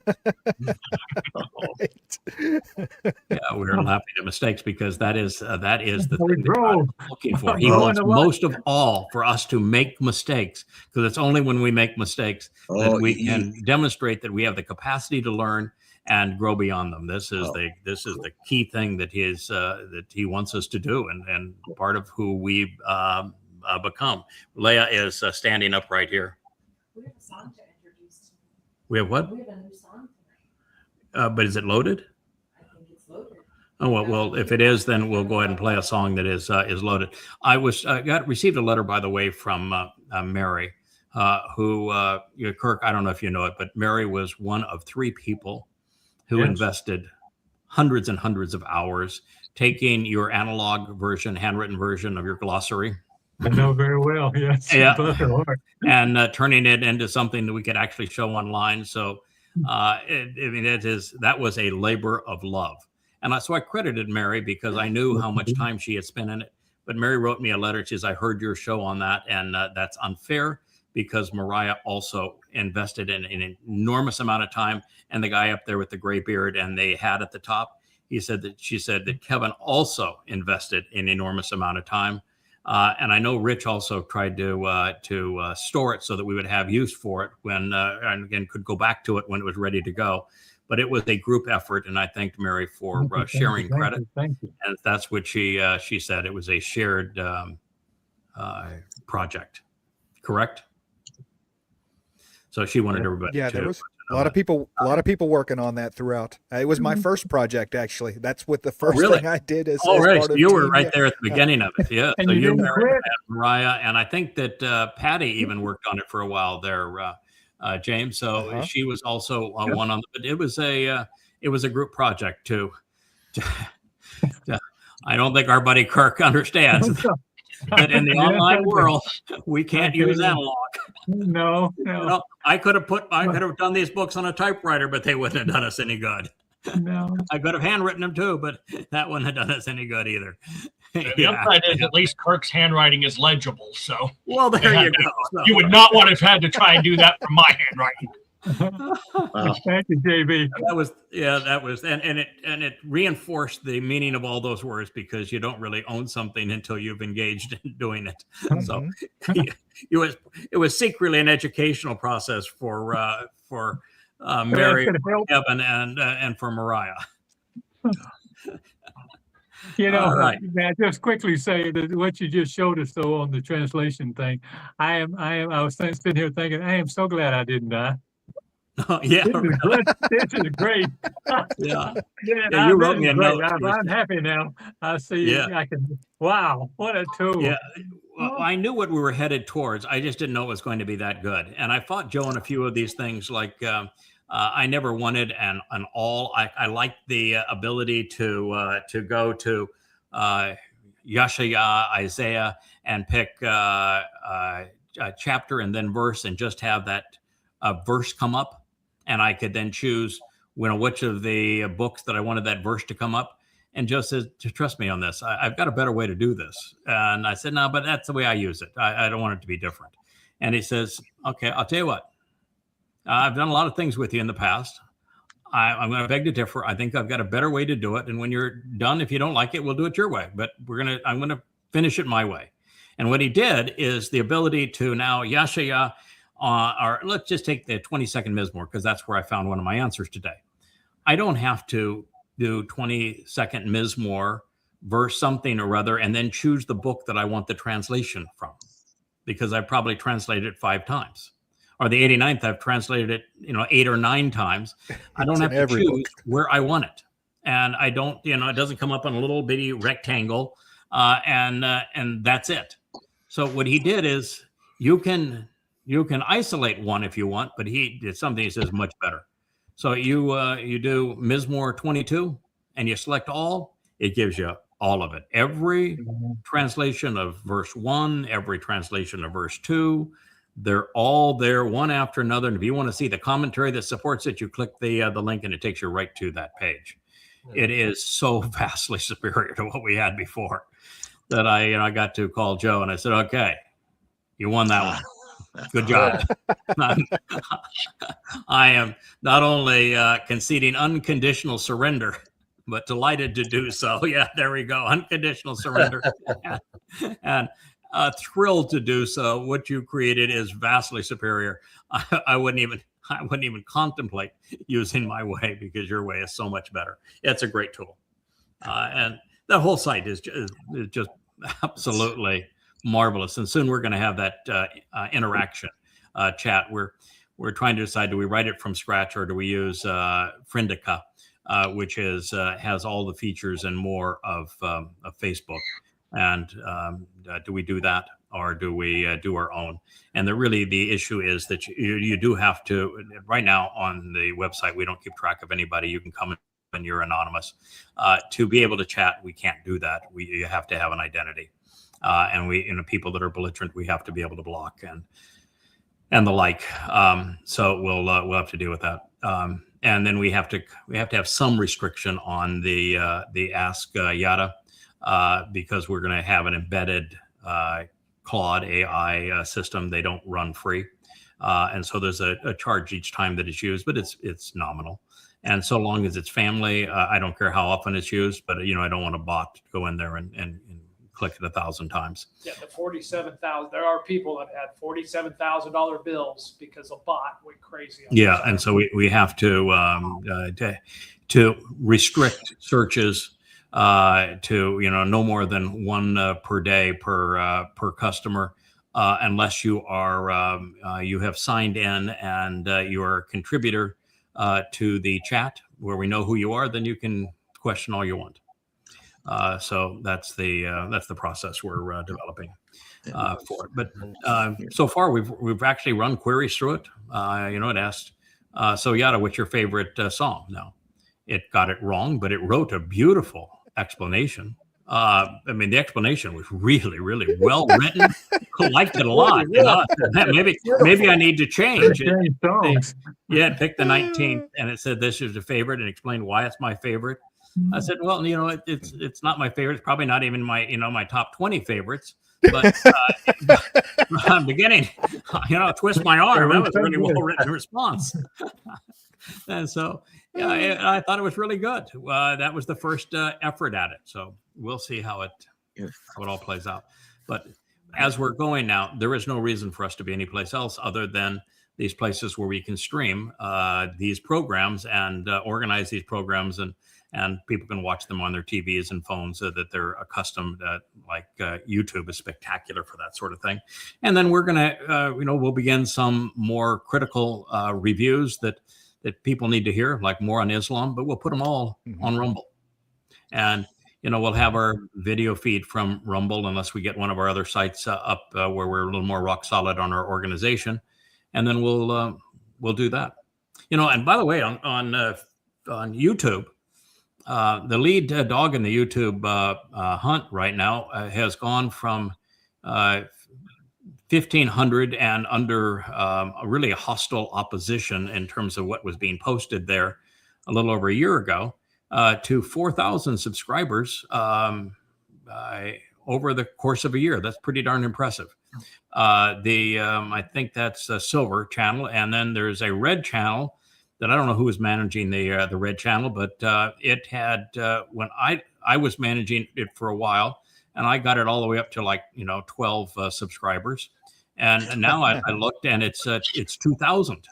we're laughing at mistakes because that is the thing that God is looking for. He wants most of all for us to make mistakes, because it's only when we make mistakes that we can demonstrate that we have the capacity to learn and grow beyond them. This is the key thing that he wants us to do, and part of who we become. Leah is standing up right here. We have a song to introduce. We have what? We have a new song tonight. But is it loaded? I think it's loaded. Oh well, if it is, then we'll go ahead and play a song that is loaded. I received a letter, by the way, from Mary, who Kirk. I don't know if you know it, but Mary was one of 3 people who invested hundreds and hundreds of hours taking your analog version, handwritten version of your glossary. I know very well. Yes. Yeah. And turning it into something that we could actually show online. So, that was a labor of love. And so I credited Mary because I knew how much time she had spent in it. But Mary wrote me a letter. She says, I heard your show on that. And that's unfair because Mariah also invested in an enormous amount of time. And the guy up there with the gray beard and the hat at the top, she said that Kevin also invested an enormous amount of time. And I know Rich also tried to store it so that we would have use for it and could go back to it when it was ready to go. But it was a group effort, and I thanked Mary for sharing credit. Thank you. And that's what she said. It was a shared project, correct? So she wanted everybody. Yeah, there was a lot of people working on that throughout. It was my first project, actually. That's what the first thing I did. Right. So you were right there at the beginning of it. Yeah. So you, Mary, and Mariah, and I think that Patty even worked on it for a while there, James. So she was also one on. But it was a group project too. I don't think our buddy Kirk understands. But in the online world, we can't use analog. No. I could have done these books on a typewriter, but they wouldn't have done us any good. No. I could have handwritten them too, but that wouldn't have done us any good either. The upside is at least Kirk's handwriting is legible. So well, there you go. So, you would not want to have had to try and do that from my handwriting. Thank you, JB. That was, and it reinforced the meaning of all those words because you don't really own something until you've engaged in doing it. So it was secretly an educational process for Mary, Kevin, and for Mariah. I just quickly say that what you just showed us though on the translation thing, I was sitting here thinking, I am so glad I didn't die. Yeah, this is great. Yeah, you wrote me a note. I'm happy now. I see. Yeah. I can. Wow, what a tool. Yeah, well, I knew what we were headed towards. I just didn't know it was going to be that good. And I fought Joe on a few of these things. Like I never wanted an all. I liked the ability to go to Yeshaya, Isaiah, and pick a chapter and then verse, and just have that verse come up. And I could then choose, which of the books that I wanted that verse to come up. And Joe says, trust me on this. I've got a better way to do this. And I said, no, but that's the way I use it. I don't want it to be different. And he says, okay, I'll tell you what. I've done a lot of things with you in the past. I'm going to beg to differ. I think I've got a better way to do it. And when you're done, if you don't like it, we'll do it your way. But I'm going to finish it my way. And what he did is the ability to now Yashaya, or let's just take the 20-second Mizmor, because that's where I found one of my answers today. I don't have to do 20-second Mizmor, verse something or other, and then choose the book that I want the translation from, because I probably translated it 5 times. Or the 89th, I've translated it, 8 or 9 times. I don't have to choose where I want it. And I don't, it doesn't come up on a little bitty rectangle, and that's it. So what he did is you can isolate one if you want, but he did something he says much better. So you do Mizmor 22 and you select all, it gives you all of it. Every translation of verse 1, every translation of verse 2, they're all there one after another. And if you want to see the commentary that supports it, you click the link and it takes you right to that page. It is so vastly superior to what we had before that I got to call Joe and I said, okay, you won that one. Good job. I am not only conceding unconditional surrender, but delighted to do so. Yeah, there we go. Unconditional surrender. And thrilled to do so. What you created is vastly superior. I wouldn't even contemplate using my way, because your way is so much better. It's a great tool. And the whole site is just absolutely marvelous. And soon we're going to have that interaction chat. We're trying to decide, do we write it from scratch or do we use Friendica, which has all the features and more of Facebook. And do we do that, or do we do our own? And the issue is that you do have to, right now on the website, we don't keep track of anybody. You can come and you're anonymous. To be able to chat, we can't do that. You have to have an identity. And people that are belligerent, we have to be able to block and the like. So we'll have to deal with that. And then we have to have some restriction on the Ask Yada, because we're going to have an embedded Claude AI system. They don't run free, and so there's a charge each time that it's used, but it's nominal. And so long as it's family, I don't care how often it's used, but I don't want a bot to go in there and click it 1,000 times. Yeah, the 47,000. There are people that had $47,000 bills because a bot went crazy. Yeah, and so we have to restrict searches to no more than 1 per day per customer, unless you are you have signed in and you're a contributor to the chat where we know who you are. Then you can question all you want. So that's the process we're developing for it. But so far we've actually run queries through it. It asked, so Yada, what's your favorite song? No, it got it wrong, but it wrote a beautiful explanation. The explanation was really, really well written. I liked it a lot. Maybe I need to change it. Yeah, pick the 19th, and it said this is a favorite, and explained why it's my favorite. I said, well, it's not my favorite. It's probably not even my my top 20 favorites. But I'm beginning, twist my arm. That was a really well written response. And so, I thought it was really good. That was the first effort at it. So we'll see how it all plays out. But as we're going now, there is no reason for us to be anyplace else other than these places where we can stream these programs and organize these programs, and people can watch them on their TVs and phones so that they're accustomed. Like YouTube is spectacular for that sort of thing. And then we're going to, we'll begin some more critical reviews that people need to hear, like more on Islam, but we'll put them all on Rumble. And, we'll have our video feed from Rumble, unless we get one of our other sites up where we're a little more rock solid on our organization. And then we'll do that. And by the way, on YouTube, the lead dog in the YouTube hunt right now has gone from 1,500 and under really hostile opposition in terms of what was being posted there a little over a year ago to 4,000 subscribers over the course of a year. That's pretty darn impressive. I think that's a silver channel, and then there's a red channel that I don't know who was managing the Red Channel, but it had when I was managing it for a while, and I got it all the way up to 12 subscribers, and now I looked and it's 2,000.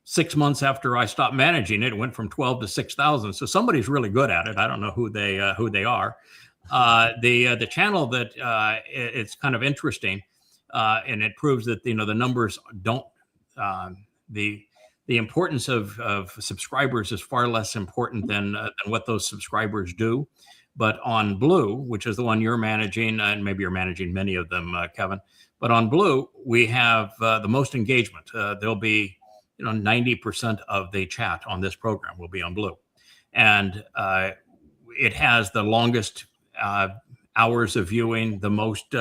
6 months after I stopped managing it, it went from 12 to 6,000. So somebody's really good at it. I don't know who they are. The channel that it's kind of interesting, and it proves that the numbers don't the importance of subscribers is far less important than what those subscribers do. But on Blue, which is the one you're managing, and maybe you're managing many of them, Kevin. But on Blue, we have the most engagement. There'll be 90% of the chat on this program will be on Blue, and it has the longest hours of viewing, the most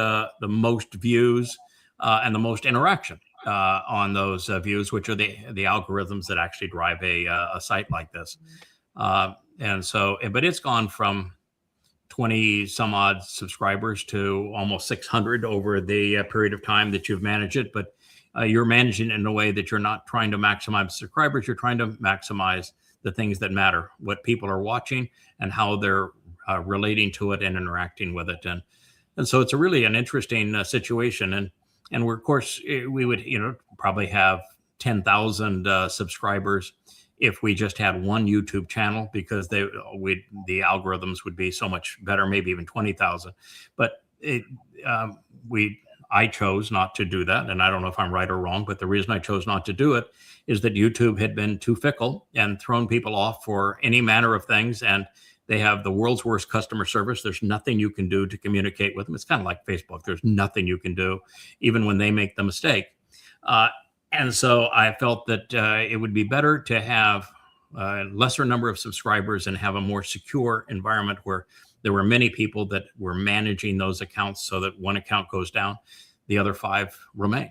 views, and the most interaction on those views, which are the algorithms that actually drive a site like this. And so, but it's gone from 20 some odd subscribers to almost 600 over the period of time that you've managed it. But you're managing it in a way that you're not trying to maximize subscribers. You're trying to maximize the things that matter, what people are watching and how they're relating to it and interacting with it. And so it's really an interesting situation. And we're, of course, we would, probably have 10,000 subscribers if we just had one YouTube channel, because the algorithms would be so much better, maybe even 20,000. But I chose not to do that. And I don't know if I'm right or wrong, but the reason I chose not to do it is that YouTube had been too fickle and thrown people off for any manner of things. And they have the world's worst customer service. There's nothing you can do to communicate with them. It's kind of like Facebook. There's nothing you can do, even when they make the mistake. And so I felt that it would be better to have a lesser number of subscribers and have a more secure environment where there were many people that were managing those accounts, so that one account goes down, the other 5 remain.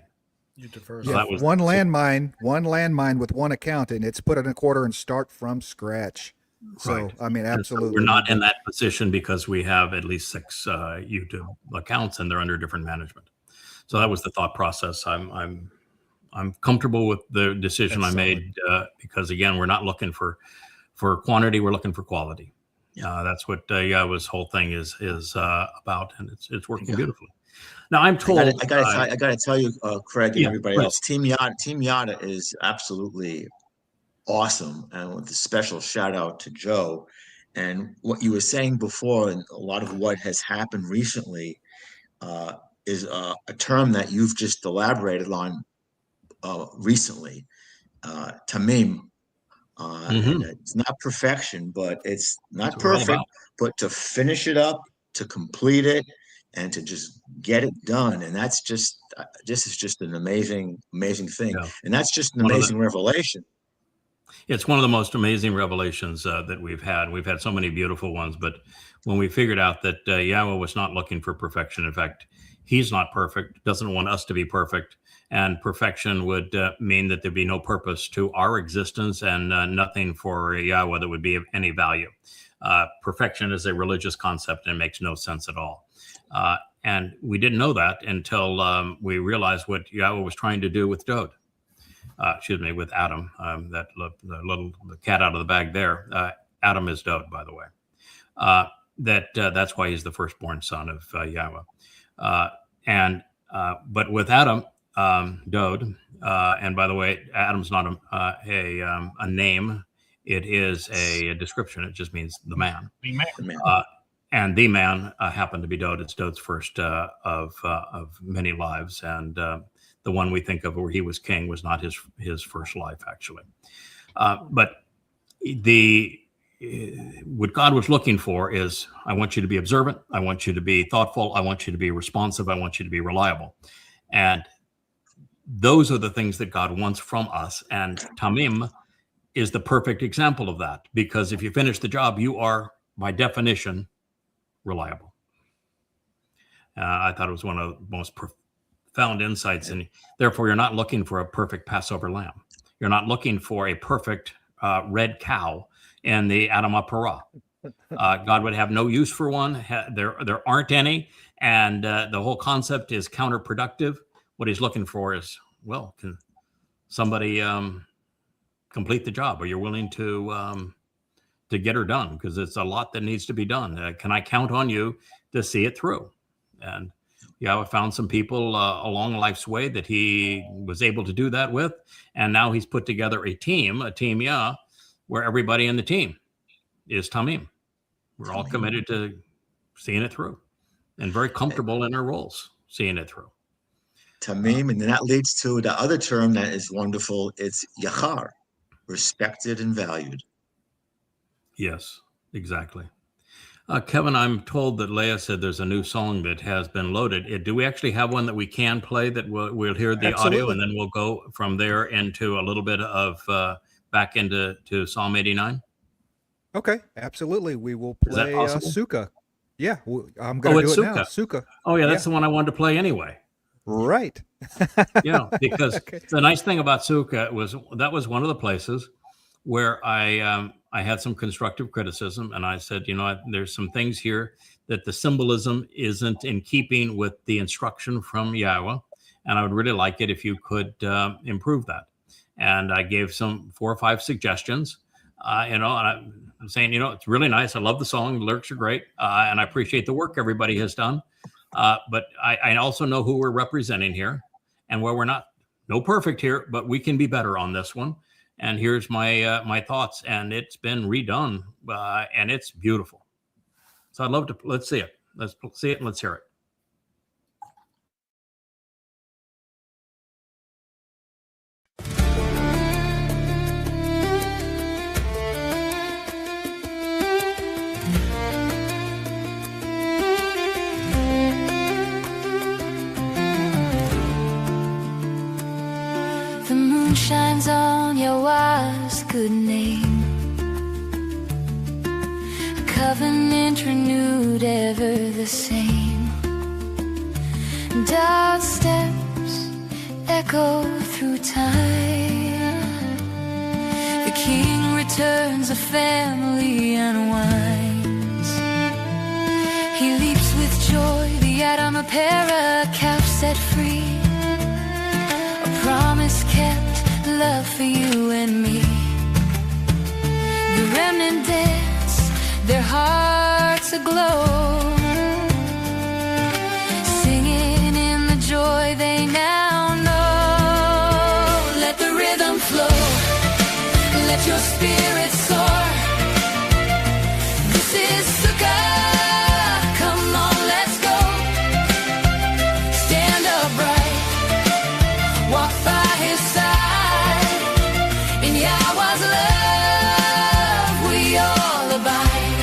You diverse. Yeah, one landmine with one account, and it's put in a quarter and start from scratch. So, Right. I mean, absolutely. So we're not in that position because we have at least 6 YouTube accounts and they're under different management. So that was the thought process. I'm comfortable with the decision I made because, again, we're not looking for quantity. We're looking for quality. That's what Yahweh's whole thing is about, and it's working beautifully. Now I'm told I gotta tell you, Craig and everybody else, Team Yada is absolutely awesome, and with a special shout out to Joe. And what you were saying before, and a lot of what has happened recently, is a term that you've just elaborated on recently, tamim. And it's not perfection, but it's not perfect, but to finish it up, to complete it, and to just get it done. And that's just, this is just an amazing thing. Yeah. And that's just an amazing revelation. It's one of the most amazing revelations that we've had. We've had so many beautiful ones, but when we figured out that Yahweh was not looking for perfection, in fact, he's not perfect, doesn't want us to be perfect. And perfection would mean that there'd be no purpose to our existence and nothing for Yahweh that would be of any value. Perfection is a religious concept and makes no sense at all. And we didn't know that until we realized what Yahweh was trying to do with Dode. With Adam, the cat out of the bag there. Adam is Dode, by the way. That's why he's the firstborn son of Yahweh. But with Adam, Dode, and by the way, Adam's not a name; it is a description. It just means the man. The man. And the man happened to be Dode. It's Dode's first of many lives, and the one we think of where he was king was not his first life, actually. But what God was looking for is, I want you to be observant. I want you to be thoughtful. I want you to be responsive. I want you to be reliable. And those are the things that God wants from us. And Tamim is the perfect example of that, because if you finish the job, you are, by definition, reliable. I thought it was one of the most profound insights. And therefore, you're not looking for a perfect Passover lamb. You're not looking for a perfect red cow in the Adamah Parah. God would have no use for one. There aren't any. And the whole concept is counterproductive. What he's looking for is, can somebody complete the job, or you're willing to get her done, because it's a lot that needs to be done. Can I count on you to see it through? And I found some people along life's way that he was able to do that with, and now he's put together a team, where everybody in the team is Tamim. We're all committed to seeing it through, and very comfortable in our roles, seeing it through. Tamim, and then that leads to the other term that is wonderful. It's Yachar, respected and valued. Yes, exactly. Kevin, I'm told that Leah said there's a new song that has been loaded. Do we actually have one that we can play that we'll hear the audio, and then we'll go from there into a little bit of back into Psalm 89? Okay, absolutely. We will play Sukkah. Yeah, I'm going to do it now. Sukkah. Oh, yeah, that's the one I wanted to play anyway. Right. Yeah, because the nice thing about Sukkah was that was one of the places where I had some constructive criticism, and I said, there's some things here that the symbolism isn't in keeping with the instruction from Yahweh, and I would really like it if you could improve that. And I gave 4 or 5 suggestions, and I'm saying, it's really nice. I love the song. The lyrics are great, and I appreciate the work everybody has done. But I also know who we're representing here, and where we're no perfect here, but we can be better on this one. And here's my thoughts, and it's been redone, and it's beautiful. So I'd love to, let's see it. Let's see it and let's hear it. The moon shines on Yahweh's good name, a covenant renewed ever the same. And our steps echo through time. The king returns, a family unwinds. He leaps with joy, the Adam a pair of calves set free. Promise kept, love for you and me. The remnant dance, their hearts aglow, singing in the joy they now know. Let the rhythm flow, let your spirit soar. This is Sukkah, come on, let's go. Stand upright, walk by his side. In Yahweh's love we all abide.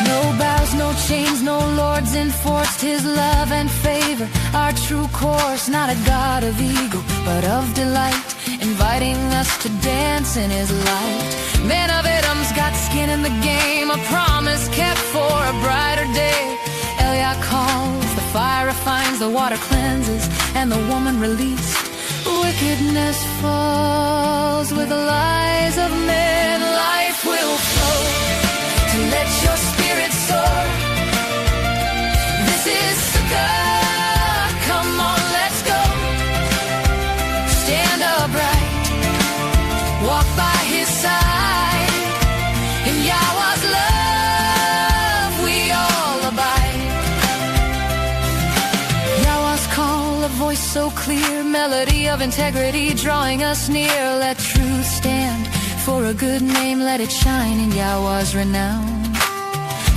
No bows, no chains, no lords enforced. His love and favor, our true course. Not a God of ego, but of delight, inviting us to dance in his light. Man of Edom's got skin in the game, a promise kept for a brighter day. Eliah calls, the fire refines, the water cleanses, and the woman released. Wickedness falls with the lies of men. Life will flow to let your spirit soar. This is Sukkah, come on, let's go. Stand upright, walk by his side. In Yahweh's love we all abide. Yahweh's call, a voice so clear, melody of integrity drawing us near. Let truth stand for a good name, let it shine in Yahweh's renown.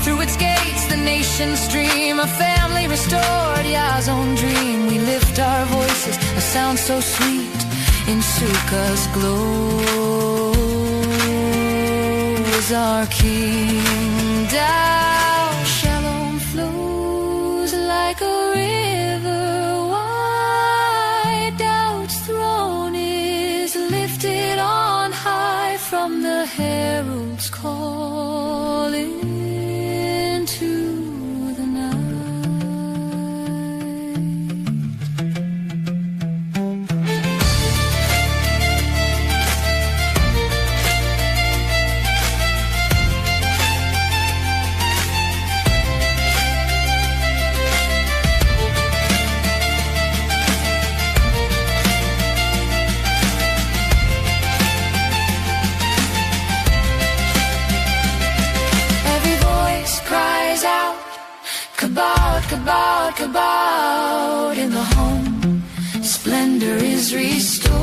Through its gates the nations stream, a family restored, Yah's own dream. We lift our voices, a sound so sweet in Sukkah's glow. Is our King, down Shalom flows like a river wide. Doubt's throne is lifted on high from the herald's call into the night. kabod, kabod, kabod. In the home, splendor is restored.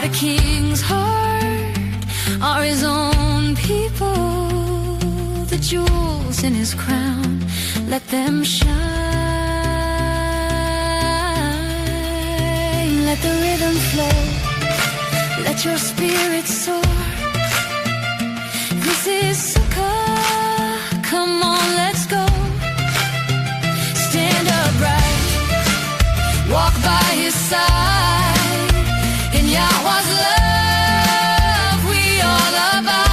A king's heart are his own people. The jewels in his crown, let them shine. Let the rhythm flow, let your spirit soar. This is Sukkah, come on, let's go. Stand upright, walk by his side. In Yahweh's love, we all abide.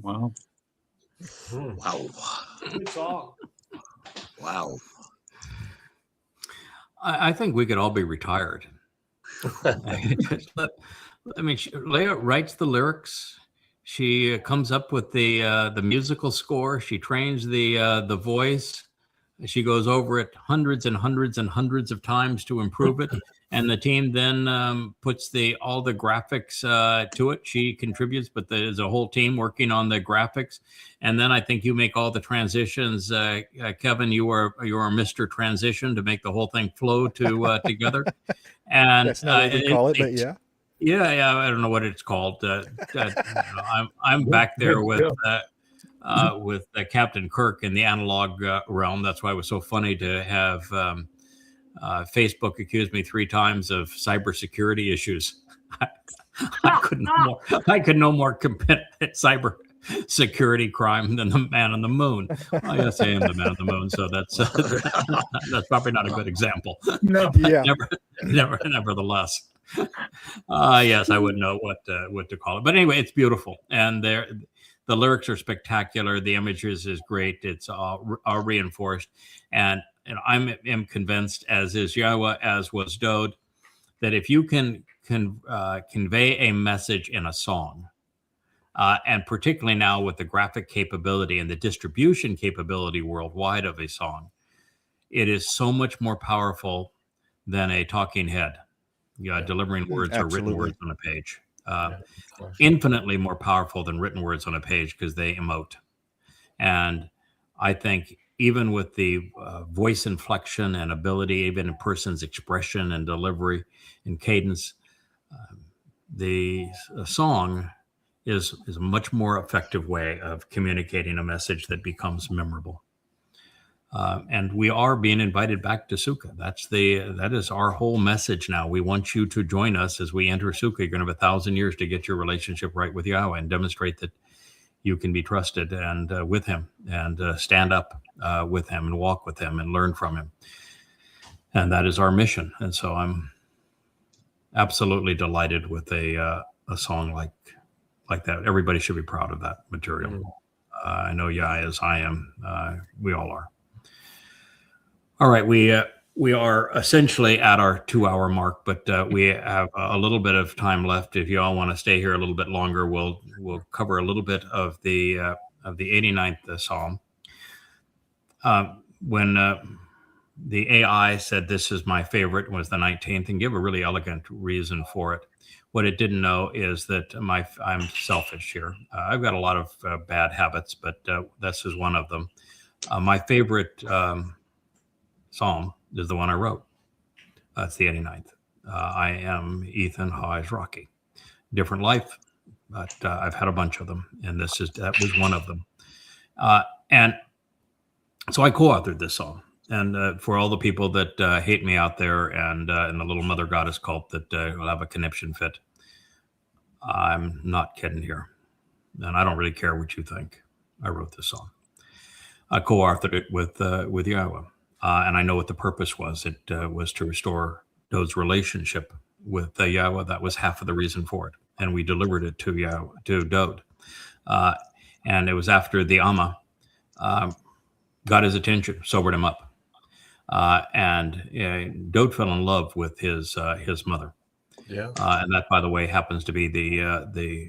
Wow. Wow. Good song. Wow. I think we could all be retired. Leah writes the lyrics. She comes up with the musical score. She trains the voice. She goes over it hundreds and hundreds and hundreds of times to improve it. And the team then puts all the graphics to it. She contributes, but there's a whole team working on the graphics. And then I think you make all the transitions. Kevin, you are Mr. Transition to make the whole thing flow together. And That's not what we call it, but yeah. Yeah, I don't know what it's called. I'm back there with Captain Kirk in the analog realm. That's why it was so funny to have Facebook accused me 3 times of cybersecurity issues. I could no more commit cyber security crime than the man on the moon. Well, yes, I am the man on the moon, so that's probably not a good example. No. Yeah. Nevertheless. Yes, I wouldn't know what to call it. But anyway, it's beautiful. And the lyrics are spectacular. The images is great. It's all reinforced. And I'm convinced, as is Yahweh, as was Dode, that if you can convey a message in a song, and particularly now with the graphic capability and the distribution capability worldwide of a song, it is so much more powerful than a talking head. Delivering words or written words on a page. Infinitely more powerful than written words on a page because they emote. And I think even with the voice inflection and ability, even a person's expression and delivery and cadence, the song is a much more effective way of communicating a message that becomes memorable. And we are being invited back to Sukkah. That is our whole message now. We want you to join us as we enter Sukkah. You're going to have 1,000 years to get your relationship right with Yahweh and demonstrate that you can be trusted and with Him and stand up with Him and walk with Him and learn from Him. And that is our mission. And so I'm absolutely delighted with a song like that. Everybody should be proud of that material. I know Yah is. I am. We all are. All right, we are essentially at our 2-hour mark, but we have a little bit of time left. If you all want to stay here a little bit longer, we'll cover a little bit of the 89th Psalm. When the AI said this is my favorite, was the 19th, and give a really elegant reason for it. What it didn't know is that I'm selfish here. I've got a lot of bad habits, but this is one of them. My favorite Psalm is the one I wrote. It's the 89th. I am Ethan Hawes Rocky. Different life, but I've had a bunch of them, and that was one of them. And so I co-authored this song. And for all the people that hate me out there and in the little mother goddess cult that will have a conniption fit, I'm not kidding here. And I don't really care what you think. I wrote this song. I co-authored it with Yahweh. And I know what the purpose was. It was to restore Dode's relationship with Yahweh. That was half of the reason for it. And we delivered it to Dode. And it was after the Amma got his attention, sobered him up. And Dode fell in love with his mother. Yeah. And that, by the way, happens to be the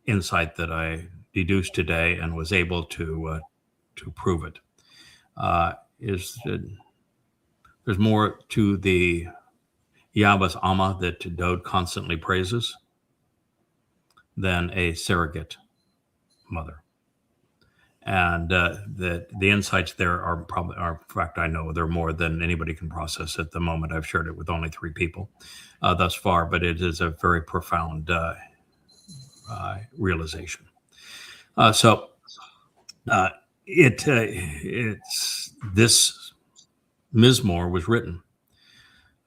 insight that I deduced today and was able to prove it. Is that there's more to the Yahweh's Amma that Dode constantly praises than a surrogate mother. And the insights there are in fact, I know they're more than anybody can process at the moment. I've shared it with only 3 people thus far, but it is a very profound realization. It's this Mizmor was written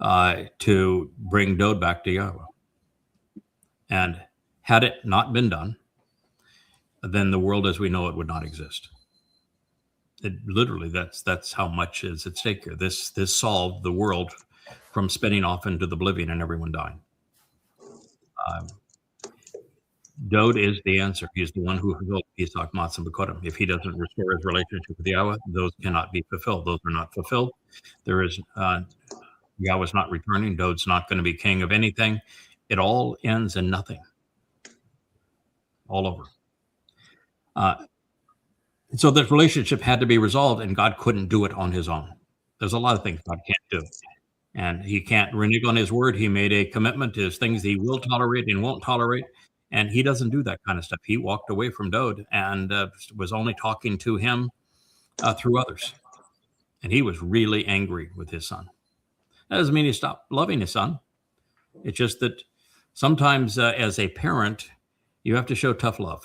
to bring Dode back to Yahweh. And had it not been done, then the world as we know it would not exist. It literally, that's how much is at stake here. This solved the world from spinning off into the oblivion and everyone dying. Dode is the answer. He's the one who fulfilled Pesach, Matzah, Bekodim. If he doesn't restore his relationship with Yahweh, those cannot be fulfilled. Those are not fulfilled. There is Yahweh's not returning. Dode's not going to be king of anything. It all ends in nothing. All over. So that relationship had to be resolved, and God couldn't do it on his own. There's a lot of things God can't do. And he can't renege on his word. He made a commitment. There's things he will tolerate and won't tolerate. And he doesn't do that kind of stuff. He walked away from Dode and was only talking to him through others. And he was really angry with his son. That doesn't mean he stopped loving his son. It's just that sometimes as a parent, you have to show tough love.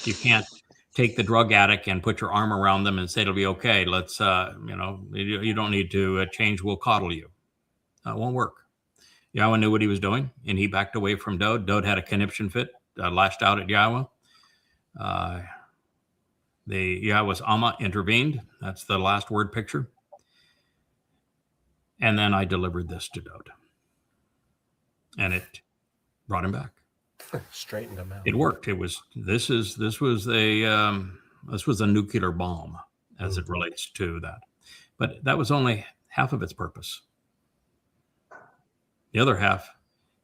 You can't take the drug addict and put your arm around them and say, it'll be okay. Let's, you don't need to change. We'll coddle you. It won't work. Yahweh knew what he was doing, and he backed away from Dode. Dode had a conniption fit, lashed out at Yahweh. The Yahweh's Amma intervened. That's the last word picture. And then I delivered this to Dode. And it brought him back. Straightened him out. It worked. This was a nuclear bomb as it relates to that. But that was only half of its purpose. The other half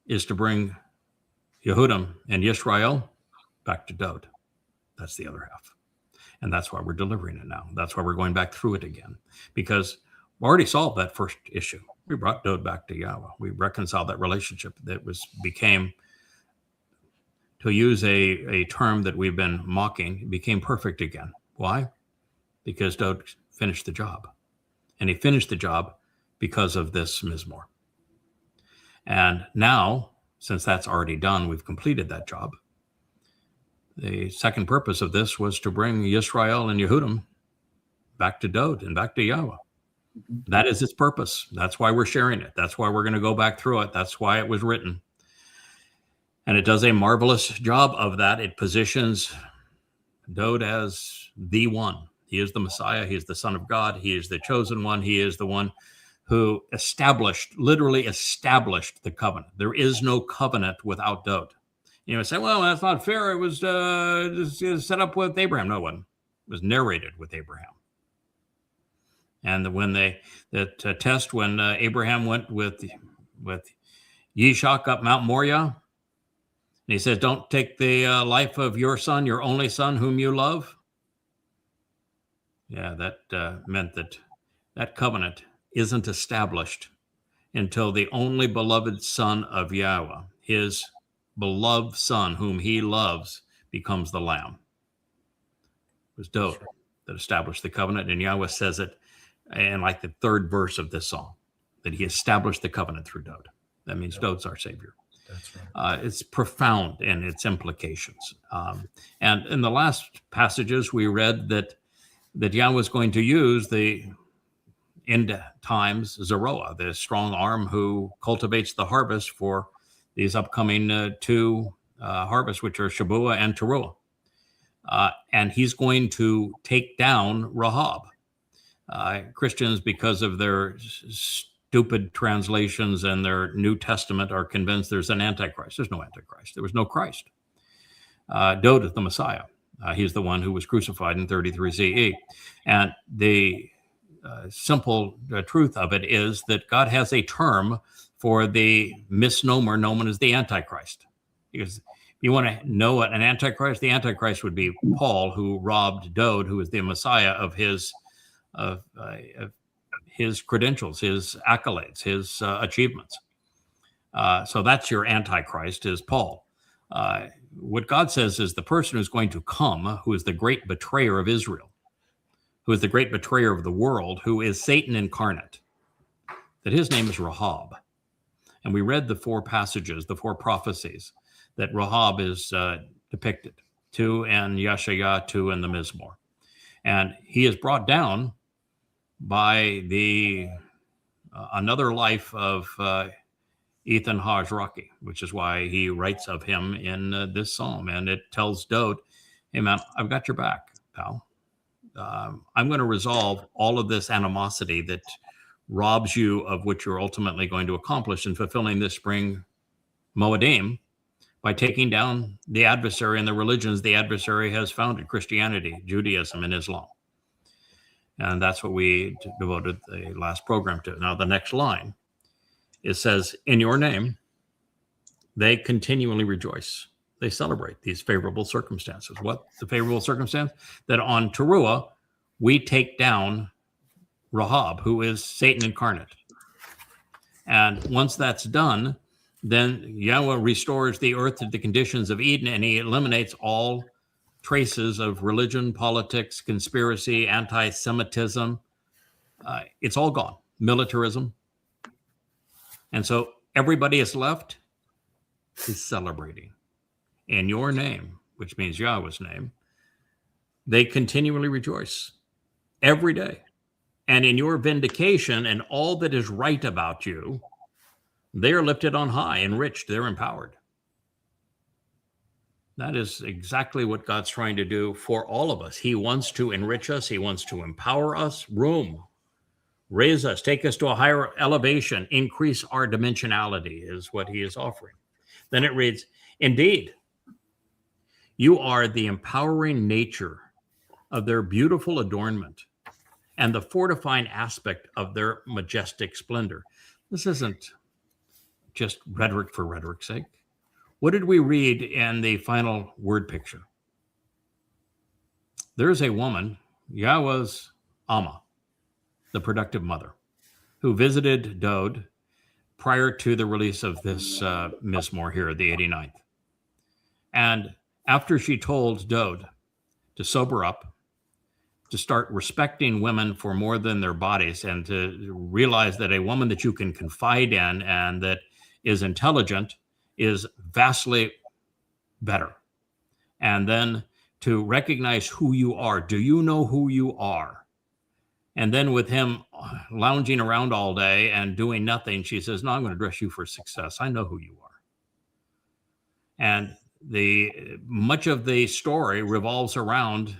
is to bring Yehudim and Yisrael back to Dode. That's the other half. And that's why we're delivering it now. That's why we're going back through it again. Because we already solved that first issue. We brought Dode back to Yahweh. We reconciled that relationship that became, to use a term that we've been mocking, it became perfect again. Why? Because Dode finished the job. And he finished the job because of this Mizmor. And now, since that's already done, we've completed that job. The second purpose of this was to bring Yisrael and Yehudim back to Dode and back to Yahweh. That is its purpose. That's why we're sharing it. That's why we're going to go back through it. That's why it was written. And it does a marvelous job of that. It positions Dode as the one. He is the Messiah. He is the Son of God. He is the chosen one. He is the one who literally established the covenant. There is no covenant without Dode. You know, say, well, that's not fair. It was set up with Abraham. No one. It was narrated with Abraham. And when Abraham went with Yishak up Mount Moriah, and he says, don't take the life of your son, your only son, whom you love. Yeah, that meant that covenant isn't established until the only beloved son of Yahweh, his beloved son whom he loves, becomes the lamb. It was Dode that established the covenant, and Yahweh says it in like the third verse of this song, that he established the covenant through Dode. That means Dode's our savior. That's right. It's profound in its implications. And in the last passages, we read that Yahweh was going to use the end times Zeroah, the strong arm who cultivates the harvest for these upcoming 2 harvests, which are Shabuah and Teruah. And he's going to take down Rahab. Christians, because of their stupid translations and their New Testament, are convinced there's an Antichrist. There's no Antichrist. There was no Christ. Dode is the Messiah. He's the one who was crucified in 33 CE. And the simple truth of it is that God has a term for the misnomer known as the Antichrist. Because if you want to know what an Antichrist, the Antichrist would be Paul, who robbed Dode, who is the Messiah, of his credentials, his accolades, his achievements. So that's your Antichrist, is Paul. What God says is the person who's going to come, who is the great betrayer of Israel, who is the great betrayer of the world, who is Satan incarnate, that his name is Rahab. And we read the 4 passages, the 4 prophecies that Rahab is depicted, 2 in Yeshaya, 2 in the Mizmor. And he is brought down by the another life of Ethan Hajraki, which is why he writes of him in this psalm. And it tells Dode, hey, man, I've got your back, pal. I'm going to resolve all of this animosity that robs you of what you're ultimately going to accomplish in fulfilling this spring Moedim by taking down the adversary and the religions the adversary has founded, Christianity, Judaism, and Islam. And that's what we devoted the last program to. Now, the next line, it says, in your name, they continually rejoice. They celebrate these favorable circumstances. What's the favorable circumstance? That on Teruah, we take down Rahab, who is Satan incarnate. And once that's done, then Yahweh restores the earth to the conditions of Eden, and he eliminates all traces of religion, politics, conspiracy, anti-Semitism. It's all gone. Militarism. And so everybody is left is celebrating. In your name, which means Yahweh's name, they continually rejoice every day. And in your vindication and all that is right about you, they are lifted on high, enriched, they're empowered. That is exactly what God's trying to do for all of us. He wants to enrich us. He wants to empower us, raise us, take us to a higher elevation, increase our dimensionality is what he is offering. Then it reads, indeed, you are the empowering nature of their beautiful adornment and the fortifying aspect of their majestic splendor. This isn't just rhetoric for rhetoric's sake. What did we read in the final word picture? There is a woman, Yahweh's Amma, the productive mother, who visited Dode prior to the release of this Mizmor here, the 89th. And after she told Dode to sober up, to start respecting women for more than their bodies, and to realize that a woman that you can confide in and that is intelligent is vastly better. And then to recognize who you are. Do you know who you are? And then with him lounging around all day and doing nothing, she says, no, I'm going to dress you for success. I know who you are. And much of the story revolves around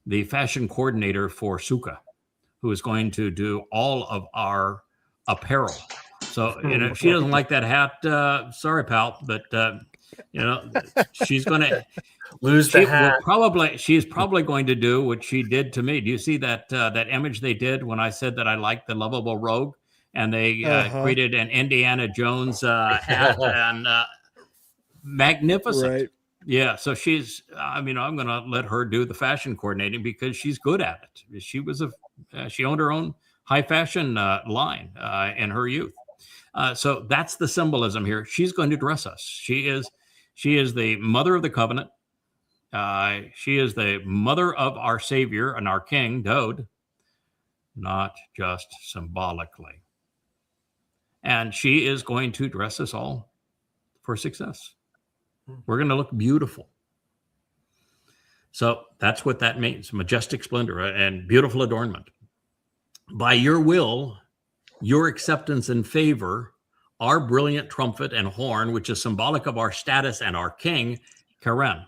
the fashion coordinator for Sukkah, who is going to do all of our apparel. So, if she doesn't like that hat, sorry, pal, but, she's going to lose the hat. She's probably going to do what she did to me. Do you see that image they did when I said that I liked the lovable rogue? And they created an Indiana Jones hat and magnificent. Right. Yeah, so I'm going to let her do the fashion coordinating because she's good at it. She owned her own high fashion line in her youth. So that's the symbolism here. She's going to dress us. She is the mother of the covenant. She is the mother of our Savior and our King, Dode, not just symbolically. And she is going to dress us all for success. We're going to look beautiful. So that's what that means, majestic splendor and beautiful adornment. By your will, your acceptance and favor, our brilliant trumpet and horn, which is symbolic of our status and our king, Karen,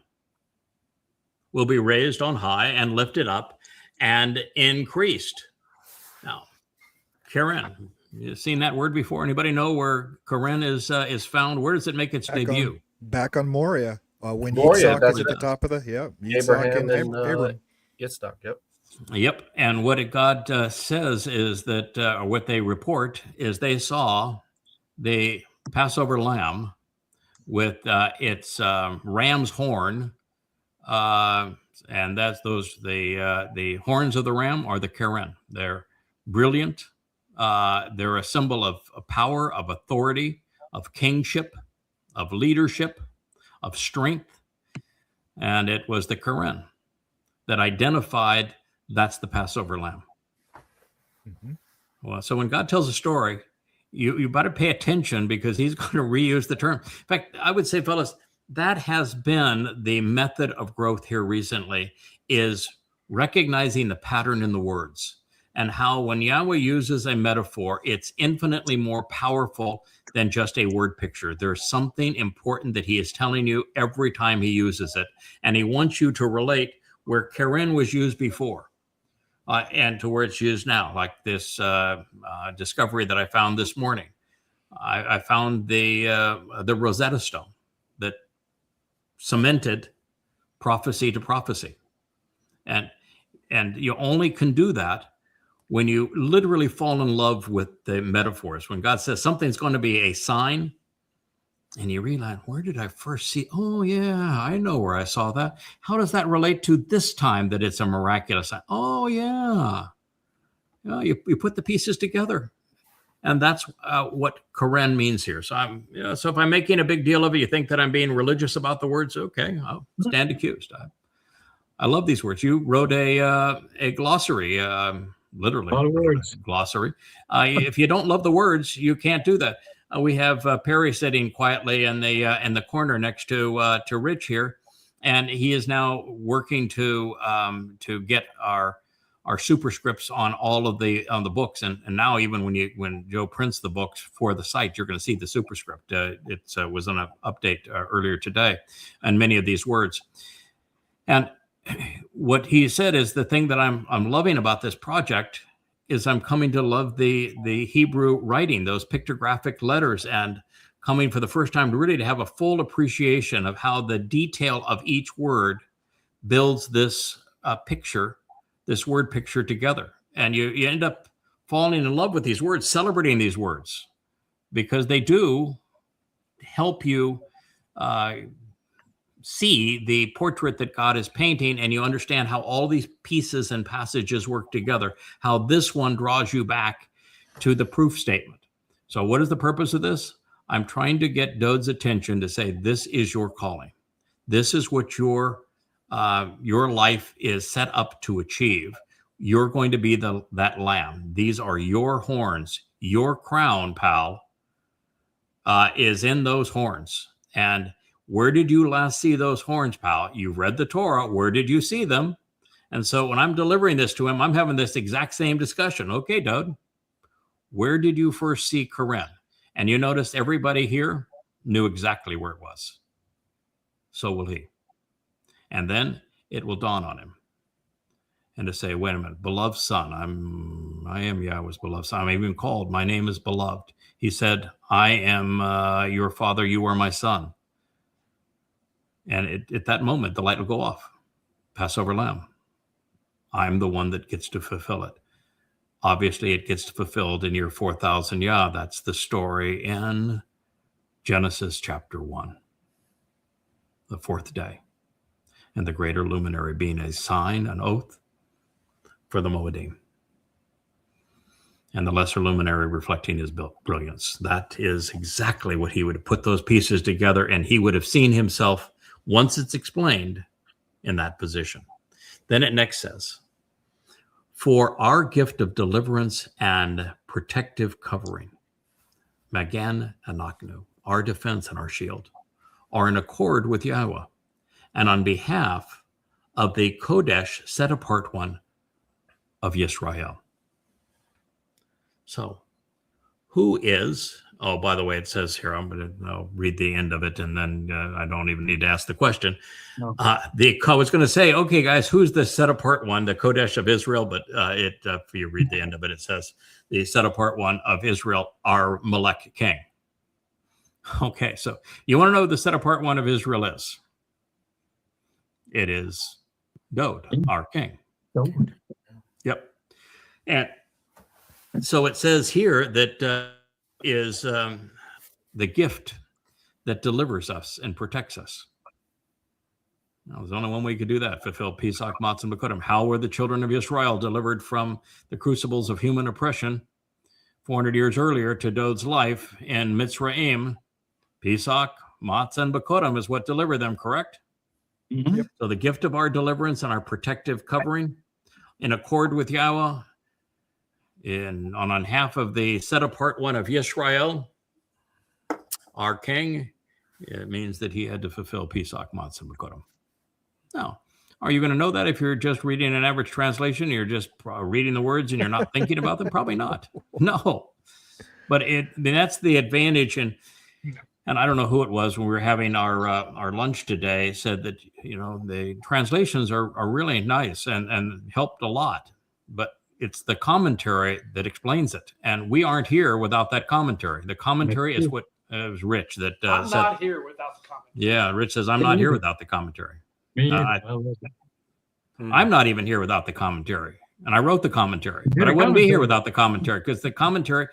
will be raised on high and lifted up and increased. Now, Karen, you've seen that word before? Anybody know where Karen is found? Where does it make its debut? Back on Moria. When Moria, Yitzhak that's is at the it. top of the, Yitzhak Abraham and and Abram. Yitzhak. Yep. Yep. And what God says is that, or what they report is they saw the Passover lamb with its ram's horn, and that's the horns of the ram are the Karen. They're brilliant. They're a symbol of power, of authority, of kingship, of leadership, of strength, and it was the Karen that identified that's the Passover lamb. Mm-hmm. Well, so when God tells a story, you better pay attention, because he's going to reuse the term. In fact, I would say, fellas, that has been the method of growth here recently, is recognizing the pattern in the words, and how when Yahweh uses a metaphor, it's infinitely more powerful than just a word picture. There's something important that he is telling you every time he uses it, and he wants you to relate where Karen was used before. And to where it's used now, like this discovery that I found this morning. I found the Rosetta Stone that cemented prophecy to prophecy, and you only can do that when you literally fall in love with the metaphors. When God says something's going to be a sign, and you realize, where did I first see? Oh, yeah, I know where I saw that. How does that relate to this time that it's a miraculous sign? Oh, yeah. You put the pieces together. And that's what Karen means here. So so if I'm making a big deal of it, you think that I'm being religious about the words, okay, I'll stand accused. I love these words. You wrote a glossary, literally. A lot of words. Glossary. If you don't love the words, you can't do that. We have Perry sitting quietly in the corner next to Rich here, and he is now working to get our superscripts on all of the books, and now even when Joe prints the books for the site, you're going to see the superscript. It was on an update earlier today, and many of these words. And what he said is the thing that I'm loving about this project is I'm coming to love the Hebrew writing, those pictographic letters, and coming for the first time to really have a full appreciation of how the detail of each word builds this picture, this word picture together. And you end up falling in love with these words, celebrating these words, because they do help you see the portrait that God is painting, and you understand how all these pieces and passages work together, how this one draws you back to the proof statement. So what is the purpose of this? I'm trying to get Dode's attention to say, this is your calling. This is what your life is set up to achieve. You're going to be that lamb. These are your horns. Your crown, pal, is in those horns. And where did you last see those horns, pal? You've read the Torah. Where did you see them? And so when I'm delivering this to him, I'm having this exact same discussion. Okay, Dode, where did you first see Karen? And you notice everybody here knew exactly where it was. So will he. And then it will dawn on him. And to say, wait a minute, beloved son, I am Yahweh's beloved son. I'm even called, my name is beloved. He said, I am your father, you are my son. And at that moment, the light will go off. Passover lamb. I'm the one that gets to fulfill it. Obviously, it gets fulfilled in year 4,000. Yeah, that's the story in Genesis chapter 1, the fourth day. And the greater luminary being a sign, an oath for the Moedim. And the lesser luminary reflecting his brilliance. That is exactly what he would have put those pieces together, and he would have seen himself, once it's explained, in that position. Then it next says, for our gift of deliverance and protective covering, Magan Anaknu, our defense and our shield, are in accord with Yahweh, and on behalf of the Kodesh, set apart one of Yisrael. So, who is, oh, by the way, it says here, I'm going to read the end of it, and then I don't even need to ask the question. Okay. I was going to say, okay, guys, who's the set apart one, the Kodesh of Israel? But if you read the end of it, it says the set apart one of Israel, our Melech king. Okay, so you want to know who the set apart one of Israel is? it is Dode, our king. Dode. Yep. And so it says here that is the gift that delivers us and protects us. Now, there's only one way you could do that, fulfill Pesach, Matzah, and Bekurim. How were the children of Israel delivered from the crucibles of human oppression 400 years earlier to Dode's life in Mitzrayim? Pesach, Matzah, and Bekurim is what delivered them, correct? Mm-hmm. Yep. So the gift of our deliverance and our protective covering in accord with Yahweh on half of the set apart one of Yisrael, our king, it means that he had to fulfill Pesach, Matzah, and Bekurim. Now, are you going to know that if you're just reading an average translation? You're just reading the words and you're not thinking about them? Probably not. No. But that's the advantage. And I don't know who it was when we were having our lunch today said that, the translations are really nice and helped a lot. But it's the commentary that explains it. And we aren't here without that commentary. The commentary is what it was Rich that I'm said. not here without the commentary. Yeah, Rich says, I'm not here without the commentary. Me either. I'm not even here without the commentary. And I wrote the commentary, You but did I a wouldn't be here commentary. without the commentary because the commentary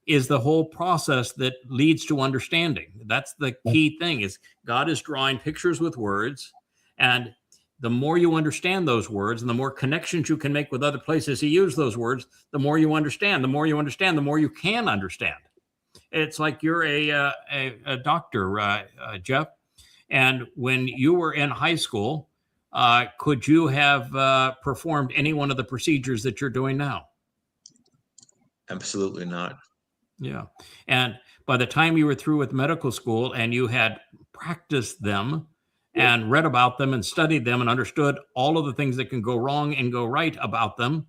is the whole process that leads to understanding. That's the key thing is God is drawing pictures with words. And the more you understand those words and the more connections you can make with other places he used those words, the more you understand. The more you understand, the more you can understand. It's like you're a doctor, Jeff. And when you were in high school, could you have performed any one of the procedures that you're doing now? Absolutely not. Yeah. And by the time you were through with medical school and you had practiced them and read about them and studied them and understood all of the things that can go wrong and go right about them,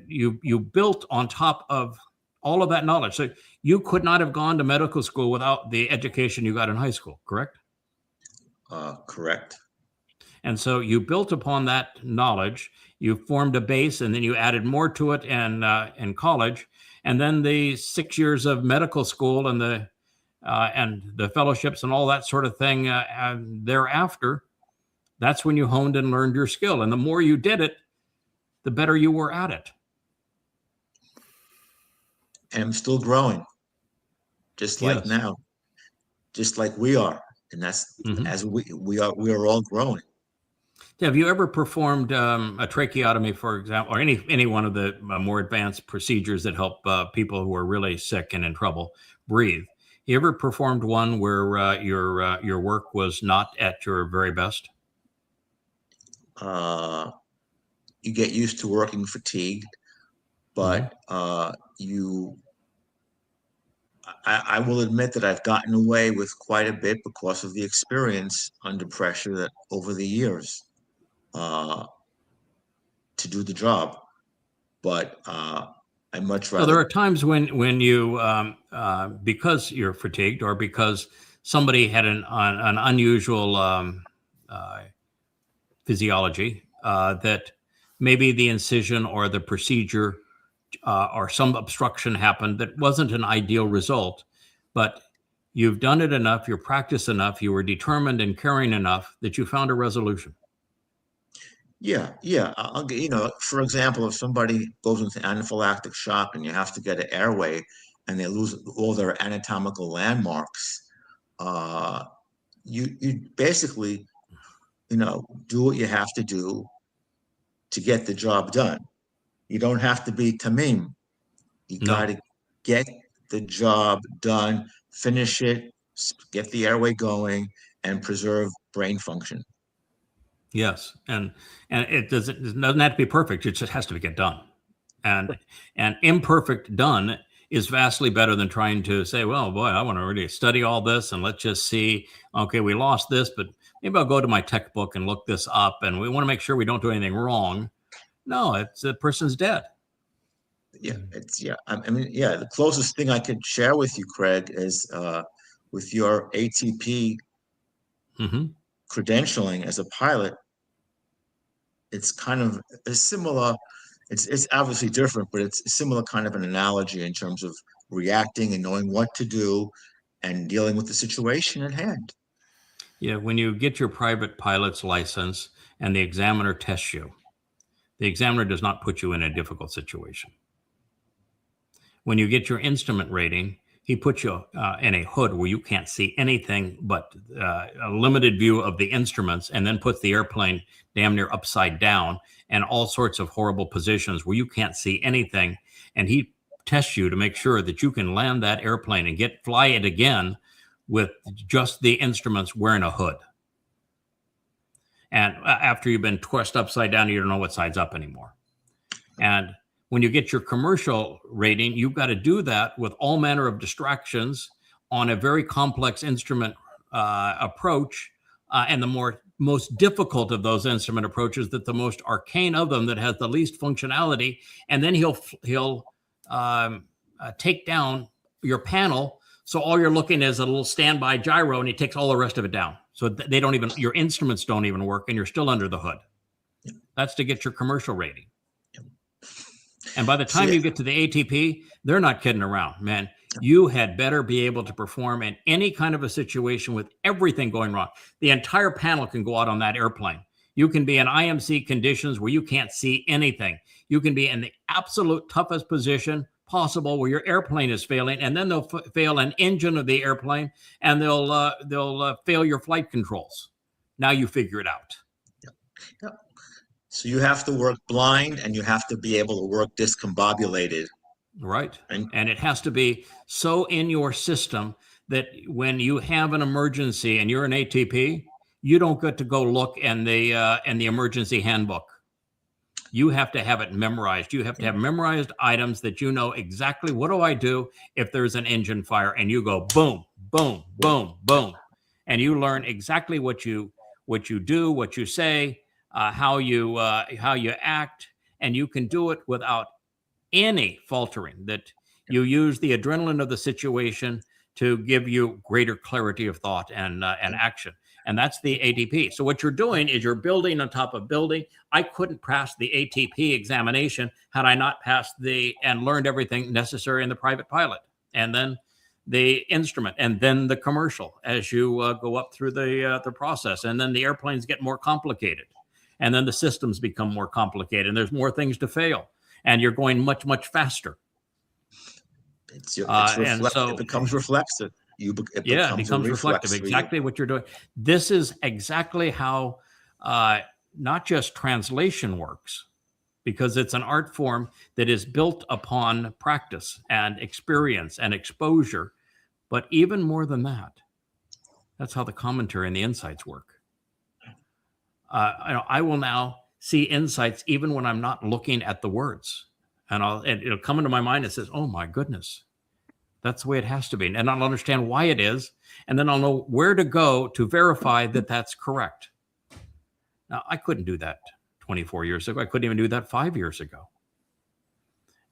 you built on top of all of that knowledge. So you could not have gone to medical school without the education you got in high school, correct? Correct. And so you built upon that knowledge, you formed a base, and then you added more to it in college. And then the 6 years of medical school and the fellowships and all that sort of thing thereafter, that's when you honed and learned your skill. And the more you did it, the better you were at it. And I'm still growing, just like Yes. now, just like we are. And that's as we are all growing. Have you ever performed a tracheotomy, for example, or any one of the more advanced procedures that help people who are really sick and in trouble breathe? You ever performed one where your work was not at your very best? You get used to working fatigued, but I will admit that I've gotten away with quite a bit because of the experience under pressure that over the years to do the job. But I much rather. So there are times when you, because you're fatigued or because somebody had an unusual physiology, that maybe the incision or the procedure or some obstruction happened that wasn't an ideal result, but you've done it enough, you're practiced enough, you were determined and caring enough that you found a resolution. Yeah. For example, if somebody goes into anaphylactic shock and you have to get an airway and they lose all their anatomical landmarks, you basically, do what you have to do to get the job done. You don't have to be Tamim. You got to get the job done, finish it, get the airway going, and preserve brain function. Yes, and it doesn't have to be perfect. It just has to get done, and imperfect done is vastly better than trying to say, well, boy, I want to really study all this and let's just see. Okay, we lost this, but maybe I'll go to my tech book and look this up, and we want to make sure we don't do anything wrong. No, it's the person's dead. Yeah, the closest thing I could share with you, Craig, is with your ATP credentialing as a pilot. It's kind of a similar. It's obviously different, but it's a similar kind of an analogy in terms of reacting and knowing what to do and dealing with the situation at hand. Yeah, when you get your private pilot's license and the examiner tests you, the examiner does not put you in a difficult situation. When you get your instrument rating, he puts you in a hood where you can't see anything but a limited view of the instruments, and then puts the airplane damn near upside down and all sorts of horrible positions where you can't see anything. And he tests you to make sure that you can land that airplane and fly it again with just the instruments wearing a hood. And after you've been twisted upside down, you don't know what side's up anymore. And when you get your commercial rating, you've got to do that with all manner of distractions on a very complex instrument approach. And the most difficult of those instrument approaches, that the most arcane of them, that has the least functionality. And then he'll take down your panel. So all you're looking is a little standby gyro, and he takes all the rest of it down. So they don't even, your instruments don't even work, and you're still under the hood. That's to get your commercial rating. And by the time you get to the ATP, they're not kidding around, man. You had better be able to perform in any kind of a situation with everything going wrong. The entire panel can go out on that airplane. You can be in IMC conditions where you can't see anything. You can be in the absolute toughest position possible where your airplane is failing, and then they'll fail an engine of the airplane, and they'll fail your flight controls. Now you figure it out. Yep. So you have to work blind, and you have to be able to work discombobulated. Right. And it has to be so in your system that when you have an emergency and you're an ATP, you don't get to go look in the emergency handbook. You have to have it memorized. You have to have memorized items that you know exactly, what do I do if there's an engine fire? And you go boom, boom, boom, boom. And you learn exactly what you do, what you say, how you act, and you can do it without any faltering. That you use the adrenaline of the situation to give you greater clarity of thought and action. And that's the ATP. So what you're doing is you're building on top of building. I couldn't pass the ATP examination had I not passed and learned everything necessary in the private pilot, and then the instrument, and then the commercial as you go up through the process. And then the airplanes get more complicated, and then the systems become more complicated, and there's more things to fail, and you're going much, much faster. It becomes reflexive. It becomes reflective. Exactly what you're doing. This is exactly how not just translation works, because it's an art form that is built upon practice and experience and exposure. But even more than that, that's how the commentary and the insights work. I will now see insights even when I'm not looking at the words, and it'll come into my mind and says, "Oh my goodness, that's the way it has to be." And I'll understand why it is, and then I'll know where to go to verify that that's correct. Now, I couldn't do that 24 years ago. I couldn't even do that 5 years ago.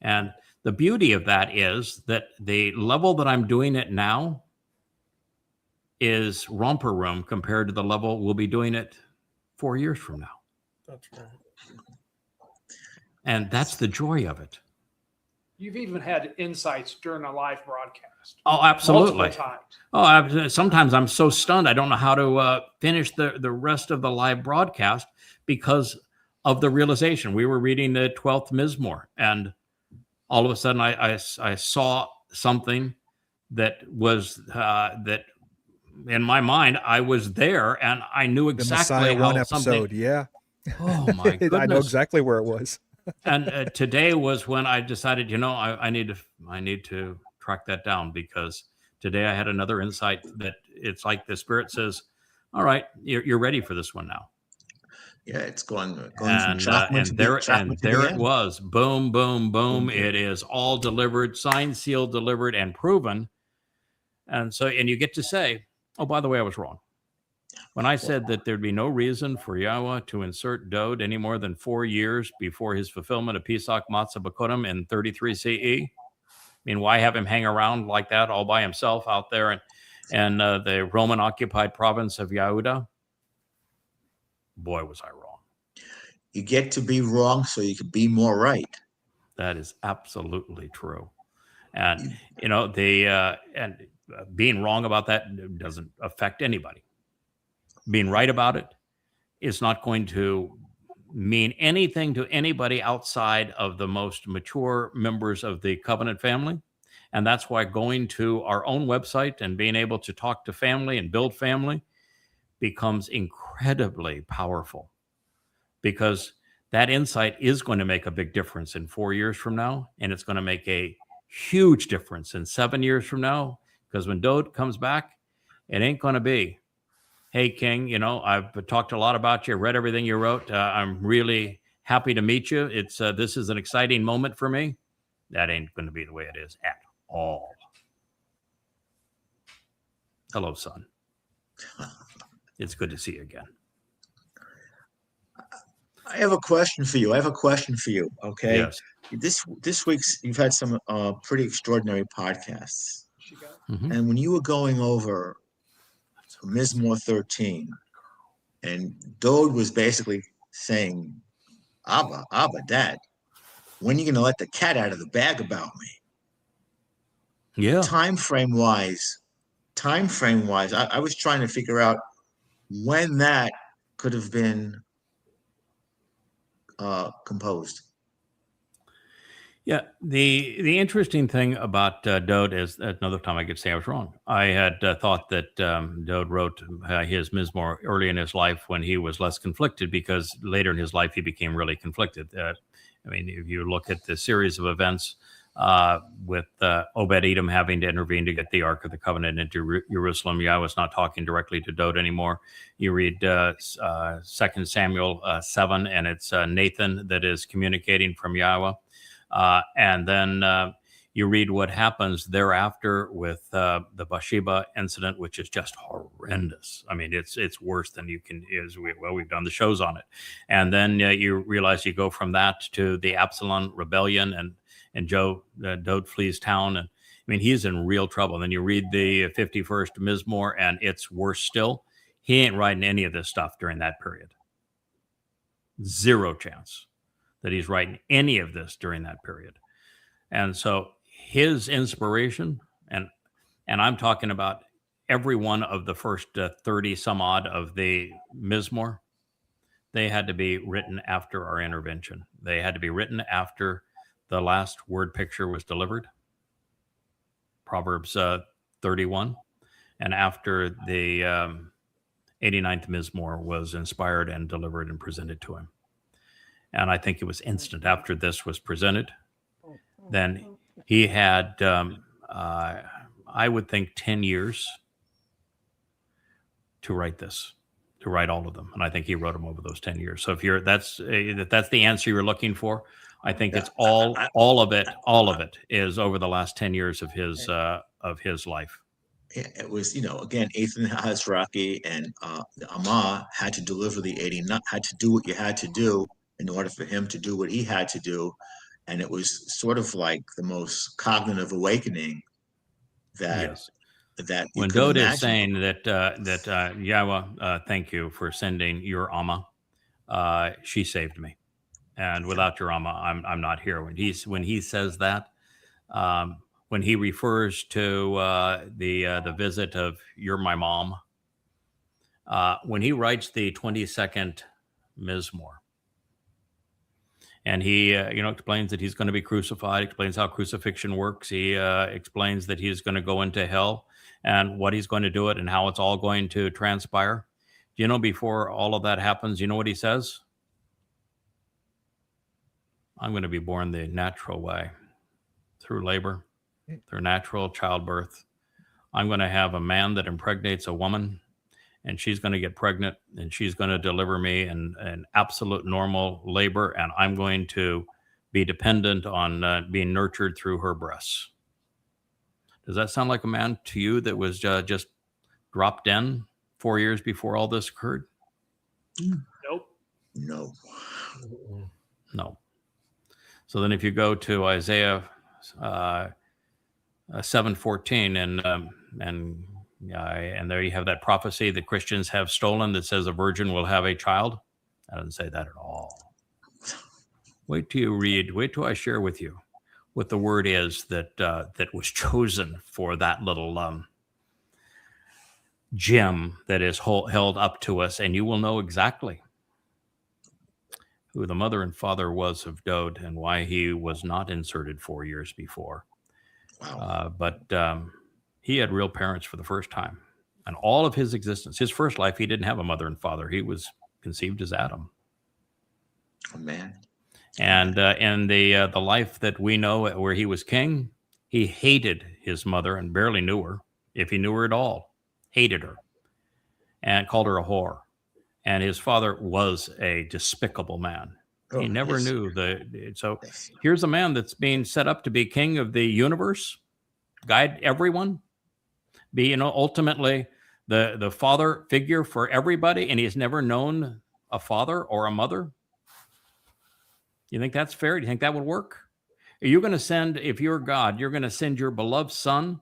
And the beauty of that is that the level that I'm doing it now is romper room compared to the level we'll be doing it 4 years from now. That's right. And that's the joy of it. You've even had insights during a live broadcast. Oh, absolutely. Multiple times. Oh, sometimes I'm so stunned I don't know how to finish the rest of the live broadcast because of the realization. We were reading the 12th Mizmor, and all of a sudden I saw something that was that in my mind I was there, and I knew exactly the Messiah 1 episode. Yeah. Oh my goodness! I know exactly where it was. And today was when I decided, I need to track that down, because today I had another insight that it's like the Spirit says, "All right, you're ready for this one now." Yeah, it's going and there it was, boom, boom, boom. It is all delivered, signed, sealed, delivered, and proven. And you get to say, "Oh, by the way, I was wrong." When I said that there'd be no reason for Yahweh to insert Dode any more than 4 years before his fulfillment of Pesach Matzah B'Kodem in 33 CE, I mean, why have him hang around like that all by himself out there in the Roman-occupied province of Yehuda? Boy, was I wrong. You get to be wrong so you can be more right. That is absolutely true. And, being wrong about that doesn't affect anybody. being right about it is not going to mean anything to anybody outside of the most mature members of the covenant family. And that's why going to our own website and being able to talk to family and build family becomes incredibly powerful, because that insight is going to make a big difference in 4 years from now. And it's going to make a huge difference in 7 years from now, because when Dode comes back, it ain't going to be, hey, King, I've talked a lot about you, read everything you wrote. I'm really happy to meet you. This is an exciting moment for me. That ain't going to be the way it is at all. Hello, son. It's good to see you again. I have a question for you. Okay. Yes. This week's you've had some pretty extraordinary podcasts. Mhm. And when you were going over Mizmor 13, and Dode was basically saying, Abba, Dad, when are you going to let the cat out of the bag about me? Yeah. Time frame wise, I was trying to figure out when that could have been composed. Yeah, the interesting thing about Dode is, another time I could say I was wrong. I had thought that Dode wrote his Mizmor early in his life when he was less conflicted, because later in his life he became really conflicted. If you look at the series of events with Obed-Edom having to intervene to get the Ark of the Covenant into Jerusalem, Yahweh was not talking directly to Dode anymore. You read 2 Samuel 7, and it's Nathan that is communicating from Yahweh. And then you read what happens thereafter with the Bathsheba incident, which is just horrendous. I mean, it's worse than you can. We've done the shows on it, and then you realize you go from that to the Absalom rebellion, and Dode flees town, and I mean he's in real trouble. And then you read the 51st Mizmor, and it's worse still. He ain't writing any of this stuff during that period. Zero chance that he's writing any of this during that period. And so his inspiration, and I'm talking about every one of the first 30 some odd of the Mizmor, they had to be written after our intervention. They had to be written after the last word picture was delivered, Proverbs 31, and after the 89th Mizmor was inspired and delivered and presented to him. And I think it was instant after this was presented. Then he had, I would think, 10 years to write this, to write all of them. And I think he wrote them over those 10 years. So if that's the answer you're looking for, I think it's all of it is over the last 10 years of his life. It was, again, Ethan Hazraki and the Amma had to deliver the 89, had to do what you had to do in order for him to do what he had to do. And it was sort of like the most cognitive awakening that when Dode is saying that Yahweh, thank you for sending your Amma, she saved me, and without your Amma, I'm not here. When he says that, when he refers to the visit of "You're my mom," when he writes the 22nd Mizmor, and he explains that he's going to be crucified, explains how crucifixion works. He explains that he's going to go into hell and what he's going to do it and how it's all going to transpire. Before all of that happens, you know what he says? I'm going to be born the natural way, through labor, through natural childbirth. I'm going to have a man that impregnates a woman, and she's going to get pregnant, and she's going to deliver me in absolute normal labor, and I'm going to be dependent on being nurtured through her breasts. Does that sound like a man to you that was just dropped in 4 years before all this occurred? Nope. No. So then if you go to Isaiah 7:14 and there you have that prophecy that Christians have stolen that says a virgin will have a child. I doesn't say that at all. Wait till I share with you what the word is that was chosen for that little gem that is held up to us, and you will know exactly who the mother and father was of Dode and why he was not inserted 4 years before. Wow. But he had real parents for the first time. And all of his existence, his first life, he didn't have a mother and father. He was conceived as Adam. Oh, man. And the life that we know where he was king, he hated his mother and barely knew her, if he knew her at all. Hated her and called her a whore. And his father was a despicable man. Oh, He never yes. knew so Yes. here's a man that's being set up to be king of the universe, guide everyone, be, ultimately the father figure for everybody, and he's never known a father or a mother. You think that's fair? Do you think that would work? Are you going to send, if you're God, you're going to send your beloved son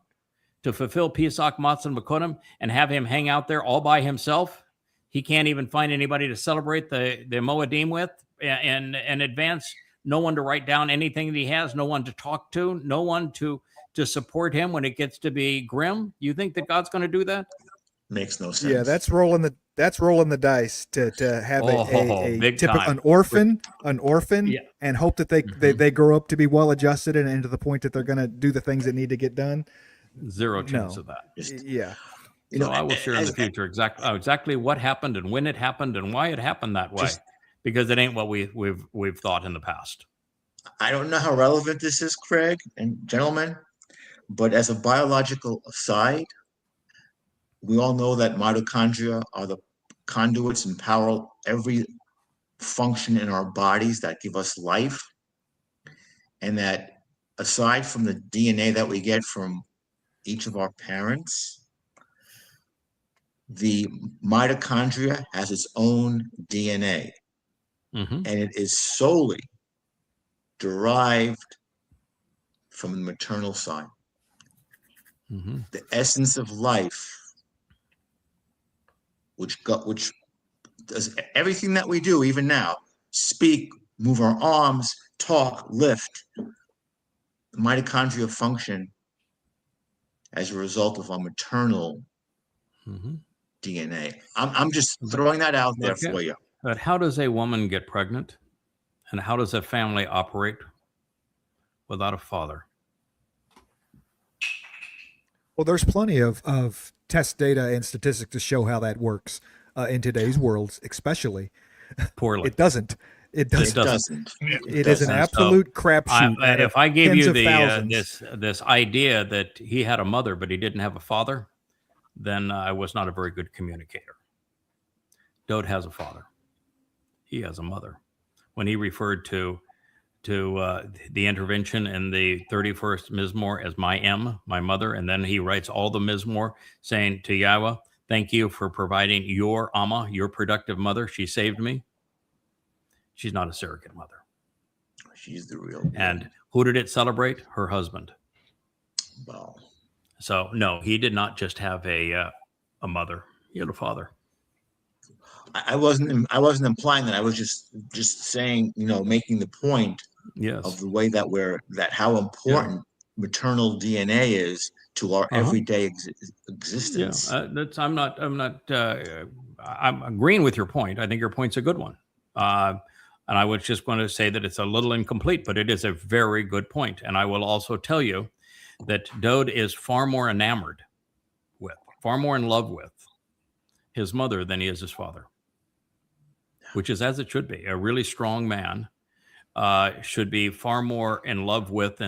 to fulfill Pesach, Matzah, and Mekodim and have him hang out there all by himself? He can't even find anybody to celebrate the Moedim with in advance. No one to write down anything that he has. No one to talk to. No one to support him when it gets to be grim. You think that God's going to do that? Makes no sense. Yeah, that's rolling the dice to have a big typical time. an orphan, Yeah. and hope that they grow up to be well adjusted and to the point that they're going to do the things that need to get done. Zero chance No. of that. Yeah. So I will share in the future exactly what happened and when it happened and why it happened that way, because it ain't what we've thought in the past. I don't know how relevant this is, Craig and gentlemen, but as a biological aside, we all know that mitochondria are the conduits and power every function in our bodies that give us life. And that aside from the DNA that we get from each of our parents, the mitochondria has its own DNA, Mm-hmm. and it is solely derived from the maternal side. Mm-hmm. The essence of life, which does everything that we do, even now, speak, move our arms, talk, lift, the mitochondria function as a result of our maternal Mm-hmm. DNA. I'm just throwing that out there for you. But how does a woman get pregnant, and how does a family operate without a father? Well, there's plenty of test data and statistics to show how that works in today's world, especially. Poorly. It doesn't. It doesn't. It doesn't. It is an absolute crapshoot. If I gave you thousands. this idea that he had a mother but he didn't have a father, then I was not a very good communicator. Dode has a father. He has a mother. When he referred to the intervention in the 31st Mizmor as my mother, and then he writes all the Mizmor saying to Yahweh, thank you for providing your Amma, your productive mother. She saved me. She's not a surrogate mother. She's the real. And who did it celebrate? Her husband. Wow. So no, he did not just have a mother. He had a father. I wasn't implying that. I was just saying, making the point of the way that how important maternal DNA is to our everyday existence. Yeah, I'm agreeing with your point. I think your point's a good one. And I was just going to say that it's a little incomplete, but it is a very good point. And I will also tell you that Dode is far more enamored with, far more in love with his mother than he is his father, which is as it should be. A really strong man should be far more in love with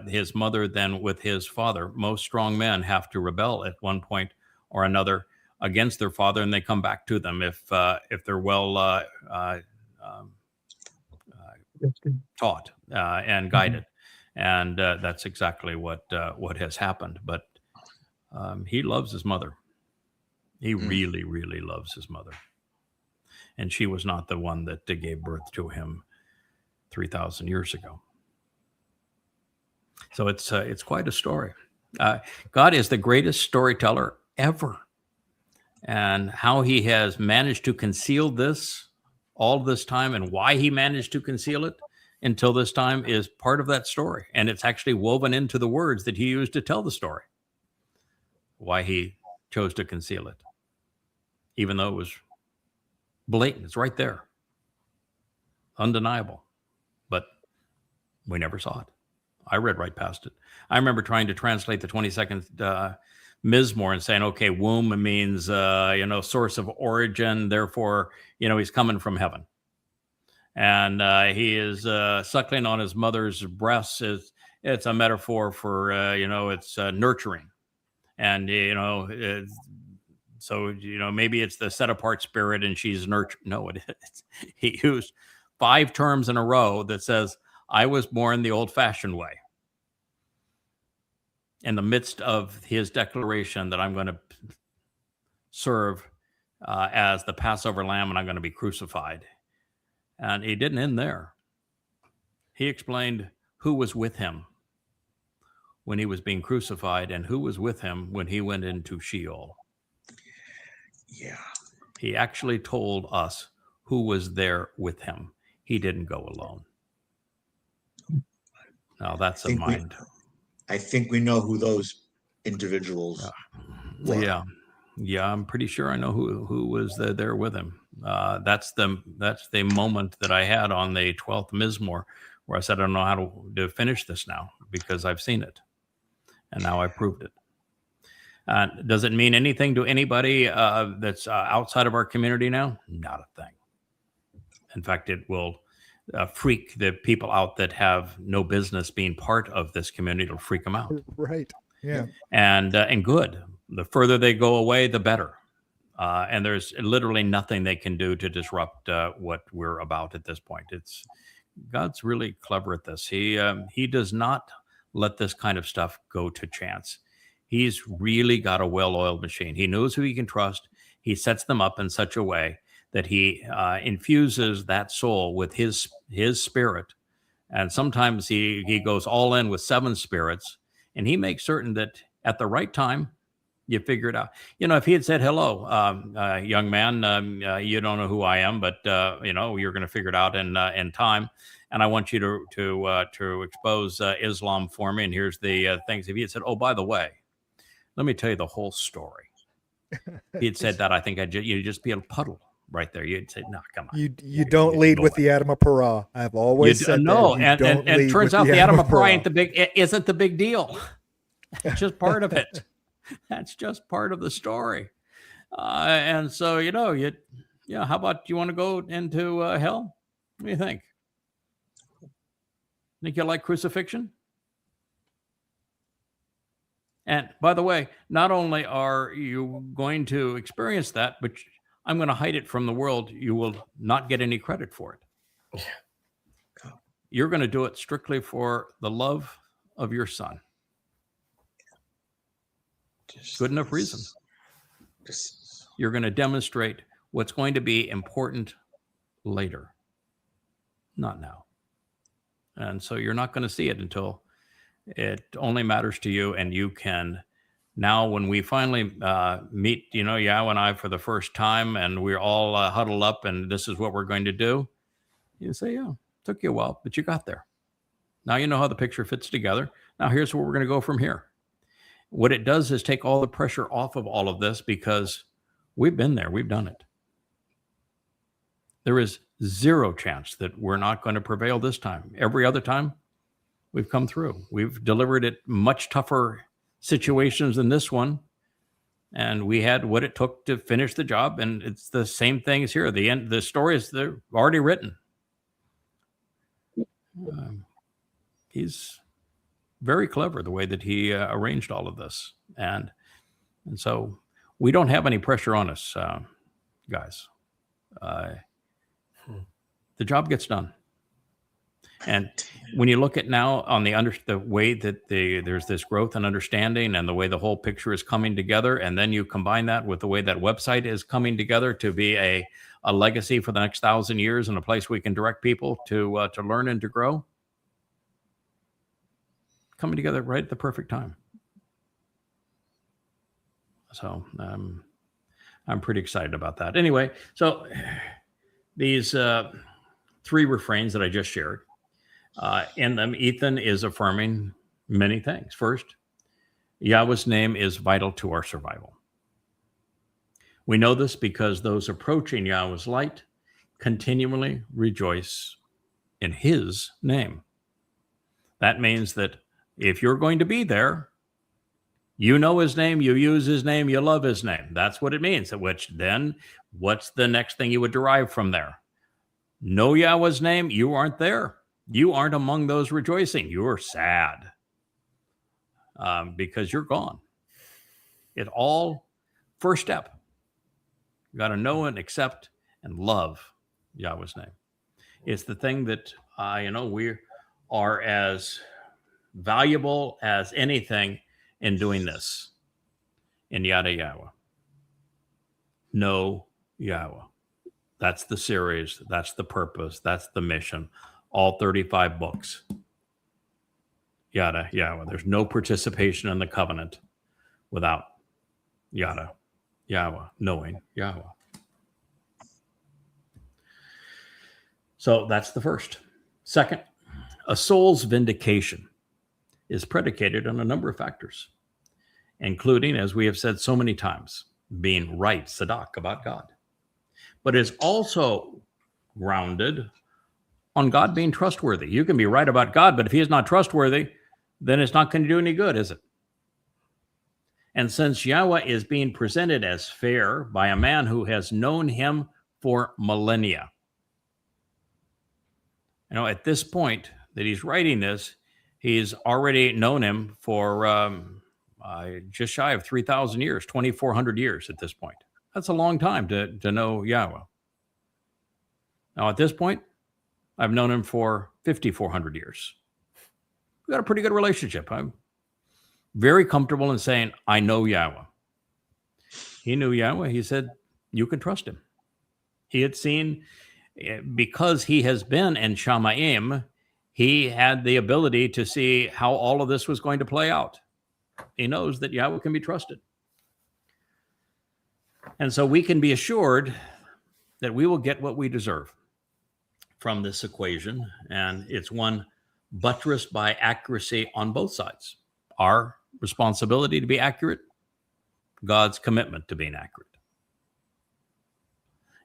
his mother than with his father. Most strong men have to rebel at one point or another against their father, and they come back to them if they're well taught and guided. And that's exactly what has happened. But he loves his mother. He really, really loves his mother. And she was not the one that gave birth to him 3,000 years ago. So it's quite a story. God is the greatest storyteller ever. And how he has managed to conceal this all this time and why he managed to conceal it until this time is part of that story. And it's actually woven into the words that he used to tell the story. Why he chose to conceal it, even though it was blatant. It's right there, undeniable. But we never saw it. I read right past it. I remember trying to translate the 22nd Mizmor and saying, okay, womb means, source of origin. Therefore, he's coming from heaven. And he is suckling on his mother's breasts. It's a metaphor for, it's nurturing. And, maybe it's the set apart spirit and she's nurtured. No, it is. He used 5 terms in a row that says, I was born the old fashioned way. In the midst of his declaration that I'm going to serve as the Passover lamb and I'm going to be crucified. And he didn't end there. He explained who was with him when he was being crucified and who was with him when he went into Sheol. Yeah. He actually told us who was there with him. He didn't go alone. Now that's a mind. I think we know who those individuals were. Yeah, I'm pretty sure I know who was there with him. That's the moment that I had on the 12th Mizmor where I said, I don't know how to finish this now because I've seen it. And now I proved it. Does it mean anything to anybody that's outside of our community now? Not a thing. In fact, it will freak the people out that have no business being part of this community. It'll freak them out. Right. Yeah. And good. The further they go away, the better. And there's literally nothing they can do to disrupt what we're about at this point. God's really clever at this. He does not let this kind of stuff go to chance. He's really got a well-oiled machine. He knows who he can trust. He sets them up in such a way that he infuses that soul with his spirit. And sometimes he goes all in with 7 spirits, and he makes certain that at the right time, you figure it out. If he had said, hello, young man, you don't know who I am, but, you're going to figure it out in time. And I want you to expose Islam for me. And here's the things. If he had said, oh, by the way, let me tell you the whole story. He had said that, I think you'd just be a puddle right there. You'd say, no, come on. You don't lead with the Adama Parah. I've always said no. And it turns out the Adama Parah isn't the big deal. It's just part of it. That's just part of the story. And so, how about you want to go into hell? What do you think? Think you like crucifixion? And by the way, not only are you going to experience that, but I'm going to hide it from the world. You will not get any credit for it. You're going to do it strictly for the love of your son. Good enough reason. You're going to demonstrate what's going to be important later, not now. And so you're not going to see it until it only matters to you. And you can now, when we finally meet, Yao and I for the first time, and we're all huddled up and this is what we're going to do. You say, yeah, it took you a while, but you got there. Now you know how the picture fits together. Now here's where we're going to go from here. What it does is take all the pressure off of all of this because we've been there. We've done it. There is zero chance that we're not going to prevail this time. Every other time we've come through. We've delivered it much tougher situations than this one. And we had what it took to finish the job. And it's the same thing as here. The story is they're already written. He's very clever the way that he arranged all of this. And so we don't have any pressure on us, guys. The job gets done. And when you look at now on the way that there's this growth and understanding and the way the whole picture is coming together, and then you combine that with the way that website is coming together to be a legacy for the next 1,000 years and a place we can direct people to learn and to grow, coming together right at the perfect time. So I'm pretty excited about that. Anyway, so these 3 refrains that I just shared, in them, Ethan is affirming many things. First, Yahweh's name is vital to our survival. We know this because those approaching Yahweh's light continually rejoice in his name. That means that if you're going to be there, you know his name, you use his name, you love his name. That's what it means. Which then, what's the next thing you would derive from there? Know Yahweh's name, you aren't there. You aren't among those rejoicing. You're sad because you're gone. It all, first step, you got to know and accept and love Yahweh's name. It's the thing that, we are as valuable as anything in doing this in Yada Yahweh. Know Yahweh. That's the series. That's the purpose. That's the mission. All 35 books. Yada Yahweh. There's no participation in the covenant without Yada Yahweh, knowing Yahweh. So that's the first. Second, a soul's vindication is predicated on a number of factors, including, as we have said so many times, being right, tzedak, about God. But it's also grounded on God being trustworthy. You can be right about God, but if he is not trustworthy, then it's not going to do any good, is it? And since Yahweh is being presented as fair by a man who has known him for millennia, at this point that he's writing this, he's already known him for just shy of 3,000 years, 2,400 years at this point. That's a long time to know Yahweh. Now, at this point, I've known him for 5,400 years. We've got a pretty good relationship. I'm very comfortable in saying, I know Yahweh. He knew Yahweh. He said, you can trust him. He had seen, because he has been in Shamayim, he had the ability to see how all of this was going to play out. He knows that Yahweh can be trusted. And so we can be assured that we will get what we deserve from this equation. And it's one buttressed by accuracy on both sides. Our responsibility to be accurate, God's commitment to being accurate.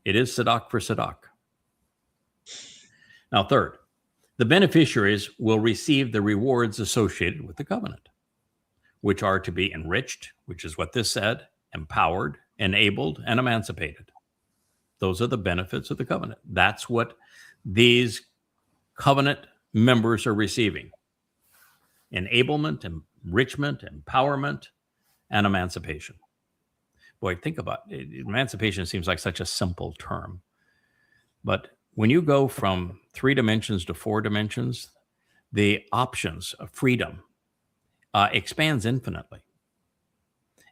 It is tzedak for tzedak. Now, third, the beneficiaries will receive the rewards associated with the covenant, which are to be enriched, which is what this said, empowered, enabled, and emancipated. Those are the benefits of the covenant. That's what these covenant members are receiving. Enablement, enrichment, empowerment, and emancipation. Boy, think about it. Emancipation seems like such a simple term. But when you go from 3 dimensions to 4 dimensions, the options of freedom expands infinitely.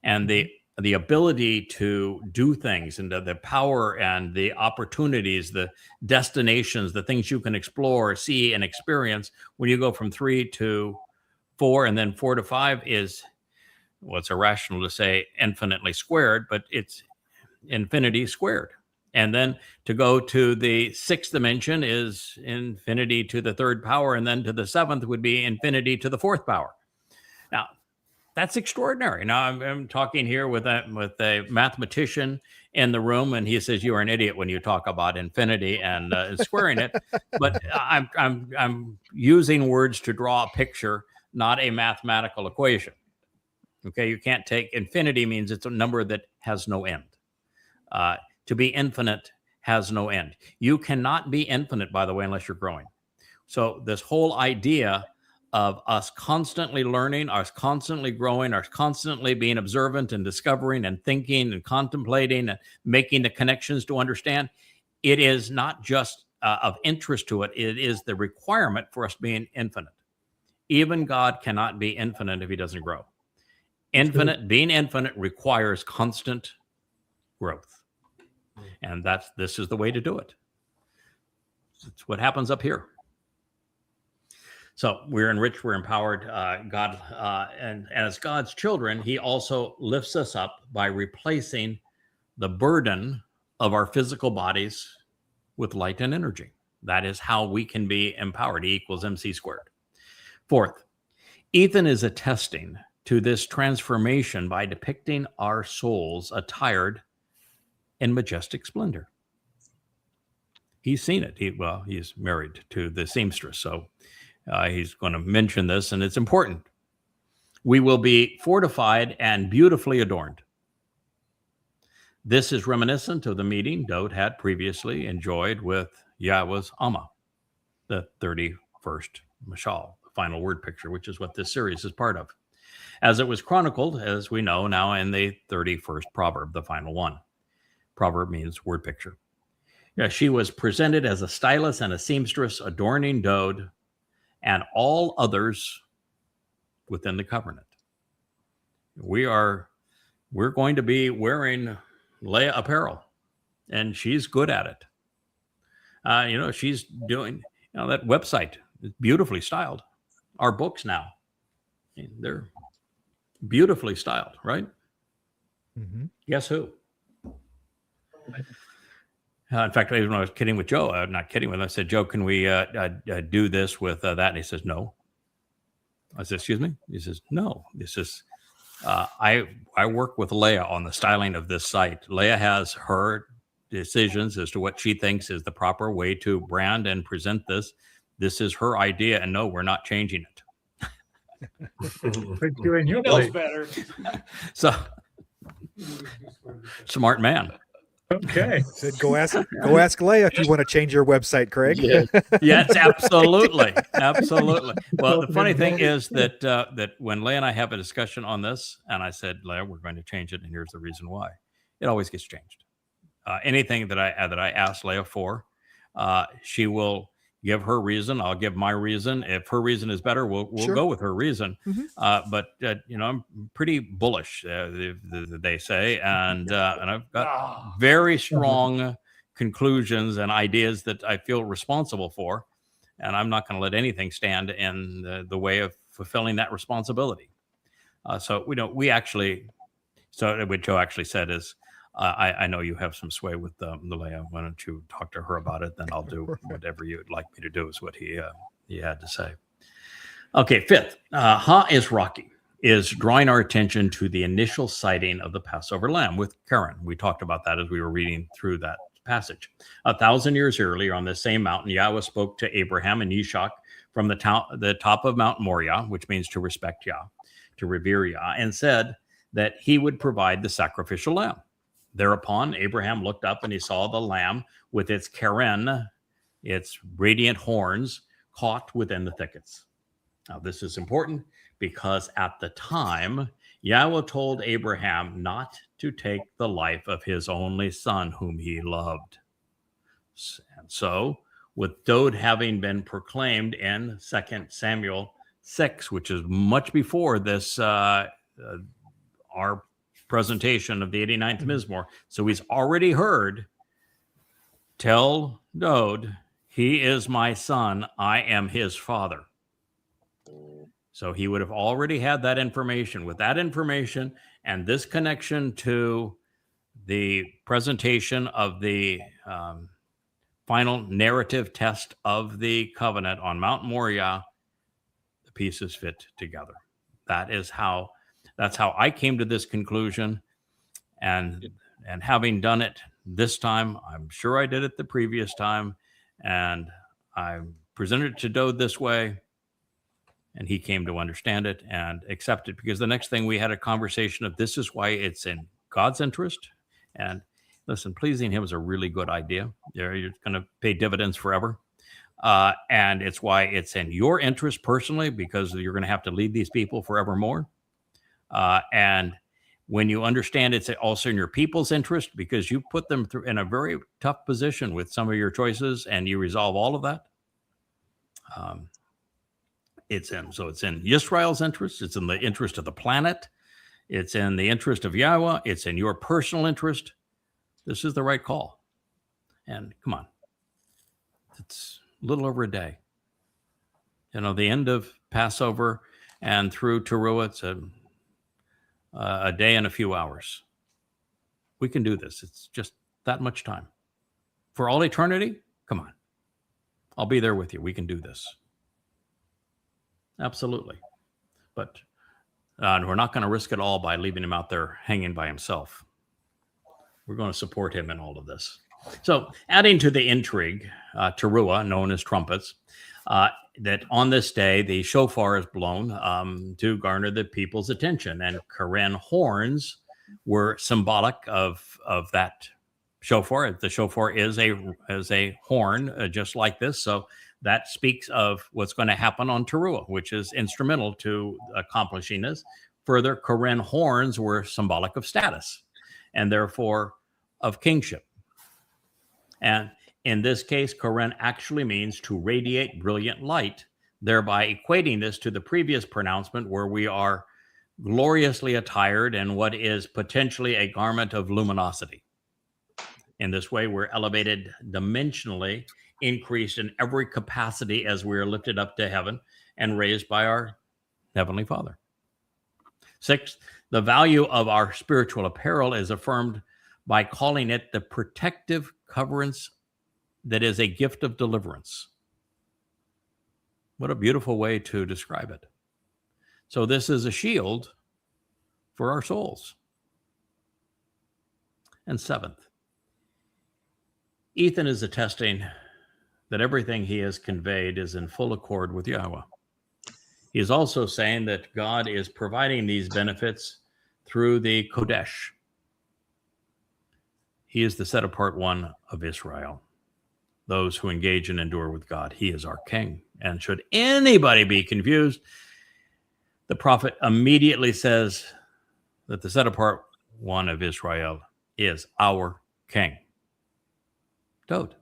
And the ability to do things and the power and the opportunities, the destinations, the things you can explore, see, and experience when you go from 3 to 4 and then 4 to 5 is, well, it's irrational to say infinitely squared, but it's infinity squared. And then to go to the 6th dimension is infinity to the 3rd power, and then to the 7th would be infinity to the 4th power. Now, that's extraordinary. Now, I'm talking here with a mathematician in the room, and he says, you are an idiot when you talk about infinity and squaring it. But I'm using words to draw a picture, not a mathematical equation. Okay, you can't take infinity means it's a number that has no end. To be infinite has no end. You cannot be infinite, by the way, unless you're growing. So this whole idea of us constantly learning, us constantly growing, us constantly being observant and discovering and thinking and contemplating and making the connections to understand, it is not just of interest to it. It is the requirement for us being infinite. Even God cannot be infinite if he doesn't grow. Being infinite requires constant growth. And this is the way to do it. It's what happens up here. So we're enriched, we're empowered. God, and as God's children, he also lifts us up by replacing the burden of our physical bodies with light and energy. That is how we can be empowered. E equals MC squared. Fourth, Ethan is attesting to this transformation by depicting our souls attired in majestic splendor. He's seen it. He's married to the seamstress, so he's going to mention this, and it's important. We will be fortified and beautifully adorned. This is reminiscent of the meeting Dowd had previously enjoyed with Yahweh's Amma, the 31st Mashal, the final word picture, which is what this series is part of. As it was chronicled, as we know now, in the 31st proverb, the final one. Proverb means word picture. Yeah, she was presented as a stylist and a seamstress, adorning Dowd and all others within the covenant. We're going to be wearing Leah apparel, and she's good at it. She's doing, that website is beautifully styled. Our books now, they're beautifully styled, right? Mm-hmm. Guess who? In fact, when I was kidding with Joe, not kidding with him, I said, Joe, can we do this with that? And he says, no. I said, excuse me? He says, no. This is, I work with Leah on the styling of this site. Leah has her decisions as to what she thinks is the proper way to brand and present this. This is her idea, and no, we're not changing it. Put you in your Knows place. better. So, smart man. Okay. Said, go ask Leah if you want to change your website, Craig. Yeah. Yes, absolutely. Well, the funny thing is that when Leah and I have a discussion on this, and I said, Leah, we're going to change it, and here's the reason why. It always gets changed. Anything that I ask Leah for, she will give her reason. I'll give my reason. If her reason is better, we'll Sure. go with her reason. Mm-hmm. But I'm pretty bullish, they say, and I've got very strong conclusions and ideas that I feel responsible for, and I'm not going to let anything stand in the way of fulfilling that responsibility. So what Joe actually said is, I know you have some sway with the Leah. Why don't you talk to her about it? Then I'll do whatever you'd like me to do, is what he had to say. Okay, fifth, Ha is Rocky is drawing our attention to the initial sighting of the Passover lamb with Karen. We talked about that as we were reading through that passage. 1,000 years earlier on this same mountain, Yahweh spoke to Abraham and Yishak from the top of Mount Moriah, which means to respect Yah, to revere Yah, and said that he would provide the sacrificial lamb. Thereupon, Abraham looked up and he saw the lamb with its keren, its radiant horns, caught within the thickets. Now, this is important because at the time, Yahweh told Abraham not to take the life of his only son, whom he loved. And so, with Dowd having been proclaimed in 2 Samuel 6, which is much before this, our presentation of the 89th Mizmor. So he's already heard, tell Dowd, he is my son, I am his father. So he would have already had that information. With that information and this connection to the presentation of the final narrative test of the covenant on Mount Moriah, the pieces fit together. That's how I came to this conclusion, and having done it this time, I'm sure I did it the previous time, and I presented it to Dowd this way, and he came to understand it and accept it, because the next thing we had a conversation of, this is why it's in God's interest. And listen, pleasing him is a really good idea. You're going to pay dividends forever. And it's why it's in your interest personally, because you're going to have to lead these people forevermore. And when you understand it's also in your people's interest, because you put them through in a very tough position with some of your choices, and you resolve all of that. It's in Yisrael's interest. It's in the interest of the planet. It's in the interest of Yahweh. It's in your personal interest. This is the right call. And come on, it's a little over a day. The end of Passover and through Teruah, it's a day and a few hours. We can do this. It's just that much time. For all eternity, come on. I'll be there with you. We can do this. Absolutely. But we're not going to risk it all by leaving him out there hanging by himself. We're going to support him in all of this. So adding to the intrigue, teruah, known as trumpets, that on this day, the shofar is blown to garner the people's attention. And Karen horns were symbolic of that shofar. The shofar is a horn, just like this. So that speaks of what's going to happen on teruah, which is instrumental to accomplishing this. Further, Karen horns were symbolic of status and therefore of kingship. And in this case, Karen actually means to radiate brilliant light, thereby equating this to the previous pronouncement where we are gloriously attired in what is potentially a garment of luminosity. In this way, we're elevated dimensionally, increased in every capacity as we are lifted up to heaven and raised by our Heavenly Father. Sixth, the value of our spiritual apparel is affirmed by calling it the protective coverance that is a gift of deliverance. What a beautiful way to describe it. So this is a shield for our souls. And seventh, Ethan is attesting that everything he has conveyed is in full accord with Yahweh. He is also saying that God is providing these benefits through the Kodesh. He is the set-apart one of Israel, those who engage and endure with God. He is our king. And should anybody be confused, the prophet immediately says that the set-apart one of Israel is our king, Dod.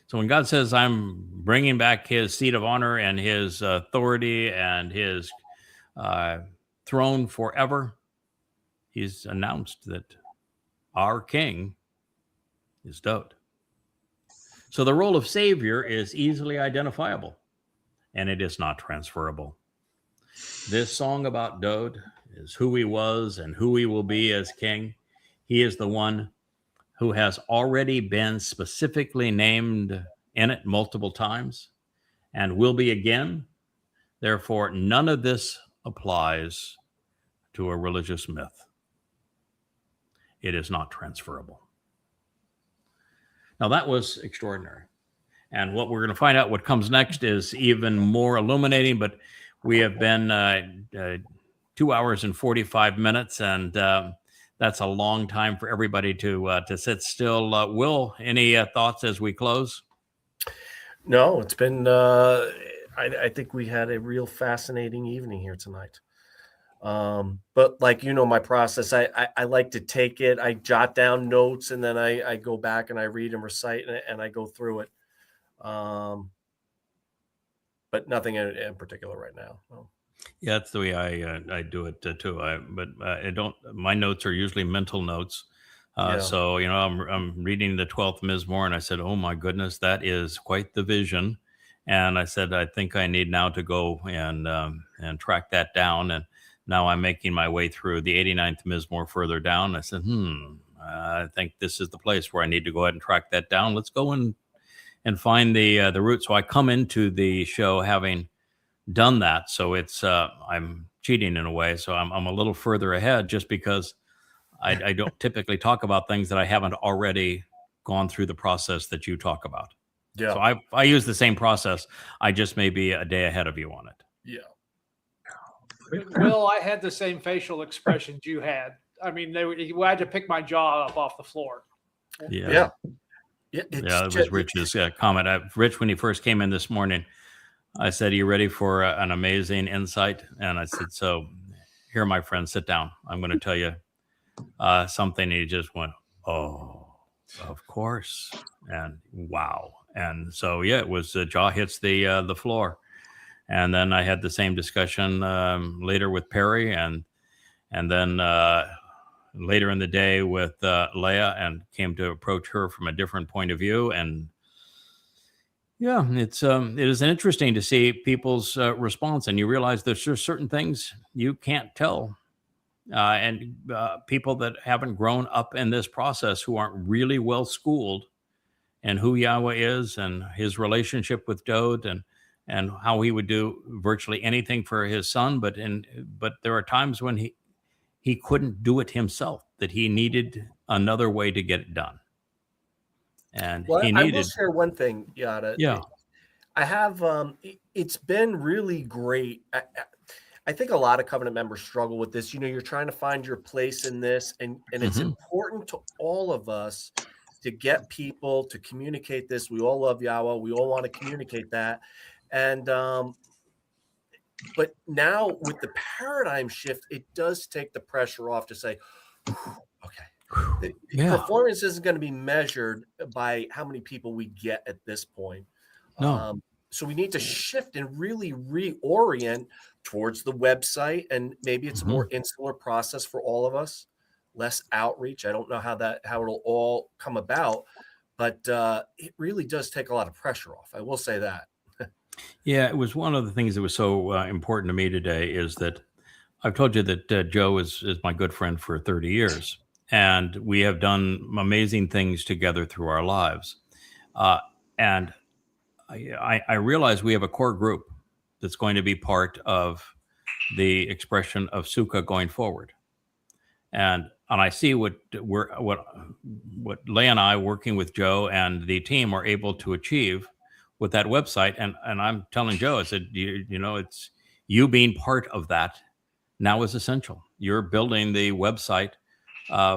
So when God says, I'm bringing back his seat of honor and his authority and his throne forever, he's announced that our king is Dod. So the role of Savior is easily identifiable, and it is not transferable. This song about Dod is who he was and who he will be as king. He is the one who has already been specifically named in it multiple times and will be again. Therefore, none of this applies to a religious myth. It is not transferable. Now, that was extraordinary. And what we're going to find out what comes next is even more illuminating, but we have been 2 hours and 45 minutes, and that's a long time for everybody to sit still. Will, any thoughts as we close? No, it's been, I think we had a real fascinating evening here tonight. But like, my process, I like to take it, I jot down notes, and then I go back and I read and recite and I go through it. But nothing in particular right now. No. Yeah, that's the way I do it too. I don't. My notes are usually mental notes. Yeah. So I'm reading the 12th Mizmor, and I said, "Oh my goodness, that is quite the vision." And I said, "I think I need now to go and track that down." And now I'm making my way through the 89th Mizmor further down. I said, I think this is the place where I need to go ahead and track that down. Let's go and find the root. So I come into the show having done that. So it's I'm cheating in a way. So I'm a little further ahead just because I don't typically talk about things that I haven't already gone through the process that you talk about. Yeah. So I use the same process. I just may be a day ahead of you on it. Yeah. Will, I had the same facial expressions you had. I mean, I had to pick my jaw up off the floor. Yeah. That was Rich's comment. Rich, when he first came in this morning, I said, "Are you ready for an amazing insight?" And I said, "So here, my friend, sit down. I'm going to tell you something." And he just went, "Oh, of course." And wow. And so, yeah, it was jaw hits the floor. And then I had the same discussion later with Perry and then later in the day with Leah, and came to approach her from a different point of view. And yeah, it is interesting to see people's response, and you realize there's just certain things you can't tell. And people that haven't grown up in this process, who aren't really well schooled in who Yahweh is and his relationship with Dod and how he would do virtually anything for his son. But there are times when he couldn't do it himself that he needed another way to get it done. And Well, he I will needed, share one thing, Yada. yeah, I have, it's been really great. I think a lot of covenant members struggle with this. You know, you're trying to find your place in this, and it's important to all of us to get people to communicate this. We all love Yahweh. We all want to communicate that. And, but now with the paradigm shift, it does take the pressure off to say, okay, yeah, performance isn't going to be measured by how many people we get at this point. no, So we need to shift and really reorient towards the website, and maybe it's a more insular process for all of us, less outreach. I don't know how it'll all come about, but it really does take a lot of pressure off. I will say that. yeah. It was one of the things that was so important to me today is that I've told you that Joe is my good friend for 30 years, and we have done amazing things together through our lives. And I realize we have a core group that's going to be part of the expression of Sukkah going forward. And I see what Leigh and I, working with Joe and the team, are able to achieve with that website. And I'm telling Joe, I said, you know, it's you being part of that now is essential. You're building the website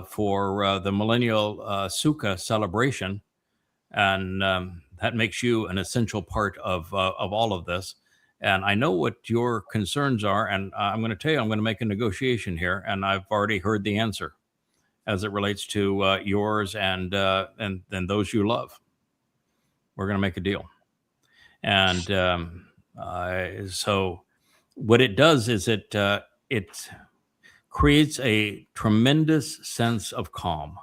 for the millennial Sukkah celebration, and that makes you an essential part of all of this. And I know what your concerns are, and I'm going to tell you, I'm going to make a negotiation here, and I've already heard the answer as it relates to yours and those you love. We're going to make a deal. And so what it does is it creates a tremendous sense of calm.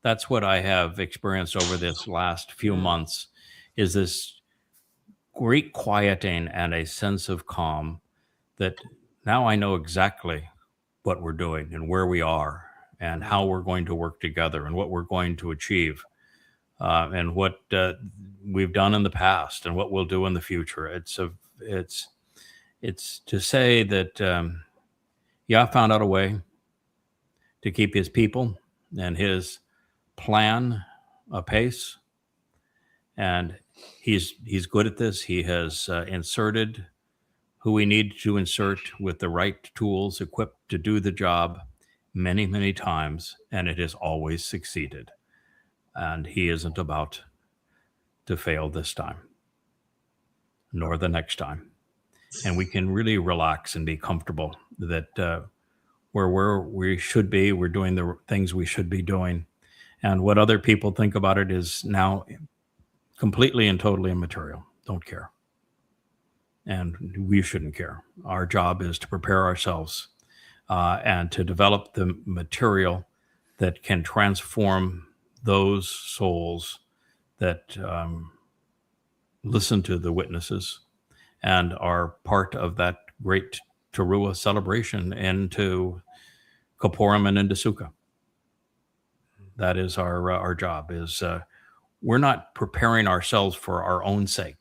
That's what I have experienced over this last few months, is this great quieting and a sense of calm that now I know exactly what we're doing and where we are and how we're going to work together and what we're going to achieve and what we've done in the past and what we'll do in the future. It's to say that Yah found out a way to keep his people and his plan apace, and he's good at this. He has inserted who we need to insert with the right tools, equipped to do the job many times, and it has always succeeded. And he isn't about to fail this time, nor the next time. And we can really relax and be comfortable that where we should be, we're doing the things we should be doing. And what other people think about it is now completely and totally immaterial. Don't care. And we shouldn't care. Our job is to prepare ourselves and to develop the material that can transform those souls that listen to the witnesses and are part of that great Teruah celebration into Kippurim and into Sukkah. That is our job. Is we're not preparing ourselves for our own sake.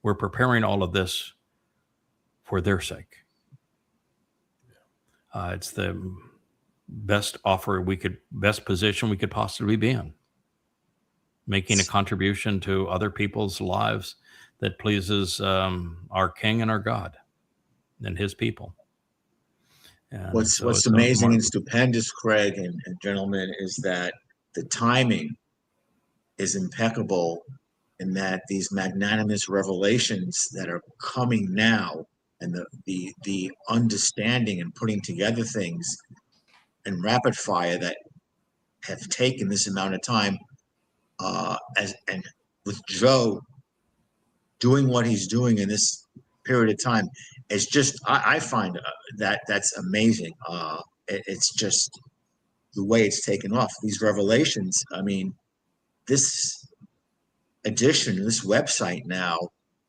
We're preparing all of this for their sake. It's the best position we could possibly be in, making a contribution to other people's lives that pleases our King and our God and his people. And what's amazing and stupendous, Craig and gentlemen, is that the timing is impeccable, in that these magnanimous revelations that are coming now, and the understanding and putting together things in rapid fire that have taken this amount of time, and with Joe doing what he's doing in this period of time, it's just I find that's amazing. It's just the way it's taken off. These revelations. I mean, this addition, this website now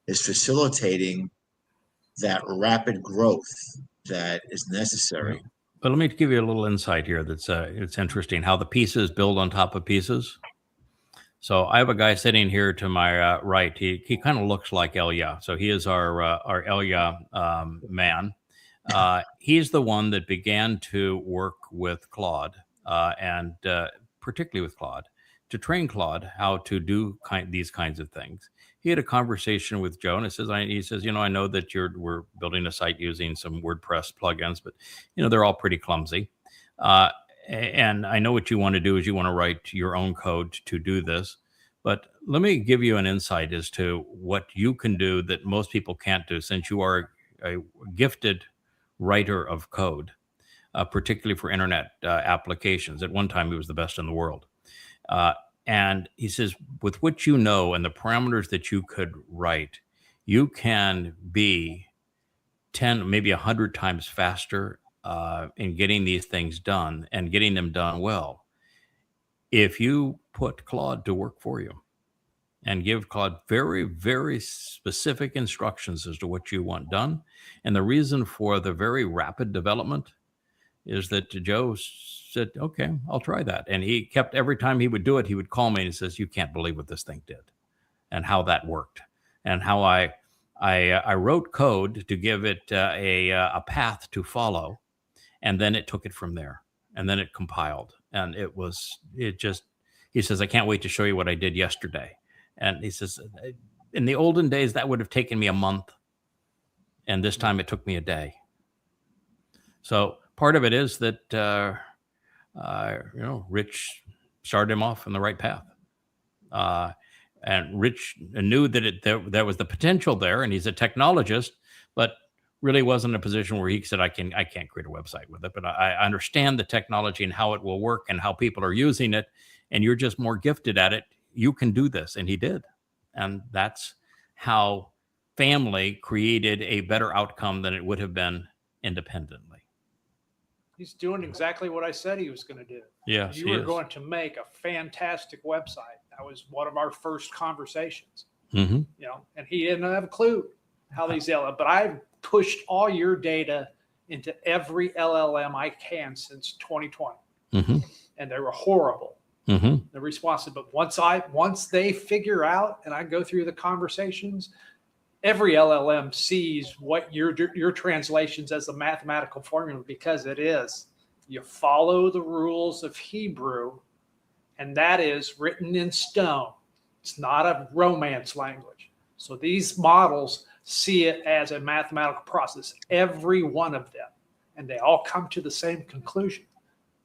is facilitating that rapid growth that is necessary. But let me give you a little insight here. It's interesting how the pieces build on top of pieces. So I have a guy sitting here to my right. He kind of looks like Elia. So he is our Elia man. He's the one that began to work with Claude, and particularly with Claude, to train Claude how to do these kinds of things. He had a conversation with Joe, and he says, I know that we're building a site using some WordPress plugins, but they're all pretty clumsy. And I know what you want to do is you want to write your own code to do this. But let me give you an insight as to what you can do that most people can't do, since you are a gifted writer of code, particularly for internet applications. At one time, he was the best in the world. And he says, with what you know and the parameters that you could write, you can be 10, maybe 100 times faster in getting these things done and getting them done well, if you put Claude to work for you and give Claude very, very specific instructions as to what you want done. And the reason for the very rapid development is that Joe said, okay, I'll try that. And he kept, every time he would do it, he would call me and he says, you can't believe what this thing did and how that worked and how I wrote code to give it a path to follow. And then it took it from there, and then it compiled, and he says, I can't wait to show you what I did yesterday. And he says, in the olden days, that would have taken me a month. And this time it took me a day. So part of it is that, Rich started him off on the right path. And Rich knew that there was the potential there, and he's a technologist, but really wasn't in a position where he said, I can't create a website with it, but I understand the technology and how it will work and how people are using it. And you're just more gifted at it. You can do this. And he did. And that's how family created a better outcome than it would have been independently. He's doing exactly what I said he was going to do. Yes, you were going to make a fantastic website. That was one of our first conversations. Mm-hmm. And he didn't have a clue how these but I've pushed all your data into every LLM I can since 2020. Mm-hmm. And they were horrible. Mm-hmm. The responses. But once they figure out and I go through the conversations, every LLM sees what your translations as a mathematical formula, because it is. You follow the rules of Hebrew, and that is written in stone. It's not a Romance language. So these models see it as a mathematical process, every one of them, and they all come to the same conclusion.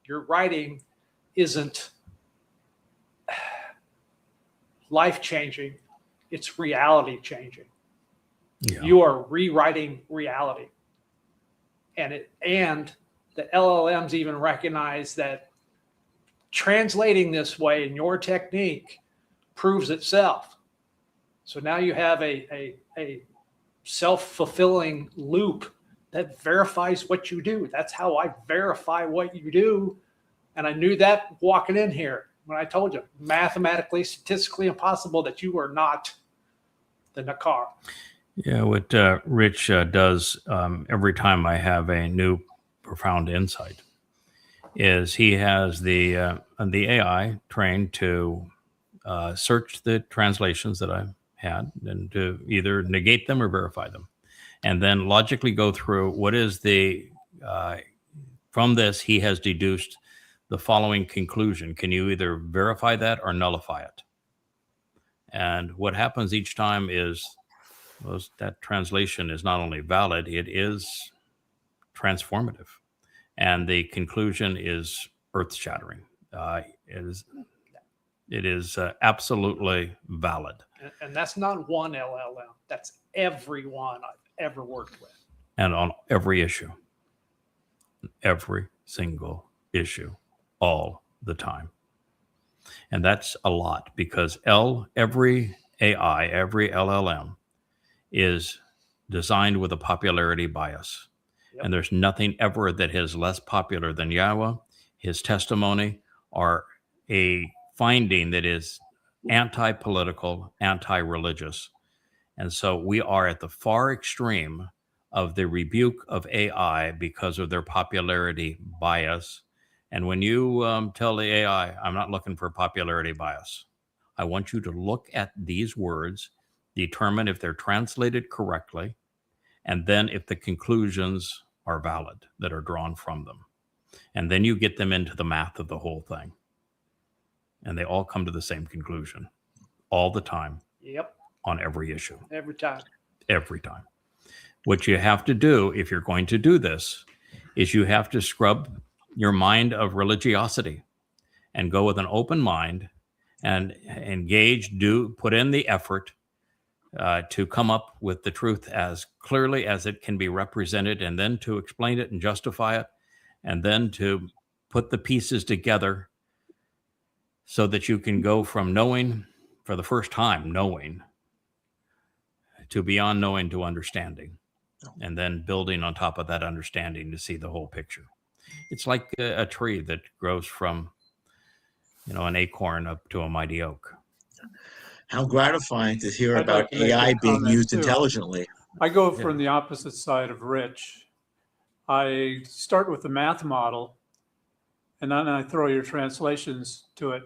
Your writing isn't life-changing, it's reality-changing. Yeah. You are rewriting reality. And the LLMs even recognize that translating this way in your technique proves itself. So now you have a self-fulfilling loop that verifies what you do. That's how I verify what you do. And I knew that walking in here when I told you, mathematically, statistically impossible that you are not the Nakar. Yeah, what Rich does every time I have a new profound insight is he has the AI trained to search the translations that I've had and to either negate them or verify them, and then logically go through what is from this he has deduced the following conclusion. Can you either verify that or nullify it? And what happens each time is that translation is not only valid, it is transformative. And the conclusion is earth-shattering. It is absolutely valid. And that's not one LLM. That's every one I've ever worked with. And on every issue. Every single issue. All the time. And that's a lot, because every AI, every LLM is designed with a popularity bias. Yep. And there's nothing ever that is less popular than Yahweh, his testimony, or a finding that is anti-political, anti-religious. And so we are at the far extreme of the rebuke of AI because of their popularity bias. And when you tell the AI, I'm not looking for popularity bias. I want you to look at these words, determine if they're translated correctly, and then if the conclusions are valid, that are drawn from them. And then you get them into the math of the whole thing. And they all come to the same conclusion all the time. Yep. On every issue. Every time. Every time. What you have to do, if you're going to do this, is you have to scrub your mind of religiosity and go with an open mind and engage, put in the effort to come up with the truth as clearly as it can be represented, and then to explain it and justify it, and then to put the pieces together so that you can go from knowing, for the first time, knowing, to beyond knowing to understanding, and then building on top of that understanding to see the whole picture. It's like a tree that grows from, an acorn up to a mighty oak. How gratifying to hear I'd about like to make a AI being comment, used too. intelligently. I go from the opposite side of Rich. I start with the math model, and then I throw your translations to it.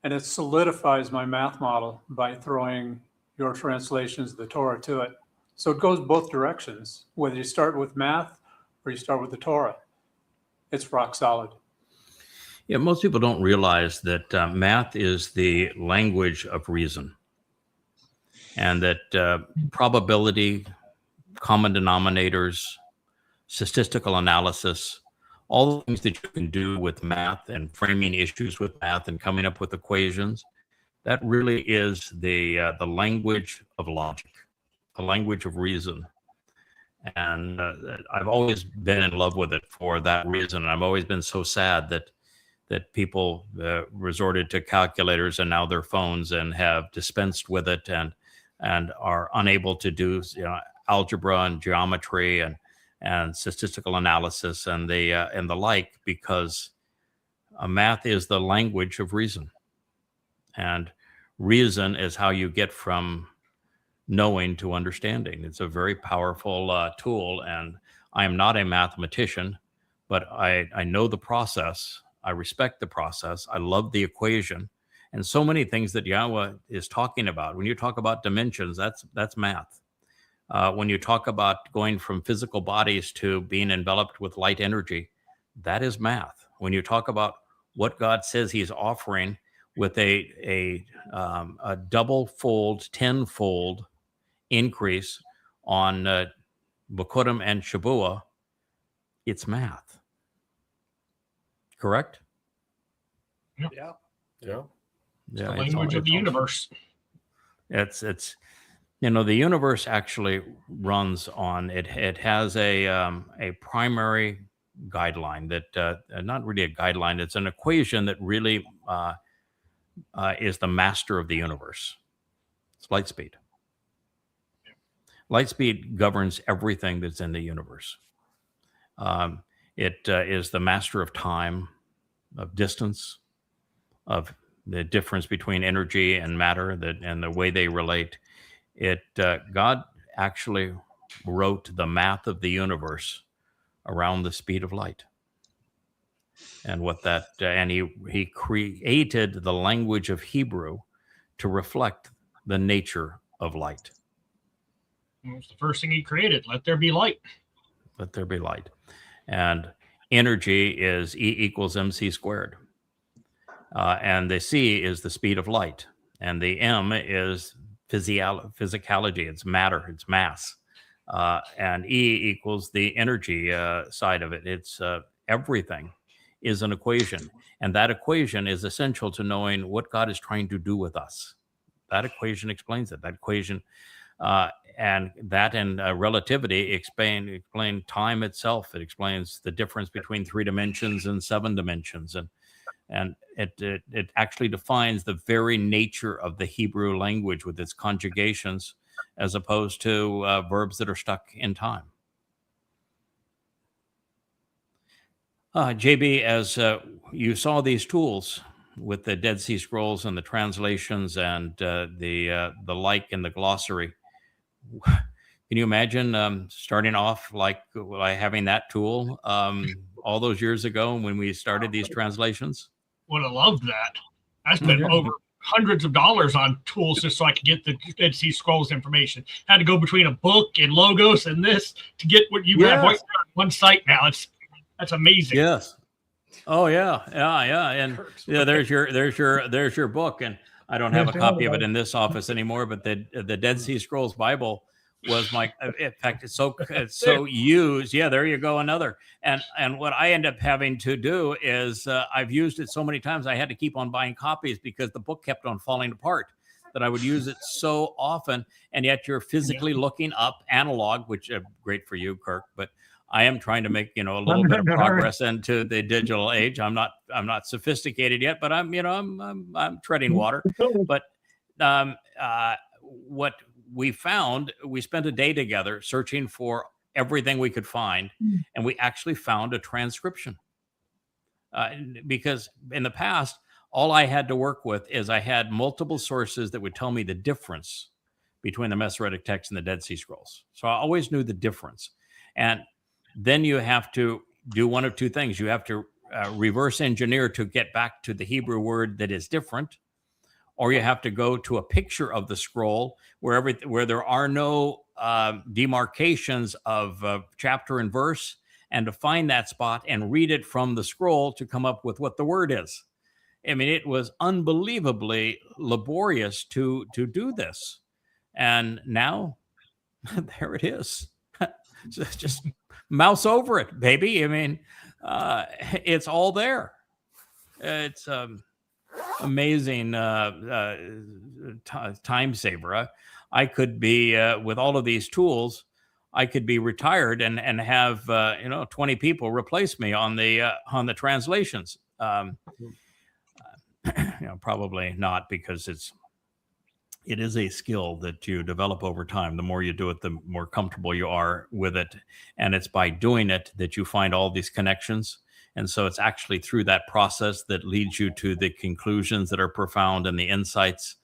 And it solidifies my math model by throwing your translations of the Torah to it. So it goes both directions, whether you start with math or you start with the Torah. It's rock solid. Yeah, most people don't realize that math is the language of reason, and that probability, common denominators, statistical analysis, all the things that you can do with math and framing issues with math and coming up with equations, that really is the language of logic, the language of reason. And I've always been in love with it for that reason. And I've always been so sad that people resorted to calculators and now their phones and have dispensed with it and are unable to do algebra and geometry and statistical analysis and the like, because math is the language of reason, and reason is how you get from knowing to understanding. It's a very powerful tool, and I am not a mathematician, but I know the process. I respect the process. I love the equation, and so many things that Yahweh is talking about. When you talk about dimensions, that's math. When you talk about going from physical bodies to being enveloped with light energy, that is math. When you talk about what God says He's offering with a double-fold, tenfold increase on Bokurim and Shabuah, it's math. Correct? Yeah. Yeah. Yeah, The language of the universe. It's the universe actually runs on it. It has a primary guideline that not really a guideline. It's an equation that really is the master of the universe. It's light speed. Light speed governs everything that's in the universe. It is the master of time, of distance, of the difference between energy and matter, and the way they relate. God actually wrote the math of the universe around the speed of light, and he created the language of Hebrew to reflect the nature of light. It was the first thing He created. Let there be light. Let there be light. And energy is E equals mc squared. And the C is the speed of light. And the M is physicality. It's matter. It's mass. And E equals the energy side of it. It's everything is an equation. And that equation is essential to knowing what God is trying to do with us. That equation explains it. That equation and relativity explain time itself. It explains the difference between 3 dimensions and 7 dimensions, and it actually defines the very nature of the Hebrew language with its conjugations, as opposed to verbs that are stuck in time. JB, as you saw these tools with the Dead Sea Scrolls and the translations and the like in the glossary, can you imagine starting off like having that tool all those years ago when we started these translations? Would have loved that. That's been over hundreds of dollars on tools just so I could get the Dead Sea Scrolls information. Had to go between a book and logos and this to get what you have on one site now. That's amazing. Yes. Oh yeah. And there's your book. And I don't have a copy of it in this office anymore, but the Dead Sea Scrolls Bible was my, in fact, it's so used. Yeah, there you go. Another. And what I end up having to do is I've used it so many times, I had to keep on buying copies because the book kept on falling apart, that I would use it so often. And yet you're physically looking up analog, which great for you, Kirk, but I am trying to make, a little bit of progress into the digital age. I'm not sophisticated yet, but I'm treading water. But what we found, we spent a day together searching for everything we could find, and we actually found a transcription. Because in the past, all I had to work with is I had multiple sources that would tell me the difference between the Masoretic text and the Dead Sea Scrolls. So I always knew the difference. And then you have to do one of two things. You have to reverse engineer to get back to the Hebrew word that is different, or you have to go to a picture of the scroll where there are no demarcations of chapter and verse, and to find that spot and read it from the scroll to come up with what the word is. I mean, it was unbelievably laborious to do this. And now, there it is. Just mouse over it, baby. I mean, it's all there. It's amazing time saver. I could be, with all of these tools, I could be retired and have 20 people replace me on the translations. Probably not, because it is a skill that you develop over time. The more you do it, the more comfortable you are with it. And it's by doing it that you find all these connections. And so it's actually through that process that leads you to the conclusions that are profound and the insights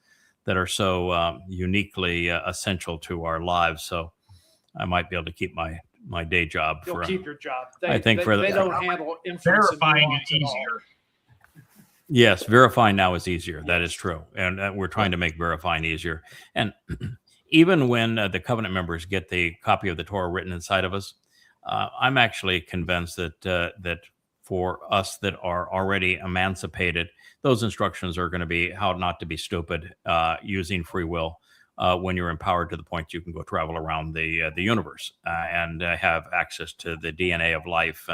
that are so uniquely essential to our lives. So I might be able to keep my day job. You'll keep your job. They don't handle inference. Verifying is easier. Yes, verifying now is easier. That is true. And we're trying to make verifying easier. And even when the covenant members get the copy of the Torah written inside of us, I'm actually convinced that for us that are already emancipated, those instructions are going to be how not to be stupid, using free will when you're empowered to the point you can go travel around the universe and have access to the DNA of life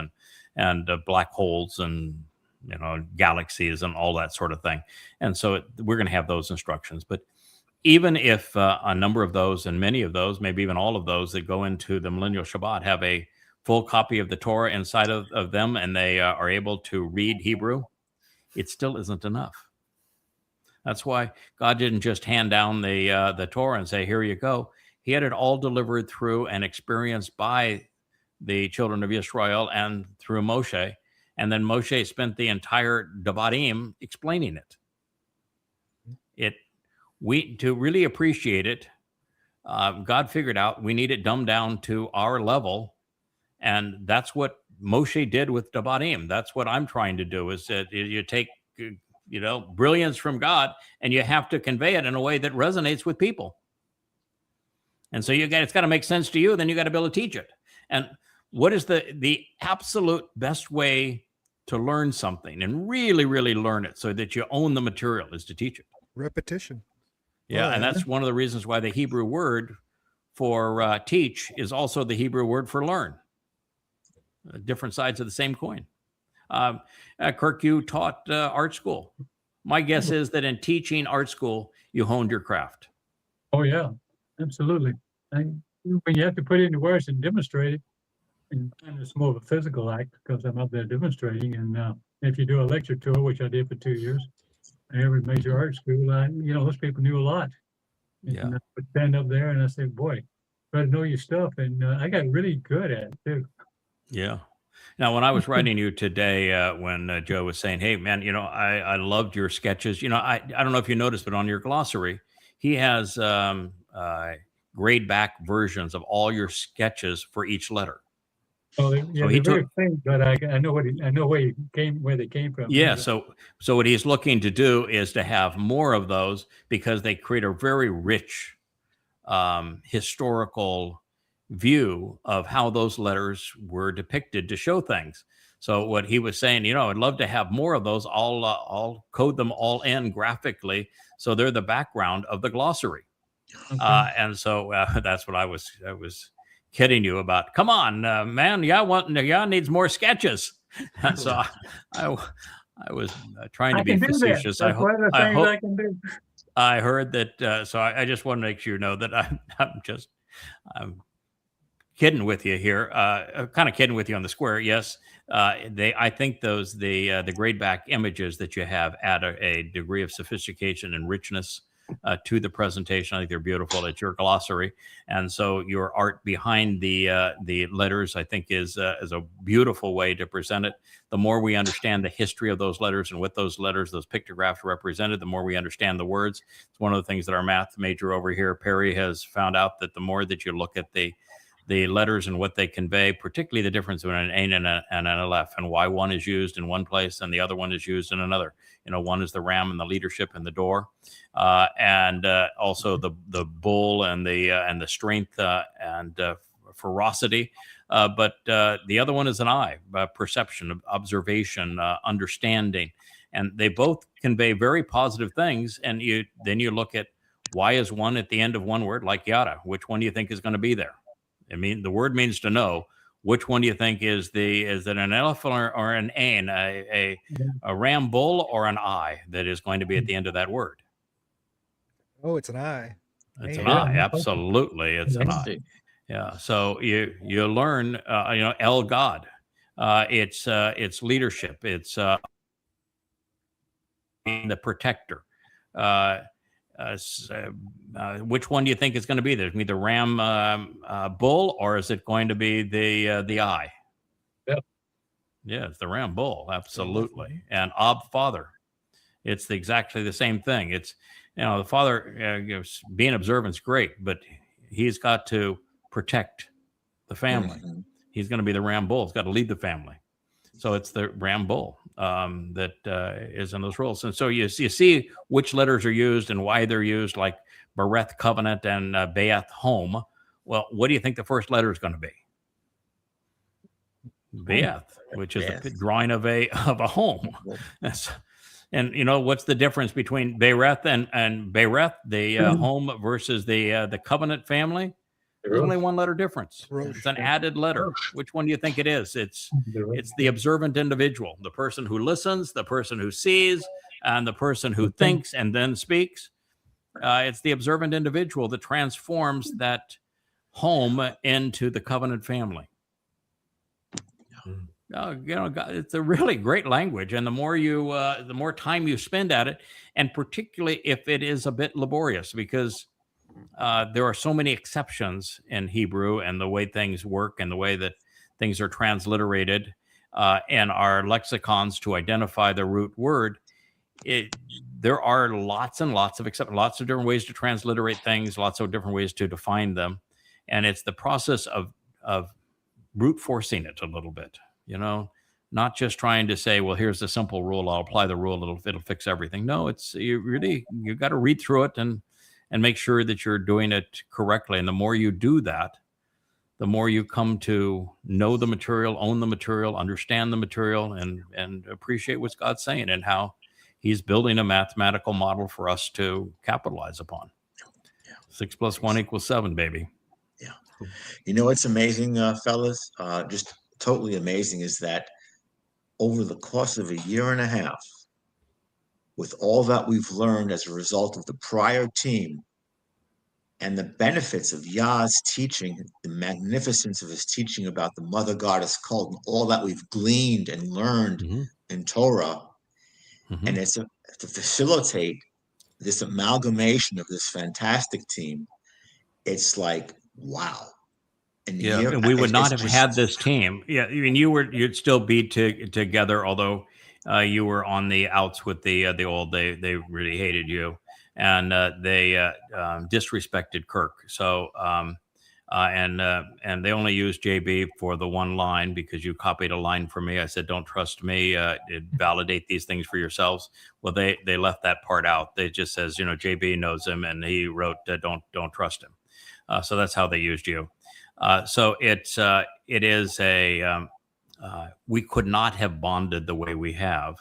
and black holes and galaxies and all that sort of thing. And so we're going to have those instructions. But even if a number of those, and many of those, maybe even all of those that go into the millennial Shabbat have a full copy of the Torah inside of them, and they are able to read Hebrew, it still isn't enough. That's why God didn't just hand down the Torah and say, here you go. He had it all delivered through and experienced by the children of Israel and through Moshe. And then Moshe spent the entire Devarim explaining it. To really appreciate it, God figured out we need it dumbed down to our level. And that's what Moshe did with Devarim. That's what I'm trying to do, is that you take, brilliance from God, and you have to convey it in a way that resonates with people. And so it's got to make sense to you. Then you got to be able to teach it. And what is the absolute best way to learn something and really, really learn it so that you own the material is to teach it? Repetition. Yeah, and that's one of the reasons why the Hebrew word for teach is also the Hebrew word for learn. Different sides of the same coin. Kirk, you taught art school. My guess is that in teaching art school, you honed your craft. Oh, yeah, absolutely. When you have to put it into words and demonstrate it, and it's more of a physical act because I'm up there demonstrating. And if you do a lecture tour, which I did for 2 years, every major art school, those people knew a lot. And I would stand up there and I said, boy, try to know your stuff. And I got really good at it too. Yeah. Now, when I was writing you today, when Joe was saying, hey, man, I loved your sketches. I don't know if you noticed, but on your glossary, he has grade back versions of all your sketches for each letter. Well, yeah, So he they're very took, faint, but I know where they came from. yeah. So what he's looking to do is to have more of those because they create a very rich historical view of how those letters were depicted to show things. So what he was saying, I'd love to have more of those. I'll code them all in graphically, so they're the background of the glossary. Okay. And so that's what I was kidding you about. Come on, man, y'all needs more sketches. And so I was trying to I be can do that. facetious. That's one of the things hope I can do. I heard that. So I just want to make sure you know that I'm kidding with you here. Kind of kidding with you on the square. Yes, I think the grade back images that you have add a degree of sophistication and richness to the presentation. I think they're beautiful. It's your glossary, and so your art behind the letters, I think, is a beautiful way to present it. The more we understand the history of those letters and what those letters, those pictographs represented, the more we understand the words. It's one of the things that our math major over here, Perry, has found out, that the more that you look at the letters and what they convey, particularly the difference between an A and an LF, and why one is used in one place and the other one is used in another. One is the ram and the leadership and the door, and also the bull and the strength and ferocity. But the other one is an eye, perception, observation, understanding, and they both convey very positive things. And then you look at why is one at the end of one word, like yada. Which one do you think is going to be there? I mean, the word means to know. Which one do you think is it an elephant or an ain, a ram bull or an I that is going to be at the end of that word? Oh, it's an I. It's Man. an I. Absolutely, it's an I. Yeah. So you learn, El God. It's leadership. It's the protector. Which one do you think is going to be there? Is it the ram bull, or is it going to be the eye? Yep. Yeah, it's the ram bull, absolutely. And Ab Father, it's exactly the same thing. It's the father being observant is great, but he's got to protect the family. Mm-hmm. He's going to be the ram bull. He's got to lead the family. So it's the ram bull that is in those roles. And so you see which letters are used and why they're used, like Bereth, covenant, and Beeth, home. Well, what do you think the first letter is going to be? Beeth, which is a drawing of a home. And what's the difference between Bereth and Bereth, the home, versus the covenant family? There's only one letter difference. It's an added letter. Which one do you think it is? It's the observant individual, the person who listens, the person who sees, and the person who thinks and then speaks. It's the observant individual that transforms that home into the covenant family. It's a really great language, and the more time you spend at it, and particularly if it is a bit laborious, because there are so many exceptions in Hebrew and the way things work and the way that things are transliterated in our lexicons to identify the root word. There are lots and lots of exceptions, lots of different ways to transliterate things, lots of different ways to define them. And it's the process of brute forcing it a little bit, not just trying to say, well, here's the simple rule. I'll apply the rule. It'll fix everything. No, you got to read through it and make sure that you're doing it correctly. And the more you do that, the more you come to know the material, own the material, understand the material, and appreciate what God's saying and how he's building a mathematical model for us to capitalize upon. 6 + 1 = 7, baby. Yeah. What's amazing, fellas, just totally amazing, is that over the course of a year and a half, with all that we've learned as a result of the prior team and the benefits of Yah's teaching, the magnificence of his teaching about the mother goddess cult, and all that we've gleaned and learned in Torah, and it's to facilitate this amalgamation of this fantastic team, it's like, wow. And we would not have had this team. Yeah, I mean, you'd still be together, although you were on the outs with the old. They really hated you, and they disrespected Kirk. So And they only used JB for the one line because you copied a line for me. I said, "Don't trust me. Validate these things for yourselves." Well, they left that part out. They just says, JB knows him, and he wrote, "Don't trust him." So that's how they used you. So it is we could not have bonded the way we have.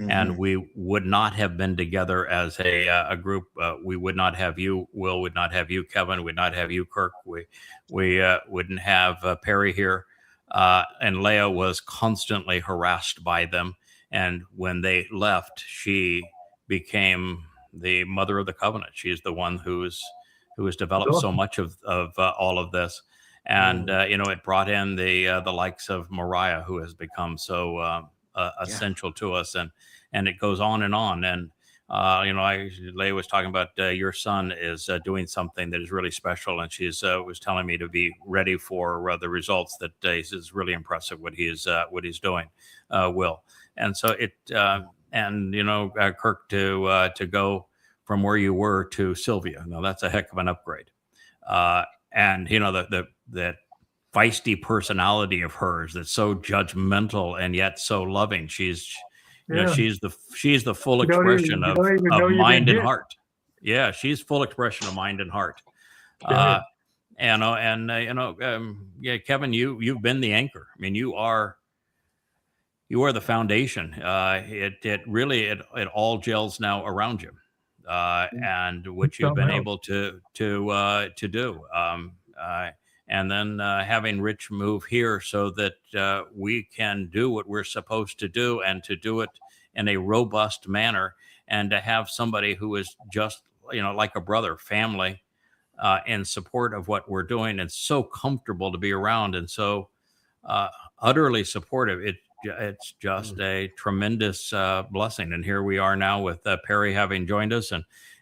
And we would not have been together as a group. We would not have you, Will. Would not have you, Kevin. Would not have you, Kirk. We wouldn't have Perry here. And Leah was constantly harassed by them. And when they left, she became the mother of the covenant. She's the one who has developed so much of all of this. And it brought in the likes of Mariah, who has become so essential to us, and it goes on and on. And Leah was talking about your son is doing something that is really special, and she's was telling me to be ready for the results. That is really impressive what he's doing, Will. And so Kirk, to go from where you were to Sylvia, now that's a heck of an upgrade. And that feisty personality of hers that's so judgmental and yet so loving. She's the full expression of mind and heart. Yeah, she's full expression of mind and heart. Kevin, you've been the anchor. I mean, you are the foundation. It really all gels now around you, and what you've been able to do. And then having Rich move here so that we can do what we're supposed to do, and to do it in a robust manner, and to have somebody who is just, like a brother, family, in support of what we're doing, and so comfortable to be around, and so utterly supportive. It's just a tremendous blessing. And here we are now with Perry having joined us,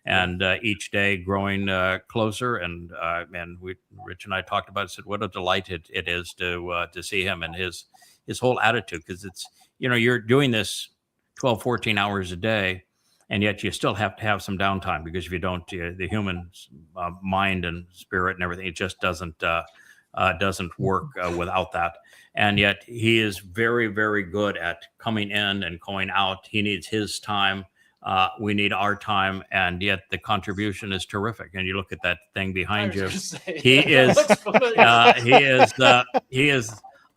and each day growing closer. And Rich and I talked about it, said what a delight it is to see him and his whole attitude, because it's, you're doing this 12, 14 hours a day, and yet you still have to have some downtime, because if you don't, the human mind and spirit and everything, it just doesn't work without that. And yet he is very, very good at coming in and going out. He needs his time. We need our time, and yet the contribution is terrific. And you look at that thing behind you. He is.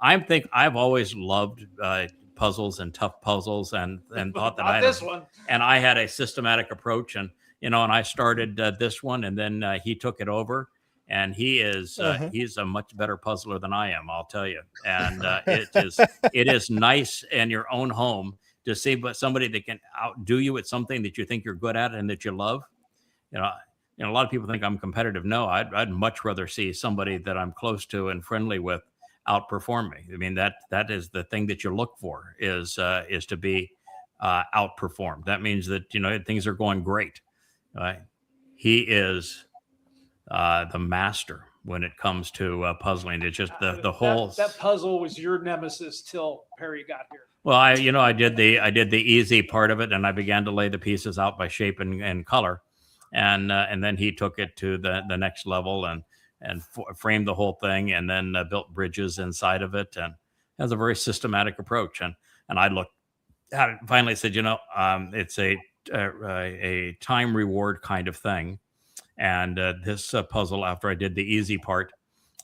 I've always loved puzzles and tough puzzles, and thought that I had a systematic approach, and I started this one, and then he took it over. And he's a much better puzzler than I am, I'll tell you. And it is nice in your own home to see somebody that can outdo you at something that you think you're good at and that you love. A lot of people think I'm competitive. No, I'd much rather see somebody that I'm close to and friendly with outperform me. I mean, that is the thing that you look for, is to be outperformed. That means that things are going great. He is the master when it comes to puzzling. It's just the whole that puzzle was your nemesis till Perry got here. Well, I did the easy part of it, and I began to lay the pieces out by shape and color, and then he took it to the next level and framed the whole thing, and then built bridges inside of it, and has a very systematic approach. And I looked at it and finally said, it's a time reward kind of thing. And this puzzle, after I did the easy part,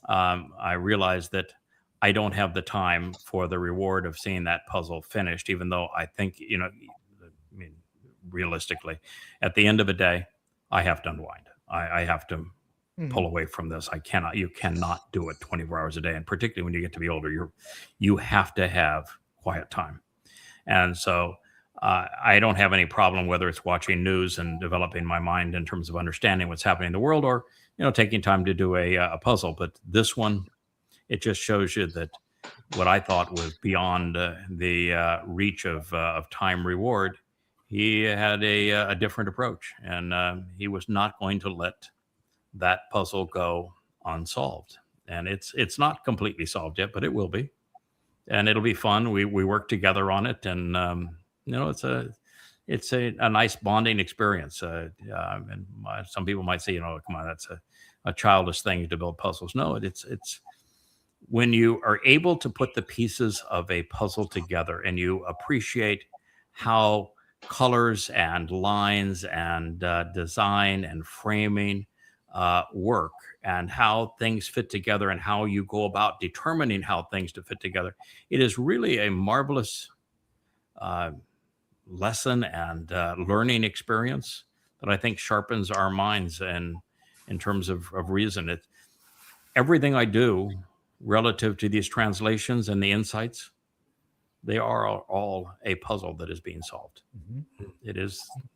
I realized that I don't have the time for the reward of seeing that puzzle finished, even though I think, realistically, at the end of the day, I have to unwind. I have to pull away from this. You cannot do it 24 hours a day. And particularly when you get to be older, you have to have quiet time. And so I don't have any problem whether it's watching news and developing my mind in terms of understanding what's happening in the world, or taking time to do a puzzle. But this one, it just shows you that what I thought was beyond the reach of time reward, he had a different approach, and he was not going to let that puzzle go unsolved. And it's not completely solved yet, but it will be, and it'll be fun. We work together on it, and it's it's a nice bonding experience. And some people might say, come on, that's a childish thing to build puzzles. No, it's when you are able to put the pieces of a puzzle together and you appreciate how colors and lines and design and framing work, and how things fit together, and how you go about determining how things to fit together. It is really a marvelous lesson and learning experience that I think sharpens our minds in terms of reason. Everything I do relative to these translations and the insights, they are all a puzzle that is being solved.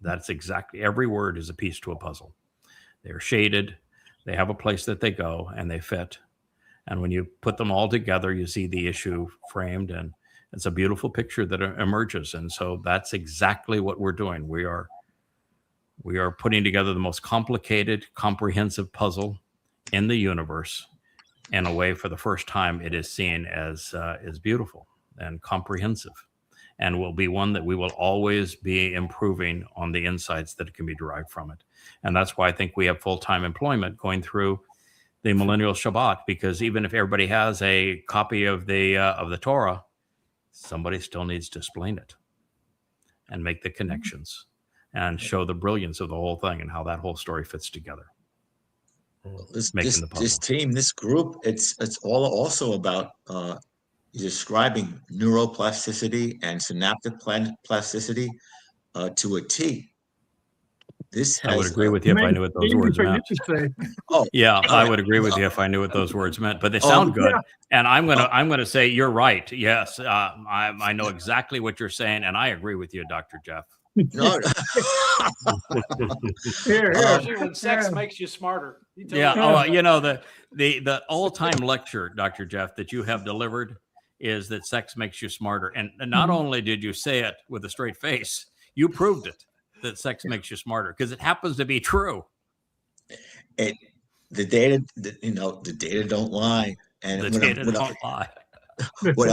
That's exactly, every word is a piece to a puzzle. They're shaded, they have a place that they go, and they fit. And when you put them all together, you see the issue framed, and it's a beautiful picture that emerges. And so that's exactly what we're doing. We are putting together the most complicated, comprehensive puzzle in the universe in a way, for the first time, it is seen as beautiful and comprehensive, and will be one that we will always be improving on the insights that can be derived from it. And that's why I think we have full-time employment going through the Millennial Shabbat, because even if everybody has a copy of the Torah, somebody still needs to explain it and make the connections and show the brilliance of the whole thing and how that whole story fits together. This team, this group, it's all also about describing neuroplasticity and synaptic plasticity to a T. I would agree with you if I knew what those words meant. Oh, yeah, I would agree with you if I knew what those words meant. But they sound good, and I'm gonna say you're right. Yes, I know exactly what you're saying, and I agree with you, Dr. Jeff. No. When sex makes you smarter. The all-time lecture, Dr. Jeff, that you have delivered is that sex makes you smarter. And not only did you say it with a straight face, you proved it, that sex makes you smarter, because it happens to be true. The data don't lie. And the data don't lie. What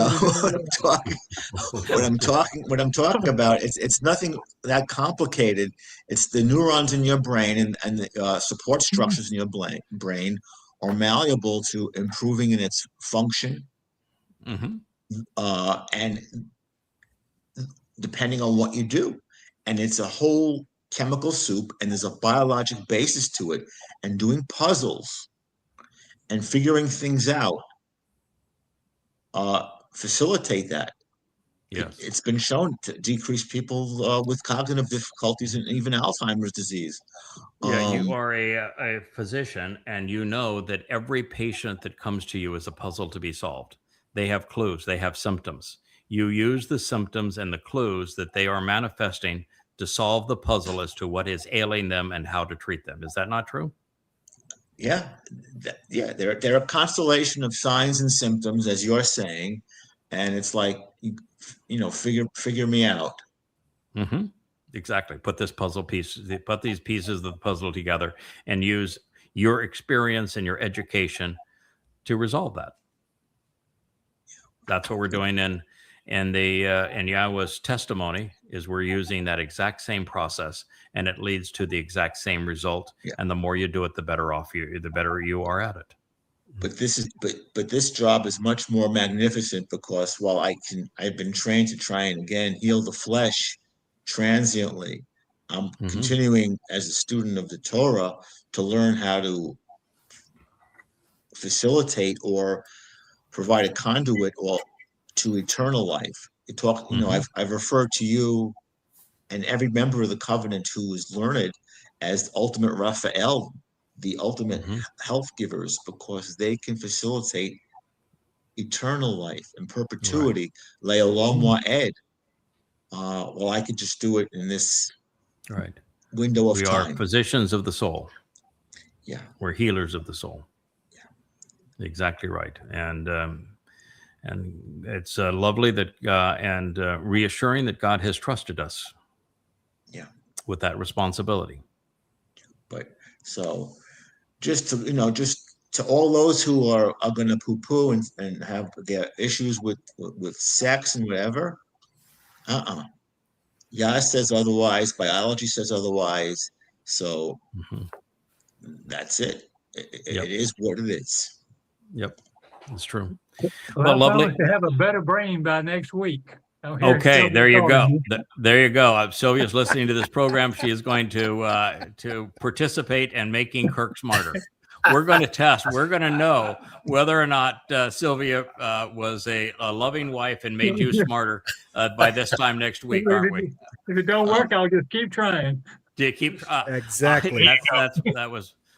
I'm talking about, it's nothing that complicated. It's the neurons in your brain and the support structures in your brain are malleable to improving in its function, and depending on what you do. And it's a whole chemical soup, and there's a biologic basis to it. And doing puzzles and figuring things out facilitate that. Yes, it's been shown to decrease people with cognitive difficulties and even Alzheimer's disease. Yeah, you are a physician, and you know that every patient that comes to you is a puzzle to be solved. They have clues, they have symptoms. You use the symptoms and the clues that they are manifesting to solve the puzzle as to what is ailing them and how to treat them. Is that not true? Yeah, they're a constellation of signs and symptoms, as you're saying, and it's like, figure me out. Mm-hmm. Exactly. Put these pieces of the puzzle together and use your experience and your education to resolve that. That's what we're doing in Yahweh's testimony. Is we're using that exact same process, and it leads to the exact same result. Yeah. And the more you do it, the better you are at it. But this job is much more magnificent, because while I've been trained to try and again heal the flesh transiently, I'm continuing as a student of the Torah to learn how to facilitate or provide a conduit to eternal life. I've referred to you and every member of the covenant who is learned as ultimate Raphael, the ultimate health givers, because they can facilitate eternal life and perpetuity. Le'olam wa'ed. Well, I could just do it in this window of time. We are physicians of the soul. Yeah, we're healers of the soul. Yeah, exactly right. And it's lovely that and reassuring that God has trusted us. Yeah, with that responsibility. But so, just to all those who are going to poo-poo and have their issues with sex and whatever, Yah says otherwise. Biology says otherwise. So that's it. It is what it is. Yep, that's true. Well, I lovely. promise to have a better brain by next week. Okay, there you go. There you go. Sylvia's listening to this program. She is going to participate in making Kirk smarter. We're going to test. We're going to know whether or not Sylvia was a loving wife and made you smarter by this time next week, aren't we? If it don't work, I'll just keep trying. Do you keep Exactly.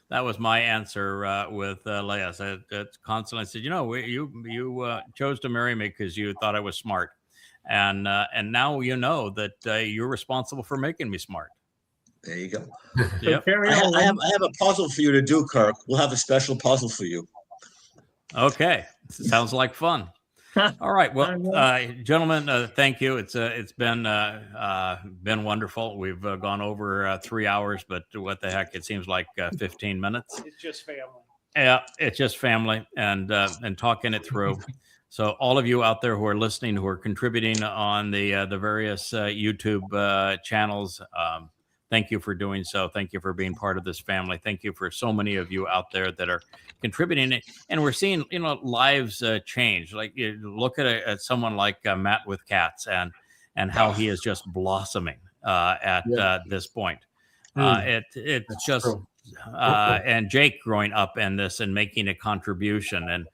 That was my answer with Leah. That's constantly said, you chose to marry me because you thought I was smart, and now you know that you're responsible for making me smart. There you go. Yep. I have a puzzle for you to do, Kirk. We'll have a special puzzle for you. Okay, sounds like fun. All right, well, gentlemen, thank you. It's been wonderful. We've gone over 3 hours, but what the heck? It seems like 15 minutes. It's just family. Yeah, it's just family and talking it through. So all of you out there who are listening, who are contributing on the various YouTube channels, thank you for doing so. Thank you for being part of this family. Thank you for so many of you out there that are contributing. And we're seeing, lives change. Like you look at someone like Matt with Cats and how he is just blossoming at this point. It's just and Jake growing up in this and making a contribution, and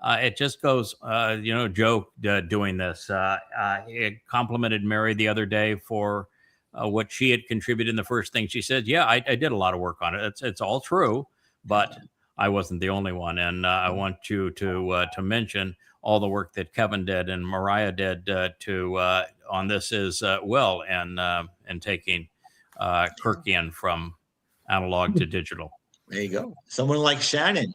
it just goes. Joe doing this. He complimented Mary the other day for what she had contributed. And the first thing she said, I did a lot of work on it. It's all true, but I wasn't the only one. And I want you to mention all the work that Kevin did and Mariah did on this as well, and taking Kirkian from analog to digital. There you go. Someone like Shannon.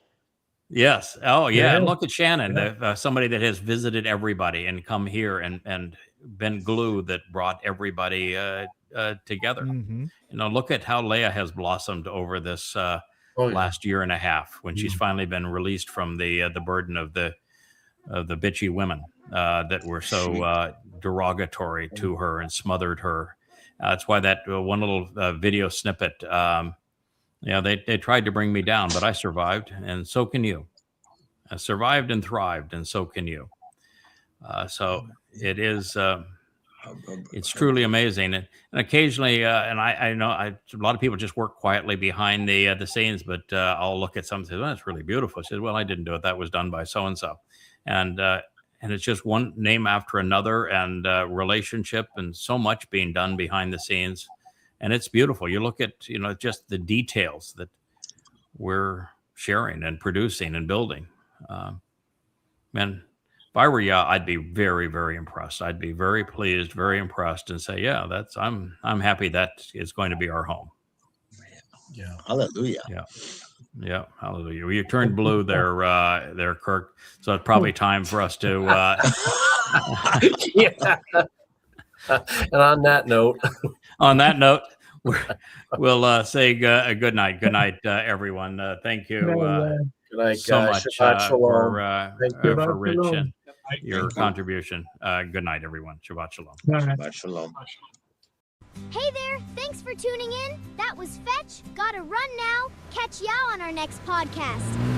Yes. Oh, yeah. And look at Shannon, somebody that has visited everybody and come here and been glue that brought everybody together. Look at how Leah has blossomed over this last year and a half when she's finally been released from the burden of the bitchy women that were so derogatory to her and smothered her. That's why that one little video snippet. They tried to bring me down, but I survived, and so can you. I survived and thrived, and so can you. So it is. It's truly amazing, and occasionally, and I know a lot of people just work quietly behind the scenes, but I'll look at something and say, "Well, that's really beautiful." I said, "Well, I didn't do it. That was done by so and so," and it's just one name after another, and relationship, and so much being done behind the scenes, and it's beautiful. You look at just the details that we're sharing and producing and building, man. If I were I'd be very, very impressed. I'd be very pleased, very impressed, and say, I'm happy that is going to be our home. Yeah. Hallelujah. Yeah. Hallelujah. Well, you turned blue there, Kirk. So it's probably time for us to. Yeah. And on that note, we'll say good night. Good night, everyone. Thank you. Good night, so much for Rich Shalom. and your contribution. Good night, everyone. Shabbat shalom. Shabbat shalom. Hey there, thanks for tuning in. That was Fetch. Gotta run now. Catch y'all on our next podcast.